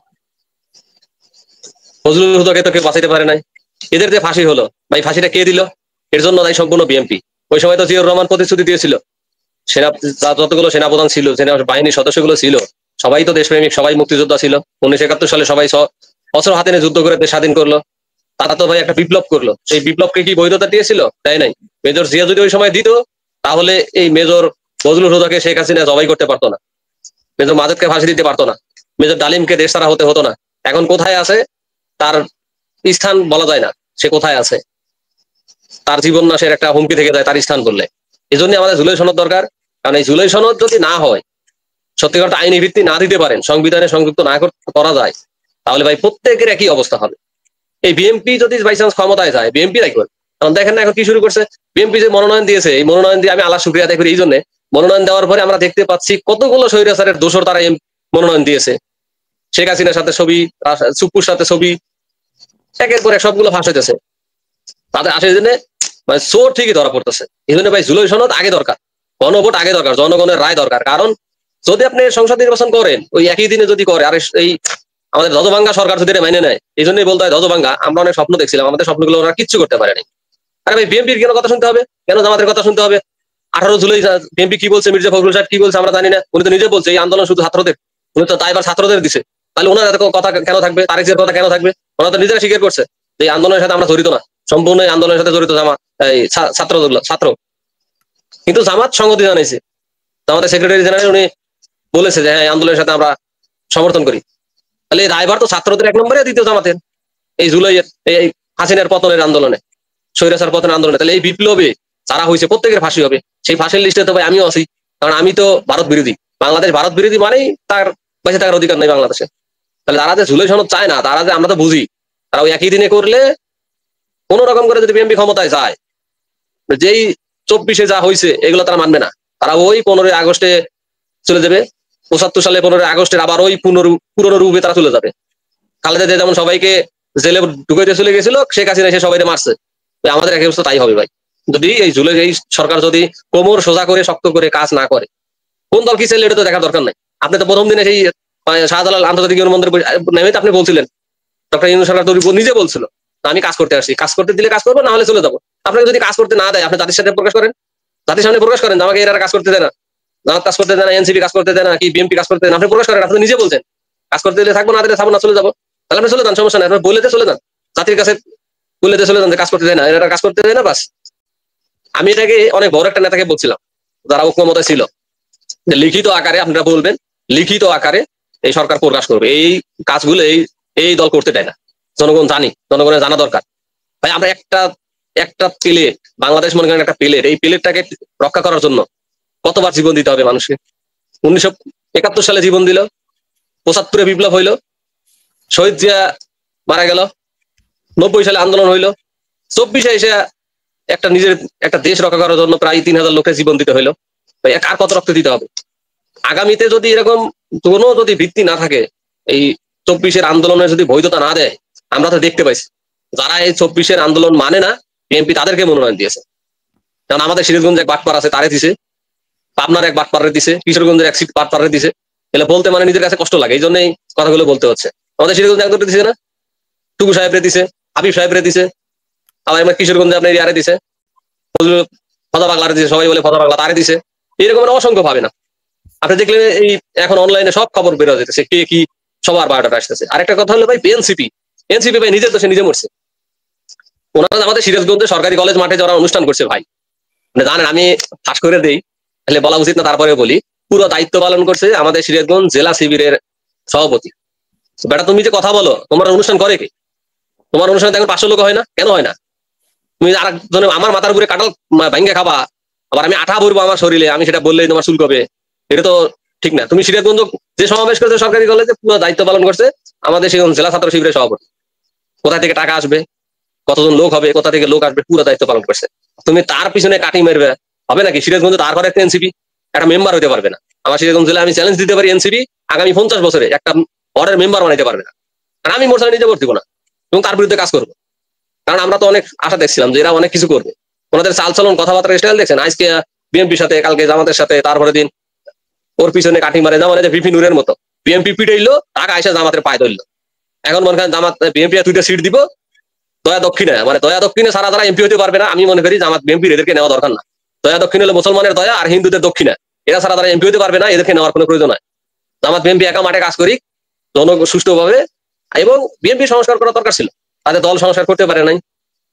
ফজলুল হুদাকে তো কেউ বাঁচাইতে পারে নাই। এদের যে ফাঁসি হলো ভাই, ফাঁসিটা কে দিল? এর জন্য দায়ী সম্পূর্ণ বিএনপি। ওই সময় তো জিয়াউর রহমান প্রতিশ্রুতি দিয়েছিল, সেনা যতগুলো সেনাপ্রধান ছিল, সেনা বাহিনীর সদস্যগুলো ছিল, সবাই তো দেশপ্রেমিক, সবাই মুক্তিযোদ্ধা ছিল। 1971 সালে সবাই অস্ত্র হাতে নিয়ে যুদ্ধ করে দেশ স্বাধীন করলো। তারা তো ভাই একটা বিপ্লব করলো, সেই বিপ্লবকে কি বৈধতা দিয়েছিল? তাই নাই। মেজর জিয়া যদি ওই সময় দিত, তাহলে এই মেজর ফজলুল হুদাকে শেখ হাসিনা জবাই করতে পারতো না, মেজর মাজেদকে ফাঁসি দিতে পারতো না, মেজর ডালিমকে দেশ ছাড়া হতে হতো না। এখন কোথায় আছে তার স্থান বলা যায় না, সে কোথায় আছে, তার জীবন নাশের একটা হুমকি থেকে যায় তার স্থান বললে। এই জন্য আমাদের জুলাই সনদ দরকার। কারণ এই জুলাই সনদ যদি না হয়, সত্যিকার আইনি ভিত্তি না দিতে পারেন, সংবিধানে সংযুক্ত না করা যায়, তাহলে ভাই প্রত্যেকের একই অবস্থা হবে। এই বিএনপি যদি বাই চান্স ক্ষমতায় যায়, বিএনপি রাই করবে। কারণ দেখেন না এখন কি শুরু করছে, বিএনপি যে মনোনয়ন দিয়েছে, এই মনোনয়ন দিয়ে আমি আল্লাহ শুকরিয়া আদায় করি। এই জন্য মনোনয়ন দেওয়ার পরে আমরা দেখতে পাচ্ছি কতগুলো স্বৈরাচারের দোসর তারা মনোনয়ন দিয়েছে। শেখ হাসিনার সাথে ছবি, সুপুর সাথে ছবি, একের পর এক সবগুলো ফাঁস হইতেছে। তাদের আসে জন্য মানে চোর ঠিকই ধরা পড়তেছে। এই জন্য ভাই জুলাই সনদ আগে দরকার, গণভোট আগে দরকার, জনগণের রায় দরকার। কারণ যদি আপনি সংসদ নির্বাচন করেন ওই একই দিনে যদি করে, আর এই আমাদের ধ্বজভাঙ্গা সরকার যদি মেনে নেয়, এই জন্যই বলতে হয় ধ্বজভাঙ্গা। আমরা অনেক স্বপ্ন দেখছিলাম, আমাদের স্বপ্নগুলো ওরা কিচ্ছু করতে পারেনি। আরে ভাই বিএনপির কেন কথা শুনতে হবে, কেন জামাতের কথা শুনতে হবে? 18 জুলাই বিএনপি কি বলছে, মির্জা ফখরুল সাহেব কি বলছে আমরা জানি না। উনি তো নিজে বলছে এই আন্দোলন শুধু ছাত্রদের, উনি তো দায়ভার ছাত্রদের দিছে। তাহলে ওনার এত কথা কেন থাকবে, তারিখের কথা কেন থাকবে? ওনারা তো নিজেরা স্বীকার করছে যে এই আন্দোলনের সাথে আমরা জড়িত না, সম্পূর্ণ এই আন্দোলনের সাথে জড়িত ছাত্র। কিন্তু জামাত সংহতি জানাইছে, জামাতের সেক্রেটারি জেনারেল উনি বলেছে যে হ্যাঁ আন্দোলনের সাথে আমরা সমর্থন করি। তাহলে এই দায়ভার তো ছাত্রদের 1 নম্বরে, দ্বিতীয় জামাতের। এই জুলাইয়ের এই হাসিনার পতনের আন্দোলনে, স্বৈরাচার পতনের আন্দোলনে, তাহলে এই বিপ্লবে যারা হয়েছে প্রত্যেকের ফাঁসি হবে। সেই ফাঁসির লিস্টে তো ভাই আমিও আছি। কারণ আমি তো ভারত বিরোধী, বাংলাদেশ ভারত বিরোধী মানেই তার বেঁচে থাকার অধিকার নেই বাংলাদেশে। তাহলে তারা যে জুলাই সনদ চায় না, তারা যে আমরা তো বুঝি, তারা ওই একই দিনে করলে কোন রকম করে যদি বিএনপি ক্ষমতায় যায়, যেই 24-এ যা হয়েছে এগুলো তারা মানবে না। তারা ওই 15 আগস্টে চলে যাবে, 75 সালে 15 আগস্টের আবার ওই পুরনো রূপে তারা চলে যাবে। খালেদা জিয়া যেমন সবাইকে জেলে ঢুকাইতে চলে গেছিল, শেখ হাসিনা এসে সবাইকে মারছে, আমাদের একই অবস্থা তাই হবে ভাই। যদি এই জুলাই এই সরকার যদি কোমর সোজা করে শক্ত করে কাজ না করে, কোন দল কি চাইলে এটা তো দেখার দরকার নাই। আপনি তো প্রথম দিনে সেই শাহজালাল আন্তর্জাতিক বিমানবন্দরে নেমে তো আপনি বলছিলেন, ডক্টর ইউনূস সরকার তো নিজে বলছিল আমি কাজ করতে আসছি, কাজ করতে দিলে কাজ করবো, না হলে চলে যাবো। আপনাকে যদি কাজ করতে না দেয়, আপনি জাতির সাথে প্রকাশ করেন, জাতির সামনে প্রকাশ করেন আমাকে এরা কাজ করতে দেয় না, জামাত কাজ করতে দেয় না, এনসিপি কাজ করতে দেয় না, কি বিএনপি কাজ করতে দেয় না, আপনি প্রকাশ করেন। আপনি নিজে বলছেন কাজ করতে দিলে থাকবো, না দিলে থাকবো না, চলে যাবো। তাহলে আপনি চলে যান, সমস্যা নাই, আপনি বলেতে চলে যান, জাতির কাছে বলেতে চলে যান যে কাজ করতে দেয় না, এরা কাজ করতে দেয় না, বাস। আমি এটাকে অনেক বড় একটা নেতাকে বলছিলাম যারা ঐক্যমতে ছিল, যে লিখিত আকারে আপনারা বলবেন, লিখিত আকারে এই সরকার প্রকাশ করবে এই কাজগুলো এই দল করতে দেয় না। জনগণ জানি, জনগণের জানা দরকার ভাই। আমরা একটা প্লেট, বাংলাদেশ মনে করেন একটা প্লেট, এই প্লেটটাকে রক্ষা করার জন্য কতবার জীবন দিতে হবে মানুষকে। 1971 সালে জীবন দিল, 75-এ বিপ্লব হইল, শহীদ জিয়া মারা গেল, 90 সালে আন্দোলন হইল, 24-এ এসে নিজের একটা দেশ রক্ষা করার জন্য প্রায় 3000 লোকের জীবন দিতে হইলো। আর কত রক্ত দিতে হবে? আগামীতে যদি এরকম কোনো যদি ভিত্তি না থাকে, এই 24-এর আন্দোলনের যদি বৈধতা না দেয়, আমরা তো দেখতে পাইছি যারা এই 24-এর আন্দোলন মানে না, বিএনপি তাদেরকে মনোনয়ন দিয়েছে। কারণ আমাদের সিরাজগঞ্জে এক বাটপার আছে, তারে দিছে, পাবনার এক বাটপারে দিছে, কিশোরগঞ্জের এক বাটপারে দিছে। এগুলো বলতে মানে নিজের কাছে কষ্ট লাগে, এই জন্যই কথাগুলো বলতে হচ্ছে। আমাদের সিরাজগঞ্জে একজনকে দিছে না, টুকু সাহেবরে দিছে, হাবিব সাহেবরে দিছে, আবার আমার কিশোরগঞ্জে আপনার ইয়ারে দিছে, ফদা বাংলারে দিছে, সবাই বলে ফদা বাংলা, তারে দিছে। এরকম অসংখ্য ভাবে না। আপনি দেখলেন এই এখন অনলাইনে সব খবর বেরো যেতেছে, কে কি সবার বায়োডাটা আসতেছে। আরেকটা কথা হলো ভাই, এনসিপি ভাই নিজের দোষে নিজে মরছে। ওনারা আমাদের সিরাজগঞ্জে সরকারি কলেজ মাঠে যারা অনুষ্ঠান করছে ভাই, মানে জানেন, আমি ফাঁস করে দেই, তাহলে বলা উচিত না, তারপরে বলি, পুরো দায়িত্ব পালন করছে আমাদের সিরাজগঞ্জ জেলা শিবিরের সভাপতি। বেটা তুমি যে কথা বলো, তোমার অনুষ্ঠান করে কি? তোমার অনুষ্ঠানে দেখুন 500 লোক হয় না, কেন হয় না? তুমি আরেকজনে আমার মাথার উপরে কাঁঠাল ভাঙ্গে খাবা, আবার আমি আঠা ভরবো আমার শরীরে, আমি সেটা বললেই তোমার চুল কবে? এটা তো ঠিক না। তুমি সিরাজগঞ্জ যে সমাবেশ করছে সরকারি কলেজে, পুরো দায়িত্ব পালন করছে আমাদের সেই জেলা ছাত্র শিবিরের সভাপতি। কোথা থেকে টাকা আসবে, কতজন লোক হবে, কোথা থেকে লোক আসবে, পুরো দায়িত্ব পালন করছে। তুমি তার পিছনে কাটি মারবে, হবে নাকি? সিরাজগঞ্জে তারপরে একটা এনসিপি একটা মেম্বার হতে পারবে না। আমার সিরাজগঞ্জ জেলায় আমি চ্যালেঞ্জ দিতে পারি, এনসিপি আগামী 50 বছরে একটা ওয়ার্ডের মেম্বার বানাইতে পারবে না। আর আমি মোর সাথে নিজে ভোট দিব না এবং তার বিরুদ্ধে কাজ করবো। কারণ আমরা তো অনেক আশা দেখছিলাম যে এরা অনেক কিছু করবে। ওনাদের চালচলন, কথাবার্তা স্টাইল দেখছেন, আজকে বিএনপির সাথে, কালকে জামাতের সাথে, তারপরে দিন ওর পিছনে কাঠি মারে, যেমন বিপি নুরের মতো। বিএনপি পিটাইলো, টাকা আইসা জামাতের পায়ে ধরলো। এখন মনে করেন জামাত বিএনপি 2টা সিট দিব দয়া দক্ষিণে, মানে দয়া দক্ষিণে সারা যারা এমপি হতে পারবে না, আমি মনে করি জামাত বিএনপির এদেরকে নেওয়া দরকার না। দয়া দক্ষিণ হলো মুসলমানের দয়া, আর হিন্দুদের দক্ষিণে, এরা সারা যারা এমপি হতে পারবে না, এদেরকে নেওয়ার কোনো প্রয়োজন নাই। জামাত বিএনপি একা মাঠে কাজ করি সুষ্ঠুভাবে, এবং বিএনপি সংস্কার করার দরকার ছিল, তাদের দল সংস্কার করতে পারে নাই।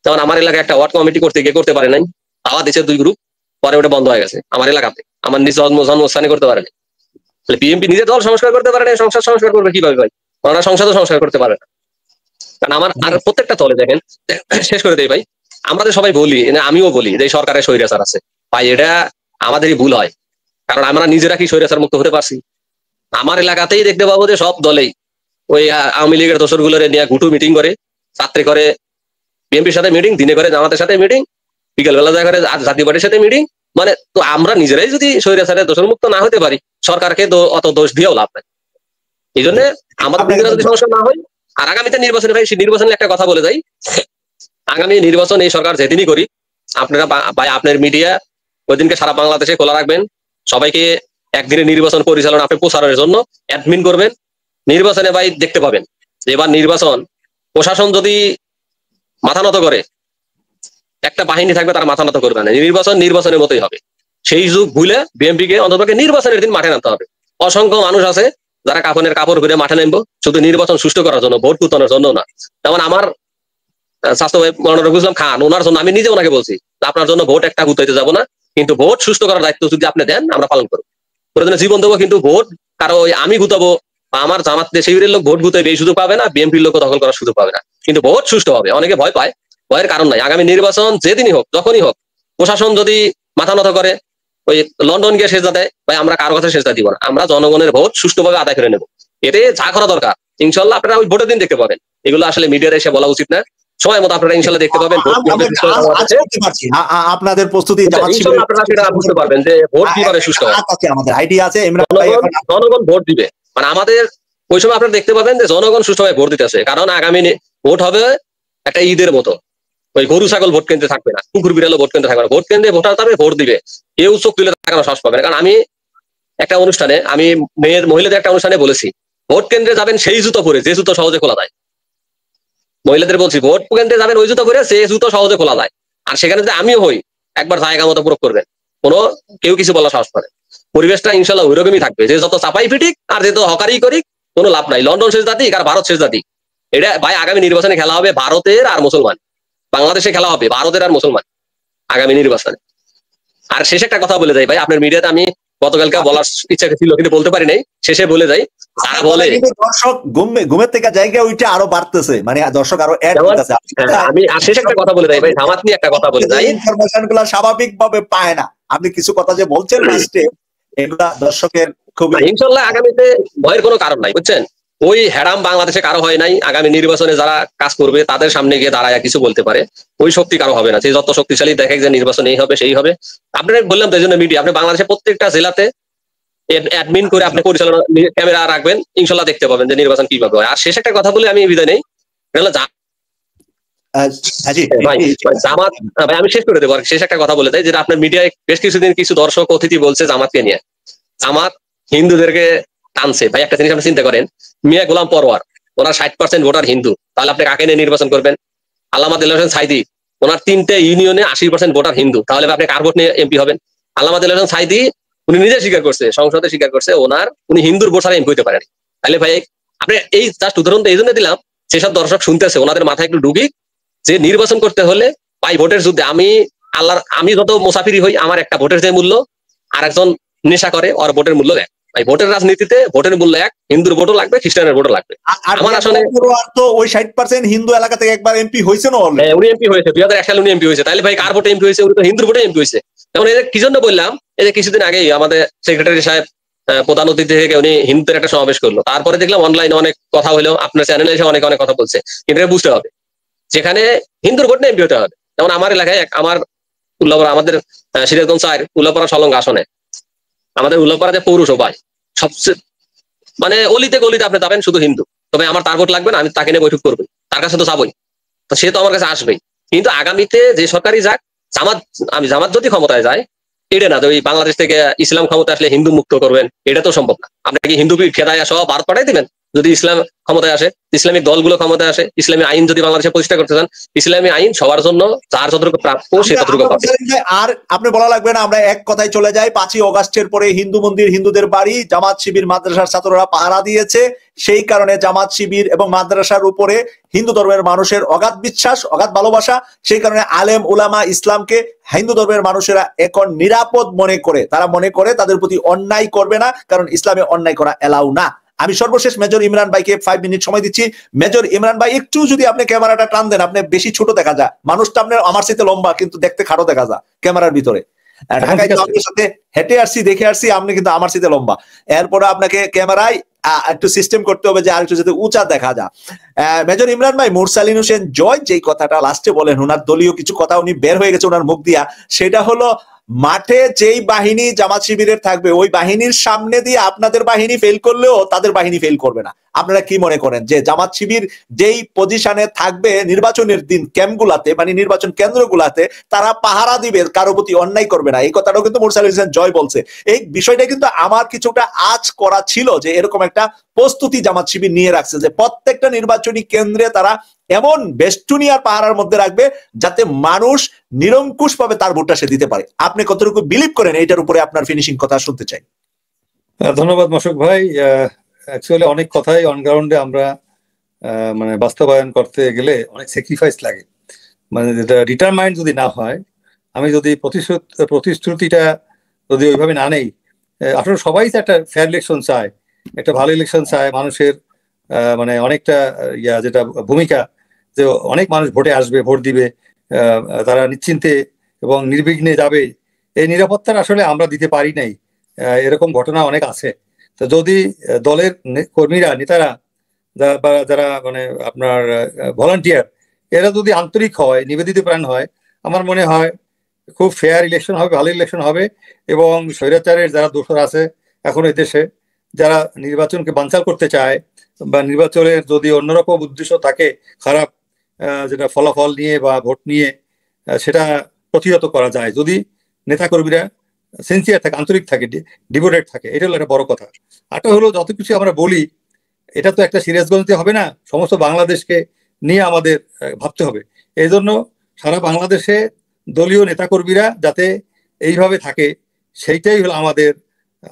যেমন আমার এলাকায় একটা ওয়ার্ড কমিটি করতে গিয়ে করতে পারে নাই, দাওয়া দিচ্ছে 2 গ্রুপ, পরে ওটা বন্ধ হয়ে গেছে আমার এলাকাতে, আমার নিজ জন্মস্থানে করতে পারে নাই। বিএনপি নিজের দল সংস্কার করতে পারে না, সংসদ সংস্কার করবে কিভাবে ভাই? ওনারা সংসদও সংস্কার করতে পারে না। কারণ আমার আর প্রত্যেকটা দলে দেখেন, শেষ করে দেই ভাই, আমাদের সবাই বলি, আমিও বলি যে সরকারের স্বৈরাচার আছে ভাই, এটা আমাদেরই ভুল হয়। কারণ আমরা নিজেরা কি স্বৈরাচার মুক্ত হতে পারছি? আমার এলাকাতেই দেখতে পাবো যে সব দলেই ওই আওয়ামী লীগের দোসর গুলোরে নিয়ে গুটু মিটিং করে, রাত্রে করে বিএনপির সাথে মিটিং, দিনে করে জামাতের সাথে মিটিং, বিকেল বেলা যায় করে জাতীয় পার্টির সাথে মিটিং। মানে তো আমরা নিজেরাই যদি স্বৈরাচারের দোষর মুক্ত না হতে পারি, সরকারকে অত দোষ দিয়েও লাভ নাই। এই জন্য আমাদের নিজেরা যদি সমস্যা না হয়, আর আগামীতে নির্বাচনে ভাই, নির্বাচনের একটা কথা বলে যাই, আগামী নির্বাচন এই সরকার যেদিনই করি, আপনারা ভাই আপনার মিডিয়া ওই দিনকে সারা বাংলাদেশে খোলা রাখবেন, সবাইকে একদিনের নির্বাচন পরিচালনা আপনি প্রচারের জন্য অ্যাডমিন করবেন। নির্বাচনে ভাই দেখতে পাবেন যে এবার নির্বাচন প্রশাসন যদি মাথা নত করে, একটা বাহিনী থাকবে তারা মাথা নত করবে না। নির্বাচনের মতোই হবে। সেই যুগ ভুলে বিএনপিকে অন্ততপক্ষে নির্বাচনের দিন মাঠে নামতে হবে। অসংখ্য মানুষ আছে যারা কাফনের কাপড় ঘুরে মাঠে নামবো শুধু নির্বাচন সুষ্ঠু করার জন্য, ভোট কুতানোর জন্য না। যেমন আমার স্বাস্থ্য মৌলানা রফিকুল ইসলাম খান, ওনার জন্য আমি নিজে ওনাকে বলছি আপনার জন্য ভোট একটা গুতাইতে যাবো না, কিন্তু ভোট সুষ্ঠু করার দায়িত্ব যদি আপনি দেন আমরা পালন করবো, প্রয়োজনে জীবন দেবো, কিন্তু ভোট কারো আমি গুতাবো বা আমার জামাত শিবিরের লোক ভোট গুতাইবে এই সুযোগ পাবে না, বিএনপির লোক দখল করার সুযোগ পাবে না। কিন্তু ভোট সুষ্ঠু হবে। অনেকে ভয় পায়, ভয়ের কারণ নাই। আগামী নির্বাচন যেদিনই হোক, যখনই হোক, প্রশাসন যদি মাথা নত করে, ওই লন্ডন গিয়ে সেজদা দেয়, ভাই আমরা কারো কাছে সেজদা দিব না, আমরা জনগণের ভোট সুষ্ঠুভাবে আদায় করে নেব। এতে যা করা দরকার ইনশাল্লাহ আপনারা ওই ভোটের দিন দেখতে পাবেন। এগুলো আসলে মিডিয়ার এসে বলা উচিত না, সময় মতো আপনারা ইনশাল্লাহ দেখতে পাবেন ভোট কিভাবে সুষ্ঠু হবে। আপনাদের প্রস্তুতি ইনশাল্লাহ আপনারা সেটা বুঝতে পারবেন যে ভোট কিভাবে সুষ্ঠু হবে। আমাদের আইডিয়া আছে, জনগণ ভোট দিবে, মানে আমাদের ওই সময় আপনারা দেখতে পাবেন যে জনগণ সুষ্ঠুভাবে ভোট দিতেছে। কারণ আগামী ভোট হবে একটা ঈদের মতো, ওই গরু ছাগল ভোট কেন্দ্রে থাকবে না, কুকুর বিড়ালও ভোট কেন্দ্রে থাকবে না, ভোট কেন্দ্রে ভোটার যাবে, ভোট দিবে, কেউ চোখ তুলে তাকানোর সাহস পাবে না। কারণ আমি একটা অনুষ্ঠানে, আমি মহিলাদের একটা অনুষ্ঠানে বলেছি, ভোট কেন্দ্রে যাবেন সেই জুতো পরে যে জুতো সহজে খোলা যায়। মহিলাদের বলছি ভোট কেন্দ্রে যাবেন ওই জুতো পরে যে জুতো সহজে খোলা যায়। আর সেখানে যদি আমিও হই, একবার জায়গা মতো প্রয়োগ করবেন, কেউ কিছু বলা সাহস পাবে। পরিবেশটা ইনশাল্লাহ ওইরকমই থাকবে, যে যত চাপাই ফিটিক আর যে যত হকারি করিক কোনো লাভ নাই। লন্ডন শেষ জাতি আর ভারত শেষ জাতি, এটা ভাই আগামী নির্বাচনে খেলা হবে ভারতের আর মুসলমান, বাংলাদেশে খেলা হবে ভারতের আর মুসলমান আগামী নির্বাচনে। আর শেষে একটা কথা বলে যাই ভাই, আপনার মিডিয়াতে আমি গতকালকে বলার ইচ্ছা ছিল কিন্তু বলতে পারি নাই, শেষে বলে যাই, তারা বলে দর্শক ঘুমের থেকে জায়গা ওইটা আরো বাড়তেছে, মানে দর্শক আরো আমি শেষে একটা কথা বলে যাই ভাই, জামাত নিয়ে একটা কথা বলে যাই, ইনফরমেশন গুলা স্বাভাবিক ভাবে পায় না। আপনি কিছু কথা যে বলছেন লাস্টে, এগুলা দর্শকের খুব ইনশাল্লাহ আগামীতে ভয়ের কোনো কারণ নাই, বুঝছেন। ওই হ্যারাম বাংলাদেশে কারো হয় নাই, আগামী নির্বাচনে যারা কাজ করবে তাদের সামনে গিয়ে দাঁড়ায় কিছু বলতে পারে, ওই শক্তি কারো হবে না। যে যত শক্তিশালী দেখে যে নির্বাচন এই হবে সেই হবে। আপনারা বললাম তো এই জন্য মিডিয়া, আপনি বাংলাদেশের প্রত্যেকটা জেলাতে অ্যাডমিন করে আপনি পরিচালনা ক্যামেরা রাখবেন, ইনশাল্লাহ দেখতে পাবেন যে নির্বাচন কিভাবে হয়। আর শেষ একটা কথা বলে আমি বিদায় নেই, জামাত ভাই আমি শেষ করে দেবো। আর শেষ একটা কথা বলে দেয়, যেটা আপনার মিডিয়ায় বেশ কিছুদিন কিছু দর্শক অতিথি বলছে জামাতকে নিয়ে, জামাত হিন্দুদেরকে টানছে। ভাই একটা জিনিস আপনি চিন্তা করেন, মিয়া গোলাম পরওয়ার ওনার 60% ভোটার হিন্দু, তাহলে আপনি কাকে নিয়ে নির্বাচন করবেন? আল্লামা দেলোয়ার হোসেন সাইদি ওনার 3টে ইউনিয়নে 80% ভোটার হিন্দু, তাহলে আপনি কার ভোট নিয়ে এমপি হবেন? আল্লামা দেলোয়ার হোসেন সাইদি উনি নিজে স্বীকার করছে, সংসদে স্বীকার করছে উনি হিন্দুর ভোট ছাড়া এমপি হতে পারেন। তাহলে ভাই আপনি এই জাস্ট উদাহরণ এই জন্য দিলাম, যেসব দর্শক শুনতেছে ওনাদের মাথায় একটু ঢুকি, যে নির্বাচন করতে হলে ভাই ভোটের যুদ্ধে আমি যত মুসাফিরি হই, আমার একটা ভোটের যে মূল্য আর একজন নেশা করে ওর ভোটের মূল্য এক। ভাই ভোটের রাজনীতিতে ভোটের মূল্য এক, হিন্দুর ভোটও লাগবে, খ্রিস্টানের ভোটও লাগবে। আমার আসলে তো ওই 60% হিন্দু এলাকা থেকে একবার এমপি হয়েছে না, উনি এমপি হয়েছে 2001 সালে উনি এমপি হয়েছে। তাহলে ভাই কার ভোটে এমপি হয়েছে? উনি তো হিন্দুর ভোটে এমপি হয়েছে। যেমন কি জন্য বললাম, এই যে কিছুদিন আগেই আমাদের সেক্রেটারি সাহেব প্রধান অতিথি থেকে উনি হিন্দুদের একটা সমাবেশ করলো, তারপরে দেখলাম অনলাইনে অনেক কথা হলো, আপনার চ্যানেলে এসে অনেক কথা বলছে। কিন্তু বুঝতে হবে যেখানে হিন্দুর ভোট এমপি হতে হবে। যেমন আমার এলাকায় আমার উল্লাপাড়া, আমাদের সিরাজগঞ্জ চার উল্লাপাড়া সলঙ্গ আসনে আমাদের উল্লাপাড়া যে পৌরসভায় সবচেয়ে মানে অলিতে গলিতে আপনি যাবেন শুধু হিন্দু, তবে আমার তার ভোট লাগবে না, আমি তাকে নিয়ে বৈঠক করবো, তার কাছে তো যাবই, তো সে তো আমার কাছে আসবেই। কিন্তু আগামীতে যে সরকারই যাক, জামাত যদি ক্ষমতায় যায়, এটা না ওই বাংলাদেশ থেকে ইসলাম ক্ষমতা আসলে হিন্দু মুক্ত করবেন, এটা তো সম্ভব না। আপনি কি হিন্দু খেদায় সব ভারত পাঠাই দিবেন? যদি ইসলাম ক্ষমতায় আসে, ইসলামিক দলগুলো ক্ষমতায় আসে, ইসলামী আইন যদি বাংলাদেশে প্রতিষ্ঠা করতে চান, ইসলামী আইন সবার জন্য যার যতটুকু প্রাপ্য সে ততটুকু পাবে। আর আপনি বলা লাগবে না, আমরা এক কথায় চলে যাই। 5ই অগাস্টের পরে হিন্দু মন্দির, হিন্দুদের বাড়ি, জামাত শিবির মাদ্রাসার ছাত্ররা পাহারা দিয়েছে। সেই কারণে জামাত শিবির এবং মাদ্রাসার উপরে হিন্দু ধর্মের মানুষের অগাধ বিশ্বাস, অগাধ ভালোবাসা। সেই কারণে আলেম উলামা ইসলামকে হিন্দু ধর্মের মানুষেরা এখন নিরাপদ মনে করে, তারা মনে করে তাদের প্রতি অন্যায় করবে না, কারণ ইসলামে অন্যায় করা এলাও না। আমি সর্বশেষ মেজর ইমরান ভাইকে 5 মিনিট সময় দিচ্ছি। মেজর ইমরান ভাই একটু যদি আপনি ক্যামেরাটা টান দেন, আপনি বেশি ছোট দেখা যায়, মানুষটা আপনার আমার সাথে লম্বা কিন্তু দেখতে খাটো দেখা যায় ক্যামেরার ভিতরে। ঢাকায় তো আপনার সাথে হেঁটে আসছি, দেখে আসছি, আপনি কিন্তু আমার সাথে লম্বা। এরপরে আপনাকে ক্যামেরায় একটু সিস্টেম করতে হবে যে আরেকটু যাতে উঁচা দেখা যায়। মেজর ইমরান ভাই, মুরসালিন হোসেন জয় যেই কথাটা লাস্টে বলেন, ওনার দলীয় কিছু কথা উনি বের হয়ে গেছে ওনার মুখ দিয়া, সেটা হলো মাঠে যেই বাহিনী জামাত শিবিরের থাকবে ওই বাহিনীর সামনে দিয়ে আপনাদের বাহিনী ফেল করলেও তাদের বাহিনী ফেল করবে না। আপনারা কি মনে করেন যে জামাত শিবির যেই পজিশনে থাকবে নির্বাচনের দিন ক্যাম্পগুলাতে, মানে নির্বাচন কেন্দ্রগুলাতে, তারা পাহারা দিবে, কারো প্রতি অন্যায় করবে না? এই কথাটাও কিন্তু মুরসালিন হোসেন জয় বলছে। এই বিষয়টা কিন্তু আমার কিছুটা আজ করা ছিল যে এরকম একটা প্রস্তুতি জামাত শিবির নিয়ে রাখছে যে প্রত্যেকটা নির্বাচনী কেন্দ্রে তারা এমন বেষ্টনিয়ার পাহারার মধ্যে রাখবে যাতে মানুষ নিরঙ্কুশ ভাবে তার ভোটটা সে দিতে পারে। আপনি কতটুকু বিলিভ করেন এইটার উপরে? আপনার ফিনিশিং কথা শুনতে চাই। ধন্যবাদ মাসুক ভাই। অ্যাকচুয়ালি অনেক কথাই অন গ্রাউন্ডে আমরা মানে বাস্তবায়ন করতে গেলে অনেক স্যাক্রিফাইস লাগে, মানে যেটা ডিটারমাইন্ড যদি না হয়, আমি যদি প্রতিশ্রুতিটা যদি ওইভাবে না নেই, আসলে সবাই তো একটা ফেয়ার ইলেকশন চায়, একটা ভালো ইলেকশন চায়, মানুষের মানে অনেকটা যেটা ভূমিকা যে অনেক মানুষ ভোটে আসবে, ভোট দিবে, তারা নিশ্চিন্তে এবং নির্বিঘ্নে যাবে, এই নিরাপত্তার আসলে আমরা দিতে পারি নাই। এরকম ঘটনা অনেক আছে। তো যদি দলের কর্মীরা, নেতারা বা যারা মানে আপনার ভলান্টিয়ার, এরা যদি আন্তরিক হয়, নিবেদিত প্রাণ হয়, আমার মনে হয় খুব ফেয়ার ইলেকশন হবে, ভালো ইলেকশন হবে। এবং স্বৈরাচারের যারা দোষর আছে এখন এই দেশে, যারা নির্বাচনকে বানচাল করতে চায় বা নির্বাচনের যদি অন্যরকম উদ্দেশ্য থাকে খারাপ, যেটা ফলাফল নিয়ে বা ভোট নিয়ে, সেটা প্রতিহত করা যায় যদি নেতাকর্মীরা সিনসিয়ার থাকে, আন্তরিক থাকে, ডিভোটেড থাকে। এটা হলো একটা বড় কথা। আরটা হলো যত কিছু আমরা বলি, এটা তো একটা সিরিয়াসগঞ্জে হবে না, সমস্ত বাংলাদেশকে নিয়ে আমাদের ভাবতে হবে। এই জন্য সারা বাংলাদেশে দলীয় নেতাকর্মীরা যাতে এইভাবে থাকে, সেইটাই হলো আমাদের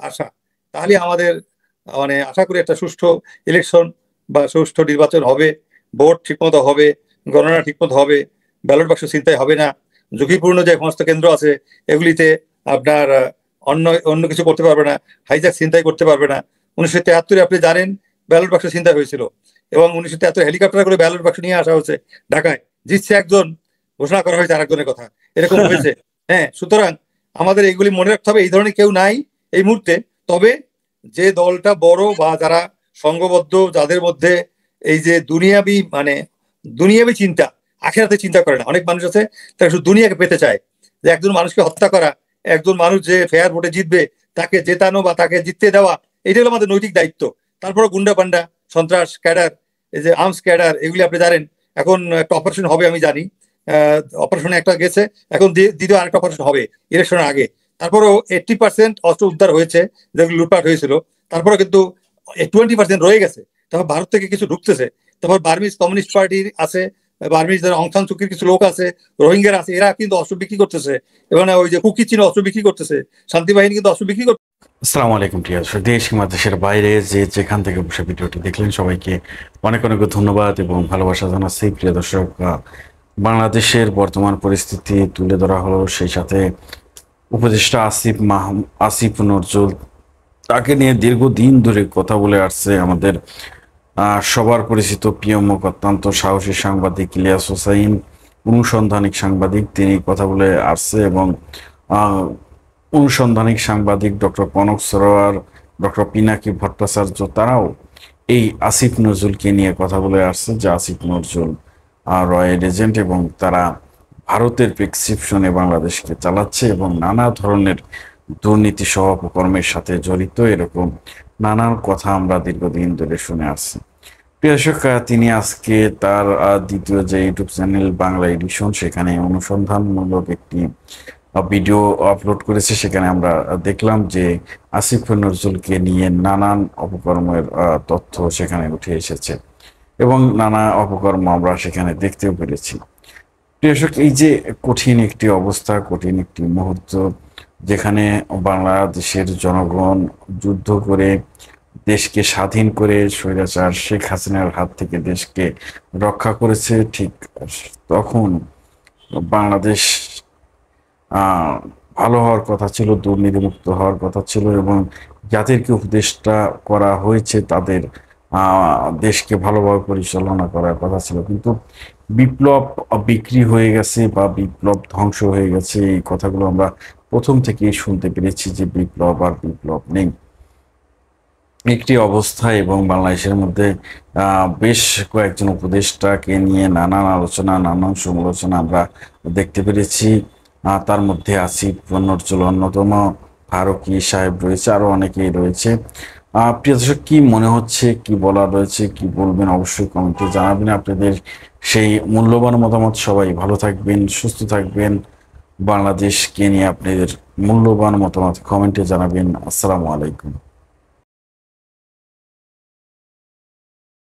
আশা। তাহলে আমাদের মানে আশা করি একটা সুষ্ঠু ইলেকশন বা সুষ্ঠু নির্বাচন হবে, ভোট ঠিকমতো হবে, গণনা ঠিকমতো হবে, ব্যালট বাক্স ছিনতাই হবে না, ঝুঁকিপূর্ণ যে সমস্ত কেন্দ্র আছে এগুলিতে আপনার অন্য কিছু করতে পারবে না, হাইজ্যাক ছিনতাই করতে পারবে না। 1973 আপনি জানেন ব্যালট বাক্স ছিনতাই হয়েছিল, এবং 1973 হেলিকপ্টার করে ব্যালট বাক্স নিয়ে আসা হয়েছে ঢাকায়, জিতছে একজন, ঘোষণা করা হয়েছে আরেকজনের কথা, এরকম হয়েছে। হ্যাঁ, সুতরাং আমাদের এইগুলি মনে রাখতে হবে। এই ধরনের কেউ নাই এই মুহূর্তে, তবে যে দলটা বড় বা যারা সংঘবদ্ধ, যাদের মধ্যে এই যে দুনিয়াবি চিন্তা, আখিরাতে চিন্তা করে না। অনেক মানুষ আছে তারা শুধু দুনিয়াকে পেতে চায়, যে একজন মানুষকে হত্যা করা, একজন মানুষ যে ফেয়ার ভোটে জিতবে তাকে জেতানো বা তাকে জিততে দেওয়া, এটা হলো আমাদের নৈতিক দায়িত্ব। তারপরে গুন্ডা পান্ডা, সন্ত্রাস, ক্যাডার, এই যে আর্মস ক্যাডার, এগুলি আপনি জানেন এখন একটা অপারেশন হবে, আমি জানি অপারেশনে একটা গেছে, এখন দ্বিতীয় আরেকটা অপারেশন হবে ইলেকশনের আগে। তারপরেও 80% অস্ত্র উদ্ধার হয়েছে যেগুলো লুটপাট হয়েছিল, তারপরে কিন্তু 20% রয়ে গেছে। তারপর ভারত থেকে কিছু ঢুকতেছে, তারপর বার্মিজ কমিউনিস্ট পার্টির আছে, বার্মিজ অং সান সুকির কিছু লোক আছে, রোহিঙ্গার আছে, এরা কিন্তু অস্ত্র বিক্রি করতেছে, এবং ওই যে কুকি চীন অস্ত্র বিক্রি করতেছে, শান্তি বাহিনী কিন্তু অস্ত্র বিক্রি করতেছে। আসসালামু আলাইকুম প্রিয় দর্শক, দেশ কিংবা দেশের বাইরে যে যেখান থেকে বসে ভিডিওটি দেখলেন সবাইকে অনেক অনেক ধন্যবাদ এবং ভালোবাসা জানাচ্ছি। প্রিয় দর্শক, বাংলাদেশের বর্তমান পরিস্থিতি তুলে ধরা হলো, সেই সাথে উপদেষ্টা আসিফ নজরুল, তাকে নিয়ে দীর্ঘদিন ধরে কথা বলে আসছে আমাদের সবার পরিচিত প্রিয় মুখ, অত্যন্ত সাহসী সাংবাদিক ইলিয়াস হোসাইন, অনুসন্ধানিক সাংবাদিক, তিনি কথা বলে আসছে। এবং অনুসন্ধানিক সাংবাদিক ডক্টর কনক সরোয়ার, ডক্টর পিনাকি ভট্টাচার্য, তারাও এই আসিফ নজরুলকে নিয়ে কথা বলে আসছে যে আসিফ নজরুল রয়ের এজেন্ট এবং তারা ভারতের প্রেসক্রিপশনে বাংলাদেশকে চালাচ্ছে এবং নানা ধরনের দুর্নীতি সহ অপকর্মের সাথে জড়িত, এরকম নানান কথা আমরা দীর্ঘদিন ধরে শুনে আসছি। প্রিয় দর্শক, তিনি আজকে তার দ্বিতীয় যে ইউটিউব চ্যানেল বাংলা এডিশন, সেখানে অনুসন্ধানমূলক একটি ভিডিও আপলোড করেছে। সেখানে আমরা দেখলাম যে আসিফ নজরুলকে নিয়ে নানান অপকর্মের তথ্য সেখানে উঠে এসেছে এবং নানা অপকর্ম আমরা সেখানে দেখতেও পেরেছি। প্রিয় দর্শক, এই যে কঠিন একটি অবস্থা, কঠিন একটি মুহূর্ত, যেখানে বাংলাদেশের জনগণ যুদ্ধ করে দেশকে স্বাধীন করে স্বৈরাচার শেখ হাসিনার হাত থেকে দেশকে রক্ষা করেছে, ঠিক তখন বাংলাদেশ ভালো হওয়ার কথা ছিল, দুর্নীতিমুক্ত হওয়ার কথা ছিল, এবং যাদেরকে উপদেষ্টা করা হয়েছে তাদের দেশকে ভালোভাবে পরিচালনা করার কথা ছিল। কিন্তু বিপ্লব বিক্রি হয়ে গেছে বা বিপ্লব ধ্বংস হয়ে গেছে, এই কথাগুলো আমরা প্রথম থেকেই শুনতে পেরেছি যে বিপ্লব আর বিপ্লব নেই একটি অবস্থা। এবং বাংলাদেশের মধ্যে বেশ কয়েকজন উপদেষ্টাকে নিয়ে নানান আলোচনা, নানান সমালোচনা আমরা দেখতে পেরেছি। তার মধ্যে আসিফ নজরুল অন্যতম, ফারুকী সাহেব রয়েছে, আরো অনেকেই রয়েছে। প্রিয় দর্শক, কি মনে হচ্ছে, কি বলার রয়েছে, কি বলবেন অবশ্যই কমেন্টে জানাবেন আপনাদের সেই মূল্যবান মতামত। সবাই ভালো থাকবেন, সুস্থ থাকবেন। বাংলাদেশকে নিয়ে আপনাদের মূল্যবান মতামত কমেন্টে জানাবেন। আসসালামু আলাইকুম।